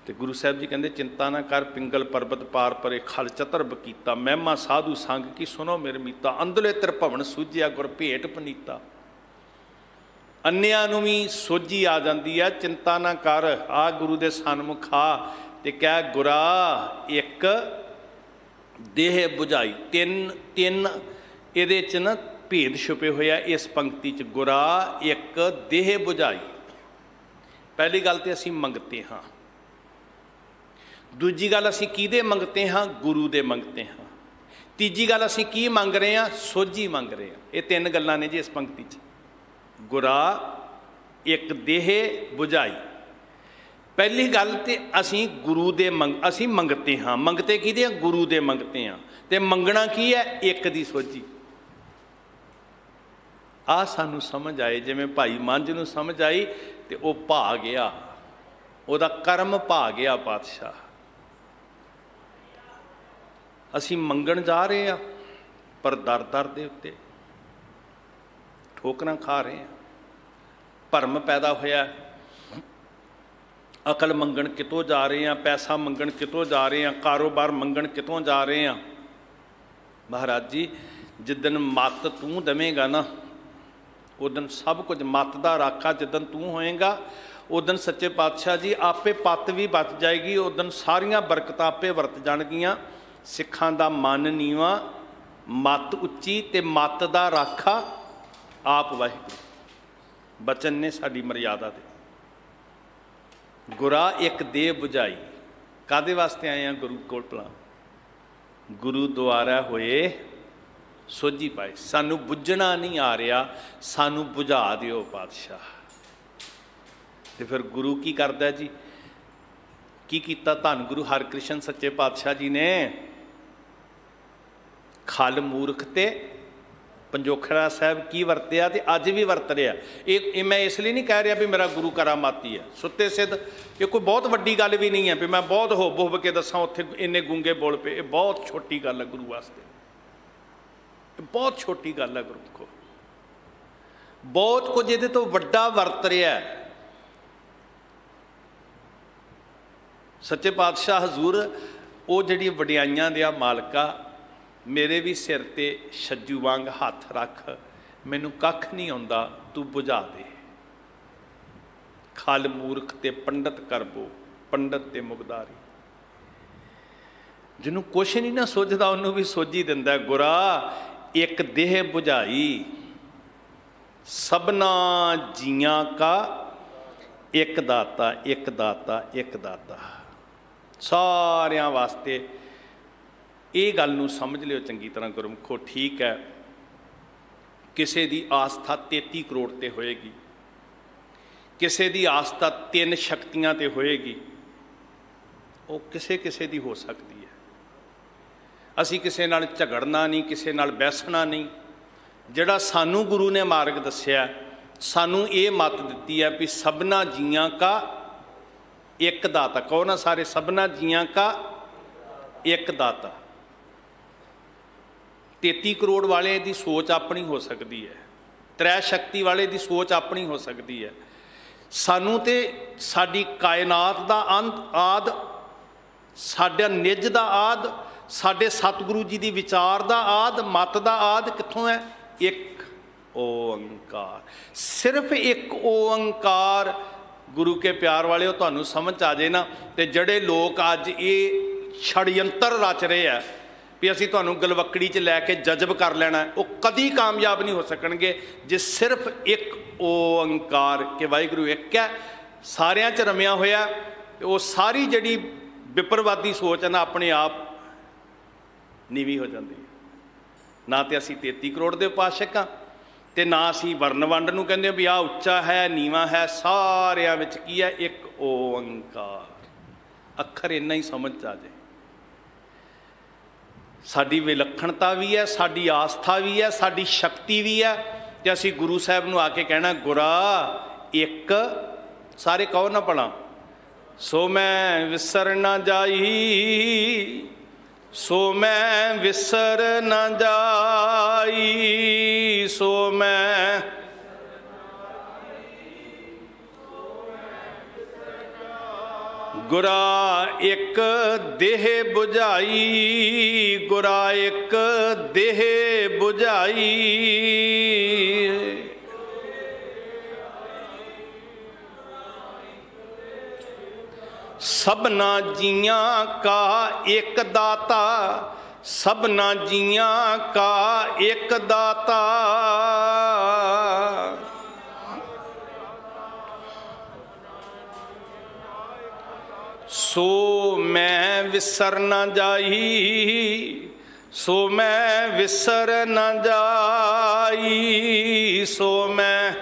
ਤੇ ਗੁਰੂ ਸਾਹਿਬ ਜੀ ਕਹਿੰਦੇ ਚਿੰਤਾ ਨਾ ਕਰ, ਪਿੰਗਲ ਪਰਬਤ ਪਾਰ ਪਰੇ ਖਲ ਚਤਰ ਬਕੀਤਾ। ਮਹਿਮਾ ਸਾਧੂ ਸੰਗ ਕੀ ਸੁਣੋ ਮੇਰੇ ਮੀਤਾ, ਅੰਦਲੇ ਤੇਰ ਭਵਨ ਸੂਝਿਆ ਗੁਰ ਭੇਟ ਪਨੀਤਾ। ਅੰਨਿਆਂ ਨੂੰ ਵੀ ਸੋਝੀ ਆ ਜਾਂਦੀ ਹੈ। ਚਿੰਤਾ ਨਾ ਕਰ, ਆ ਗੁਰੂ ਦੇ ਸਨਮੁਖ ਆ ਤੇ ਕਹਿ ਗੁਰਾ ਇੱਕ ਦੇਹ ਬੁਝਾਈ। ਤਿੰਨ ਇਹਦੇ 'ਚ ਨਾ ਭੇਦ ਛੁਪੇ ਹੋਇਆ ਇਸ ਪੰਕਤੀ 'ਚ। ਗੁਰਾ ਇੱਕ ਦੇਹ ਬੁਝਾਈ। ਪਹਿਲੀ ਗੱਲ ਤੇ ਅਸੀਂ ਮੰਗਤੇ ਹਾਂ। ਦੂਜੀ ਗੱਲ ਅਸੀਂ ਕਿਹਦੇ ਮੰਗਤੇ ਹਾਂ? ਗੁਰੂ ਦੇ ਮੰਗਤੇ ਹਾਂ। ਤੀਜੀ ਗੱਲ ਅਸੀਂ ਕੀ ਮੰਗ ਰਹੇ ਹਾਂ? ਸੋਝੀ ਮੰਗ ਰਹੇ ਹਾਂ। ਇਹ ਤਿੰਨ ਗੱਲਾਂ ਨੇ ਜੀ ਇਸ ਪੰਕਤੀ 'ਚ। ਗੁਰਾ ਇੱਕ ਦੇਹ ਬੁਝਾਈ। ਪਹਿਲੀ ਗੱਲ ਤੇ ਅਸੀਂ ਗੁਰੂ ਦੇ ਅਸੀਂ ਮੰਗਤੇ ਹਾਂ। ਮੰਗਤੇ ਕਿਹਦੇ ਆ? ਗੁਰੂ ਦੇ ਮੰਗਤੇ ਹਾਂ। ਤੇ ਮੰਗਣਾ ਕੀ ਹੈ? ਇੱਕ ਦੀ ਸੋਝੀ। ਆ ਸਾਨੂੰ ਸਮਝ ਆਏ, ਜਿਵੇਂ ਭਾਈ ਮੰਝ ਨੂੰ ਸਮਝ ਆਈ ਤੇ ਉਹ ਭਾ ਗਿਆ, ਉਹਦਾ ਕਰਮ ਭਾ ਗਿਆ ਪਾਤਸ਼ਾਹ। ਅਸੀਂ ਮੰਗਣ ਜਾ ਰਹੇ ਹਾਂ, ਪਰ ਦਰ ਦੇ ਉੱਤੇ ਠੋਕਰਾਂ ਖਾ ਰਹੇ ਹਾਂ। ਭਰਮ ਪੈਦਾ ਹੋਇਆ। ਅਕਲ ਮੰਗਣ ਕਿਤੋਂ ਜਾ ਰਹੇ ਹਾਂ, ਪੈਸਾ ਮੰਗਣ ਕਿਤੋਂ ਜਾ ਰਹੇ ਹਾਂ, ਕਾਰੋਬਾਰ ਮੰਗਣ ਕਿਤੋਂ ਜਾ ਰਹੇ ਹਾਂ। ਮਹਾਰਾਜ ਜੀ ਜਿੱਦਣ ਮੱਤ ਤੂੰ ਦੇਵੇਂਗਾ ਨਾ, ਉਦਣ ਸਭ ਕੁਝ, ਮੱਤ ਦਾ ਰਾਖਾ ਜਿੱਦਣ ਤੂੰ ਹੋਏਗਾ, ਉਦਣ ਸੱਚੇ ਪਾਤਸ਼ਾਹ ਜੀ ਆਪੇ ਪੱਤ ਵੀ ਬਚ ਜਾਏਗੀ। ਉਦਣ ਸਾਰੀਆਂ ਬਰਕਤਾਂ ਆਪੇ ਵਰਤ ਜਾਣਗੀਆਂ। ਸਿੱਖਾਂ ਦਾ ਮਨ ਨੀਵਾਂ, ਮੱਤ ਉੱਚੀ, ਤੇ ਮੱਤ ਦਾ ਰਾਖਾ ਆਪ ਵਾਹਿਗੁਰੂ। ਬਚਨ ਨੇ ਸਾਡੀ ਮਰਿਆਦਾ ਦੇ। ਗੁਰਾ ਇੱਕ ਦੇਹ ਬੁਝਾਈ। ਕਾਹਦੇ ਵਾਸਤੇ ਆਏ ਆ ਗੁਰੂ ਕੋਲ? ਭਲਾ ਗੁਰੂ ਦੁਆਰਾ ਹੋਏ ਸੋਝੀ ਪਾਏ। ਸਾਨੂੰ ਬੁੱਝਣਾ ਨਹੀਂ ਆ ਰਿਹਾ, ਸਾਨੂੰ ਬੁਝਾ ਦਿਓ ਪਾਤਸ਼ਾਹ। ਤੇ ਫਿਰ ਗੁਰੂ ਕੀ ਕਰਦਾ ਜੀ? ਕੀ ਕੀਤਾ ਧੰਨ ਗੁਰੂ ਹਰਿਕ੍ਰਿਸ਼ਨ ਸੱਚੇ ਪਾਤਸ਼ਾਹ ਜੀ ਨੇ? ਖਲ ਮੂਰਖ ਤੇ ਪੰਜੋਖੜਾ ਸਾਹਿਬ ਕੀ ਵਰਤਿਆ ਤੇ ਅੱਜ ਵੀ ਵਰਤ ਰਿਹਾ। ਇਹ ਮੈਂ ਇਸ ਲਈ ਨਹੀਂ ਕਹਿ ਰਿਹਾ ਵੀ ਮੇਰਾ ਗੁਰੂ ਕਰਾਮਾਤੀ ਹੈ। ਸੁੱਤੇ ਸਿੱਧ ਇਹ ਕੋਈ ਬਹੁਤ ਵੱਡੀ ਗੱਲ ਵੀ ਨਹੀਂ ਹੈ ਵੀ ਮੈਂ ਬਹੁਤ ਹੁੱਬ ਕੇ ਦੱਸਾਂ ਉੱਥੇ ਇੰਨੇ ਗੂੰਗੇ ਬੋਲ ਪਏ। ਇਹ ਬਹੁਤ ਛੋਟੀ ਗੱਲ ਹੈ ਗੁਰੂ ਵਾਸਤੇ। ਇਹ ਬਹੁਤ ਛੋਟੀ ਗੱਲ ਹੈ ਗੁਰੂ ਕੋ। ਬਹੁਤ ਕੁਝ ਇਹਦੇ ਤੋਂ ਵੱਡਾ ਵਰਤ ਰਿਹਾ। ਸੱਚੇ ਪਾਤਸ਼ਾਹ ਹਜ਼ੂਰ ਉਹ ਜਿਹੜੀ ਵਡਿਆਈਆਂ ਦੇ ਆ ਮਾਲਕਾ, ਮੇਰੇ ਵੀ ਸਿਰ ਤੇ ਛੱਜੂ ਵਾਂਗ ਹੱਥ ਰੱਖ, ਮੈਨੂੰ ਕੱਖ ਨਹੀਂ ਆਉਂਦਾ, ਤੂੰ ਬੁਝਾ ਦੇ। ਖਲ ਮੂਰਖ ਤੇ ਪੰਡਤ ਕਰਬੋ, ਪੰਡਤ ਤੇ ਮੁਗਦਾਰੀ। ਜਿਹਨੂੰ ਕੁਛ ਨਹੀਂ ਨਾ ਸੋਝਦਾ ਉਹਨੂੰ ਵੀ ਸੋਝੀ ਦਿੰਦਾ। ਗੁਰਾ ਇੱਕ ਦੇਹ ਬੁਝਾਈ, ਸਭਨਾ ਜੀਆਂ ਕਾ ਇੱਕ ਦਾਤਾ, ਇੱਕ ਦਾਤਾ, ਇੱਕ ਦਾਤਾ। ਸਾਰਿਆਂ ਵਾਸਤੇ ਇਹ ਗੱਲ ਨੂੰ ਸਮਝ ਲਿਓ ਚੰਗੀ ਤਰ੍ਹਾਂ ਗੁਰਮੁਖੋ। ਠੀਕ ਹੈ, ਕਿਸੇ ਦੀ ਆਸਥਾ 33 ਕਰੋੜ ਤੇ ਹੋਏਗੀ, ਕਿਸੇ ਦੀ ਆਸਥਾ 3 ਸ਼ਕਤੀਆਂ ਤੇ ਹੋਏਗੀ, ਉਹ ਕਿਸੇ ਕਿਸੇ ਦੀ ਹੋ ਸਕਦੀ ਹੈ। ਅਸੀਂ ਕਿਸੇ ਨਾਲ ਝਗੜਨਾ ਨਹੀਂ, ਕਿਸੇ ਨਾਲ ਬਹਿਸਣਾ ਨਹੀਂ। ਜਿਹੜਾ ਸਾਨੂੰ ਗੁਰੂ ਨੇ ਮਾਰਗ ਦੱਸਿਆ, ਸਾਨੂੰ ਇਹ ਮੱਤ ਦਿੱਤੀ ਹੈ ਵੀ ਸਭਨਾ ਜੀਆਂ ਕਾ ਇੱਕ ਦਾਤਾ। ਕਹੋ ਨਾ ਸਾਰੇ, ਸਭਨਾ ਜੀਆਂ ਕਾ ਇੱਕ ਦਾਤਾ। 33 ਕਰੋੜ ਵਾਲੇ ਦੀ ਸੋਚ ਆਪਣੀ ਹੋ ਸਕਦੀ ਹੈ, 3 ਸ਼ਕਤੀ ਵਾਲੇ ਦੀ ਸੋਚ ਆਪਣੀ ਹੋ ਸਕਦੀ ਹੈ। ਸਾਨੂੰ ਤੇ ਸਾਡੀ ਕਾਇਨਾਤ ਦਾ ਅੰਤ ਆਦ, ਸਾਡਾ ਨਿੱਜ ਦਾ ਆਦ, ਸਾਡੇ ਸਤਿਗੁਰੂ ਜੀ ਦੀ ਵਿਚਾਰ ਦਾ ਆਦ, ਮਤ ਦਾ ਆਦ ਕਿੱਥੋਂ ਹੈ? ਇੱਕ ਓੰਕਾਰ। ਸਿਰਫ ਇੱਕ ਓੰਕਾਰ। ਗੁਰੂ ਕੇ ਪਿਆਰ ਵਾਲਿਓ, ਤੁਹਾਨੂੰ ਸਮਝ ਆ ਜੇ ਨਾ, ਤੇ ਜਿਹੜੇ ਲੋਕ ਅੱਜ ਇਹ ਛੜਯੰਤਰ ਰਚ ਰਹੇ ਆ ਵੀ ਅਸੀਂ ਤੁਹਾਨੂੰ ਗਲਵੱਕੜੀ 'ਚ ਲੈ ਕੇ ਜਜ਼ਬ ਕਰ ਲੈਣਾ, ਉਹ ਕਦੀ ਕਾਮਯਾਬ ਨਹੀਂ ਹੋ ਸਕਣਗੇ ਜੇ ਸਿਰਫ ਇੱਕ ਓੰਕਾਰ ਕਿ ਵਾਹਿਗੁਰੂ ਇੱਕ ਹੈ, ਸਾਰਿਆਂ 'ਚ ਰਮਿਆ ਹੋਇਆ। ਉਹ ਸਾਰੀ ਜਿਹੜੀ ਵਿਪਰਵਾਦੀ ਸੋਚ ਹੈ ਨਾ, ਆਪਣੇ ਆਪ ਨੀਵੀਂ ਹੋ ਜਾਂਦੀ ਹੈ। ਨਾ ਤੇ ਅਸੀਂ 33 ਕਰੋੜ ਦੇ ਉਪਾਸ਼ਕ ਹਾਂ, ਤੇ ਨਾ ਅਸੀਂ ਵਰਨ ਵੰਡ ਨੂੰ ਕਹਿੰਦੇ ਵੀ ਆਹ ਉੱਚਾ ਹੈ ਨੀਵਾਂ ਹੈ। ਸਾਰਿਆਂ ਵਿੱਚ ਕੀ ਹੈ? ਇੱਕ ਓੰਕਾਰ। ਅੱਖਰ ਇੰਨਾ ਹੀ ਸਮਝ ਆ ਜਾਏ। ਸਾਡੀ ਵਿਲੱਖਣਤਾ ਵੀ ਹੈ, ਸਾਡੀ ਆਸਥਾ ਵੀ ਹੈ, ਸਾਡੀ ਸ਼ਕਤੀ ਵੀ ਹੈ। ਤੇ ਅਸੀਂ ਗੁਰੂ ਸਾਹਿਬ ਨੂੰ ਆ ਕੇ ਕਹਿਣਾ, ਗੁਰਾ ਇੱਕ। ਸਾਰੇ ਕਹੋ ਨਾ ਭਲਾ, ਸੋ ਮੈਂ ਵਿਸਰ ਨਾ ਜਾਈ, ਸੋ ਮੈਂ ਵਿਸਰ ਨਾ ਜਾਈ, ਸੋ ਮੈਂ ਗੁਰਾ ਇੱਕ ਦੇਹ 부ਝਾਈ, ਗੁਰਾ ਇੱਕ ਦੇਹ 부ਝਾਈ। ਸਭਨਾ ਜੀਆਂ ਕਾ ਇੱਕ ਦਾਤਾ, ਸਭਨਾ ਜੀਆਂ ਕਾ ਇੱਕ ਦਾਤਾ। ਸੋ ਮੈਂ ਵਿਸਰ ਨਾ ਜਾਈ, ਸੋ ਮੈਂ ਵਿਸਰ ਨਾ ਜਾਈ, ਸੋ ਮੈਂ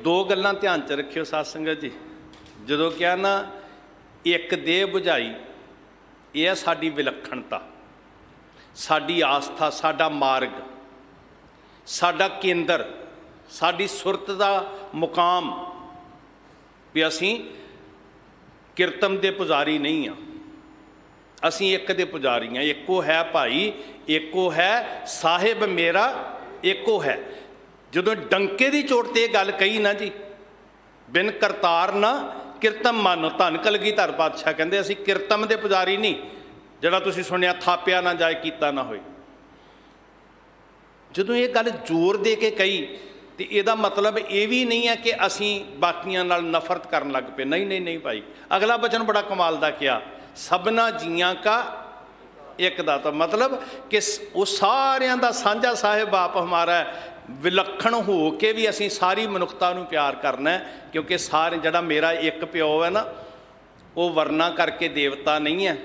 ਦੋ ਗੱਲਾਂ ਧਿਆਨ 'ਚ ਰੱਖਿਓ ਸਾਧ ਸੰਗਤ ਜੀ। ਜਦੋਂ ਕਿਹਾ ਨਾ ਇੱਕ ਦੇਹ 부ਝਾਈ, ਇਹ ਹੈ ਸਾਡੀ ਵਿਲੱਖਣਤਾ, ਸਾਡੀ ਆਸਥਾ, ਸਾਡਾ ਮਾਰਗ, ਸਾਡਾ ਕੇਂਦਰ, ਸਾਡੀ ਸੁਰਤ ਦਾ ਮੁਕਾਮ। ਵੀ ਅਸੀਂ ਕੀਰਤਨ ਦੇ ਪੁਜਾਰੀ ਨਹੀਂ ਹਾਂ, ਅਸੀਂ ਇੱਕ ਦੇ ਪੁਜਾਰੀ ਹਾਂ। ਇੱਕੋ ਹੈ ਭਾਈ, ਇੱਕੋ ਹੈ ਸਾਹਿਬ ਮੇਰਾ, ਇੱਕੋ ਹੈ। ਜਦੋਂ ਡੰਕੇ ਦੀ ਚੋਟ ਤੇ ਇਹ ਗੱਲ ਕਹੀ ਨਾ ਜੀ, ਬਿਨ ਕਰਤਾਰ ਨਾ ਕੀਰਤਮ ਮਾਨੋ। ਧੰਨ ਕਲਗੀਧਰ ਪਾਤਸ਼ਾਹ ਕਹਿੰਦੇ ਅਸੀਂ ਕੀਰਤਮ ਦੇ ਪੁਜਾਰੀ ਨਹੀਂ, ਜਿਹੜਾ ਤੁਸੀਂ ਸੁਣਿਆ ਥਾਪਿਆ ਨਾ ਜਾਏ ਕੀਤਾ ਨਾ ਹੋਏ। ਜਦੋਂ ਇਹ ਗੱਲ ਜ਼ੋਰ ਦੇ ਕੇ ਕਹੀ ਤੇ ਇਹਦਾ ਮਤਲਬ ਇਹ ਵੀ ਨਹੀਂ ਹੈ ਕਿ ਅਸੀਂ ਬਾਕੀਆਂ ਨਾਲ ਨਫ਼ਰਤ ਕਰਨ ਲੱਗ ਪਏ। ਨਹੀਂ ਨਹੀਂ ਨਹੀਂ ਭਾਈ, ਅਗਲਾ ਬਚਨ ਬੜਾ ਕਮਾਲ ਦਾ ਕਿਹਾ, ਸਭਨਾ ਜੀਆਂ ਕਾ ਇੱਕ ਦਾਤਾ। ਮਤਲਬ ਕਿ ਉਹ ਸਾਰਿਆਂ ਦਾ ਸਾਂਝਾ ਸਾਹਿਬ ਬਾਪ ਹਮਾਰਾ ਹੈ। ਵਿਲੱਖਣ ਹੋ ਕੇ ਵੀ ਅਸੀਂ ਸਾਰੀ ਮਨੁੱਖਤਾ ਨੂੰ ਪਿਆਰ ਕਰਨਾ, ਕਿਉਂਕਿ ਸਾਰੇ ਜਿਹੜਾ ਮੇਰਾ ਇੱਕ ਪਿਓ ਹੈ ਨਾ, ਉਹ ਵਰਨਾ ਕਰਕੇ ਦੇਵਤਾ ਨਹੀਂ ਹੈ,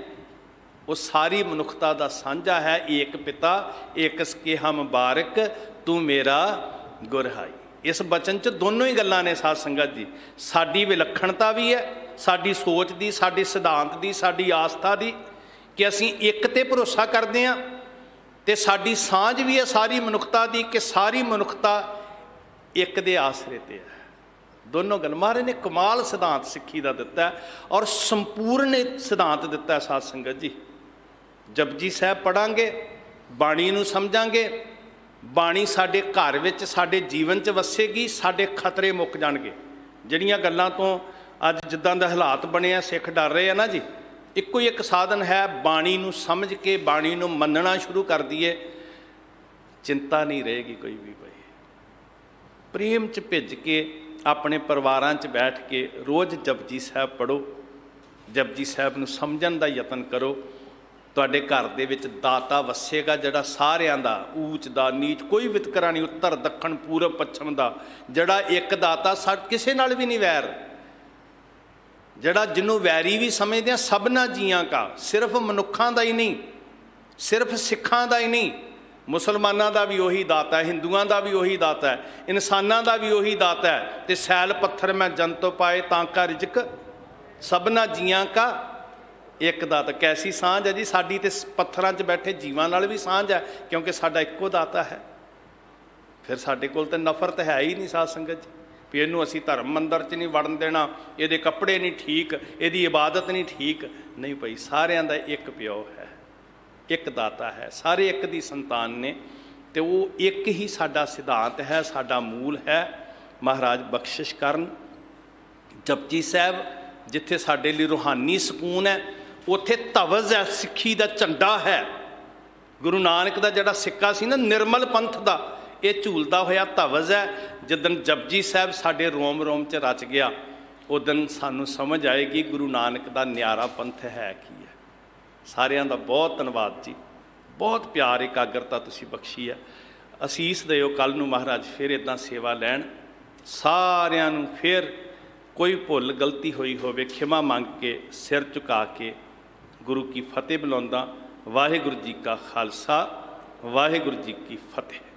ਉਹ ਸਾਰੀ ਮਨੁੱਖਤਾ ਦਾ ਸਾਂਝਾ ਹੈ। ਏਕ ਪਿਤਾ ਏਕ ਕੇ ਹਮ ਬਾਰਕ, ਤੂੰ ਮੇਰਾ ਗੁਰਹਾਈ। ਇਸ ਬਚਨ 'ਚ ਦੋਨੋਂ ਹੀ ਗੱਲਾਂ ਨੇ ਸਾਧ ਸੰਗਤ ਜੀ। ਸਾਡੀ ਵਿਲੱਖਣਤਾ ਵੀ ਹੈ, ਸਾਡੀ ਸੋਚ ਦੀ, ਸਾਡੇ ਸਿਧਾਂਤ ਦੀ, ਸਾਡੀ ਆਸਥਾ ਦੀ, ਕਿ ਅਸੀਂ ਇੱਕ ਤੇ ਭਰੋਸਾ ਕਰਦੇ ਹਾਂ, ਤੇ ਸਾਡੀ ਸਾਂਝ ਵੀ ਹੈ ਸਾਰੀ ਮਨੁੱਖਤਾ ਦੀ, ਕਿ ਸਾਰੀ ਮਨੁੱਖਤਾ ਇੱਕ ਦੇ ਆਸਰੇ ਤੇ ਹੈ। ਦੋਨੋਂ ਗੱਲ ਮਹਾਰਾਜ ਨੇ ਕਮਾਲ ਸਿਧਾਂਤ ਸਿੱਖੀ ਦਾ ਦਿੱਤਾ, ਔਰ ਸੰਪੂਰਨ ਸਿਧਾਂਤ ਦਿੱਤਾ ਸਾਧ ਸੰਗਤ ਜੀ। ਜਪਜੀ ਸਾਹਿਬ ਪੜਾਂਗੇ, ਬਾਣੀ ਨੂੰ ਸਮਝਾਂਗੇ, ਬਾਣੀ ਸਾਡੇ ਘਰ ਵਿੱਚ, ਸਾਡੇ ਜੀਵਨ 'ਚ ਵਸੇਗੀ, ਸਾਡੇ ਖਤਰੇ ਮੁੱਕ ਜਾਣਗੇ। ਜਿਹੜੀਆਂ ਗੱਲਾਂ ਤੋਂ ਅੱਜ ਜਿੱਦਾਂ ਦੇ ਹਾਲਾਤ ਬਣੇ ਆ, ਸਿੱਖ ਡਰ ਰਹੇ ਆ ਨਾ ਜੀ, ਇੱਕੋ ਹੀ ਇੱਕ ਸਾਧਨ ਹੈ, ਬਾਣੀ ਨੂੰ ਸਮਝ ਕੇ ਬਾਣੀ ਨੂੰ ਮੰਨਣਾ ਸ਼ੁਰੂ ਕਰ ਦਈਏ, ਚਿੰਤਾ ਨਹੀਂ ਰਹੇਗੀ ਕੋਈ ਵੀ। ਕੋਈ ਪ੍ਰੇਮ 'ਚ ਭਿੱਜ ਕੇ ਆਪਣੇ ਪਰਿਵਾਰਾਂ 'ਚ ਬੈਠ ਕੇ ਰੋਜ਼ ਜਪਜੀ ਸਾਹਿਬ ਪੜ੍ਹੋ, ਜਪਜੀ ਸਾਹਿਬ ਨੂੰ ਸਮਝਣ ਦਾ ਯਤਨ ਕਰੋ। ਤੁਹਾਡੇ ਘਰ ਦੇ ਵਿੱਚ ਦਾਤਾ ਵਸੇਗਾ, ਜਿਹੜਾ ਸਾਰਿਆਂ ਦਾ, ਊਚ ਦਾ ਨੀਚ ਕੋਈ ਵਿਤਕਰਾ ਨਹੀਂ, ਉੱਤਰ ਦੱਖਣ ਪੂਰਬ ਪੱਛਮ ਦਾ, ਜਿਹੜਾ ਇੱਕ ਦਾਤਾ। ਕਿਸੇ ਨਾਲ ਵੀ ਨਹੀਂ ਵੈਰ, ਜਿਹੜਾ ਜਿਹਨੂੰ ਵੈਰੀ ਵੀ ਸਮਝਦੇ ਆ, ਸਭਨਾ ਜੀਆਂ ਕਾ, ਸਿਰਫ ਮਨੁੱਖਾਂ ਦਾ ਹੀ ਨਹੀਂ, ਸਿਰਫ ਸਿੱਖਾਂ ਦਾ ਹੀ ਨਹੀਂ, ਮੁਸਲਮਾਨਾਂ ਦਾ ਵੀ ਉਹੀ ਦਾਤਾ ਹੈ, ਹਿੰਦੂਆਂ ਦਾ ਵੀ ਉਹੀ ਦਾਤਾ ਹੈ, ਇਨਸਾਨਾਂ ਦਾ ਵੀ ਉਹੀ ਦਾਤਾ ਹੈ। ਤੇ ਸੈਲ ਪੱਥਰ ਮੈਂ ਜੰਤੋ ਪਾਏ ਤਾਂ ਕਾ ਰਿਜ਼ਕ, ਸਭਨਾ ਜੀਆਂ ਕਾ ਇੱਕ ਦਾਤਾ। ਕੈਸੀ ਸਾਂਝ ਹੈ ਜੀ ਸਾਡੀ ਤੇ ਪੱਥਰਾਂ 'ਚ ਬੈਠੇ ਜੀਵਾਂ ਨਾਲ ਵੀ ਸਾਂਝ ਹੈ, ਕਿਉਂਕਿ ਸਾਡਾ ਇੱਕੋ ਦਾਤਾ ਹੈ। ਫਿਰ ਸਾਡੇ ਕੋਲ ਤਾਂ ਨਫ਼ਰਤ ਹੈ ਹੀ ਨਹੀਂ ਸਾਧ ਸੰਗਤ ਜੀ, ਵੀ ਇਹਨੂੰ ਅਸੀਂ ਧਰਮ ਮੰਦਰ 'ਚ ਨਹੀਂ ਵੜਨ ਦੇਣਾ, ਇਹਦੇ ਕੱਪੜੇ ਨਹੀਂ ਠੀਕ, ਇਹਦੀ ਇਬਾਦਤ ਨਹੀਂ ਠੀਕ। ਨਹੀਂ ਭਾਈ, ਸਾਰਿਆਂ ਦਾ ਇੱਕ ਪਿਓ ਹੈ, ਇੱਕ ਦਾਤਾ ਹੈ, ਸਾਰੇ ਇੱਕ ਦੀ ਸੰਤਾਨ ਨੇ, ਤੇ ਉਹ ਇੱਕ ਹੀ ਸਾਡਾ ਸਿਧਾਂਤ ਹੈ, ਸਾਡਾ ਮੂਲ ਹੈ। ਮਹਾਰਾਜ ਬਖਸ਼ਿਸ਼ ਕਰਨ। ਜਪਜੀ ਸਾਹਿਬ ਜਿੱਥੇ ਸਾਡੇ ਲਈ ਰੂਹਾਨੀ ਸਕੂਨ ਹੈ, ਉੱਥੇ ਧਵਜ਼ ਹੈ, ਸਿੱਖੀ ਦਾ ਝੰਡਾ ਹੈ। ਗੁਰੂ ਨਾਨਕ ਦਾ ਜਿਹੜਾ ਸਿੱਕਾ ਸੀ ਨਾ ਨਿਰਮਲ ਪੰਥ ਦਾ, ਇਹ ਝੂਲਦਾ ਹੋਇਆ ਧਵਜ਼ ਹੈ। ਜਿੱਦਣ ਜਪਜੀ ਸਾਹਿਬ ਸਾਡੇ ਰੋਮ ਰੋਮ 'ਚ ਰਚ ਗਿਆ, ਉਦਣ ਸਾਨੂੰ ਸਮਝ ਆਏਗੀ ਗੁਰੂ ਨਾਨਕ ਦਾ ਨਿਆਰਾ ਪੰਥ ਹੈ ਕੀ ਹੈ। ਸਾਰਿਆਂ ਦਾ ਬਹੁਤ ਧੰਨਵਾਦ ਜੀ, ਬਹੁਤ ਪਿਆਰ ਇਕਾਗਰਤਾ ਤੁਸੀਂ ਬਖਸ਼ੀ ਹੈ। ਅਸੀਸ ਦਿਓ ਕੱਲ੍ਹ ਨੂੰ ਮਹਾਰਾਜ ਫਿਰ ਇੱਦਾਂ ਸੇਵਾ ਲੈਣ। ਸਾਰਿਆਂ ਨੂੰ ਫਿਰ ਕੋਈ ਭੁੱਲ ਗਲਤੀ ਹੋਈ ਹੋਵੇ ਖਿਮਾ ਮੰਗ ਕੇ ਸਿਰ ਝੁਕਾ ਕੇ ਗੁਰੂ ਕੀ ਫਤਿਹ ਬੁਲਾਉਂਦਾ। ਵਾਹਿਗੁਰੂ ਜੀ ਕਾ ਖਾਲਸਾ, ਵਾਹਿਗੁਰੂ ਜੀ ਕੀ ਫਤਿਹ।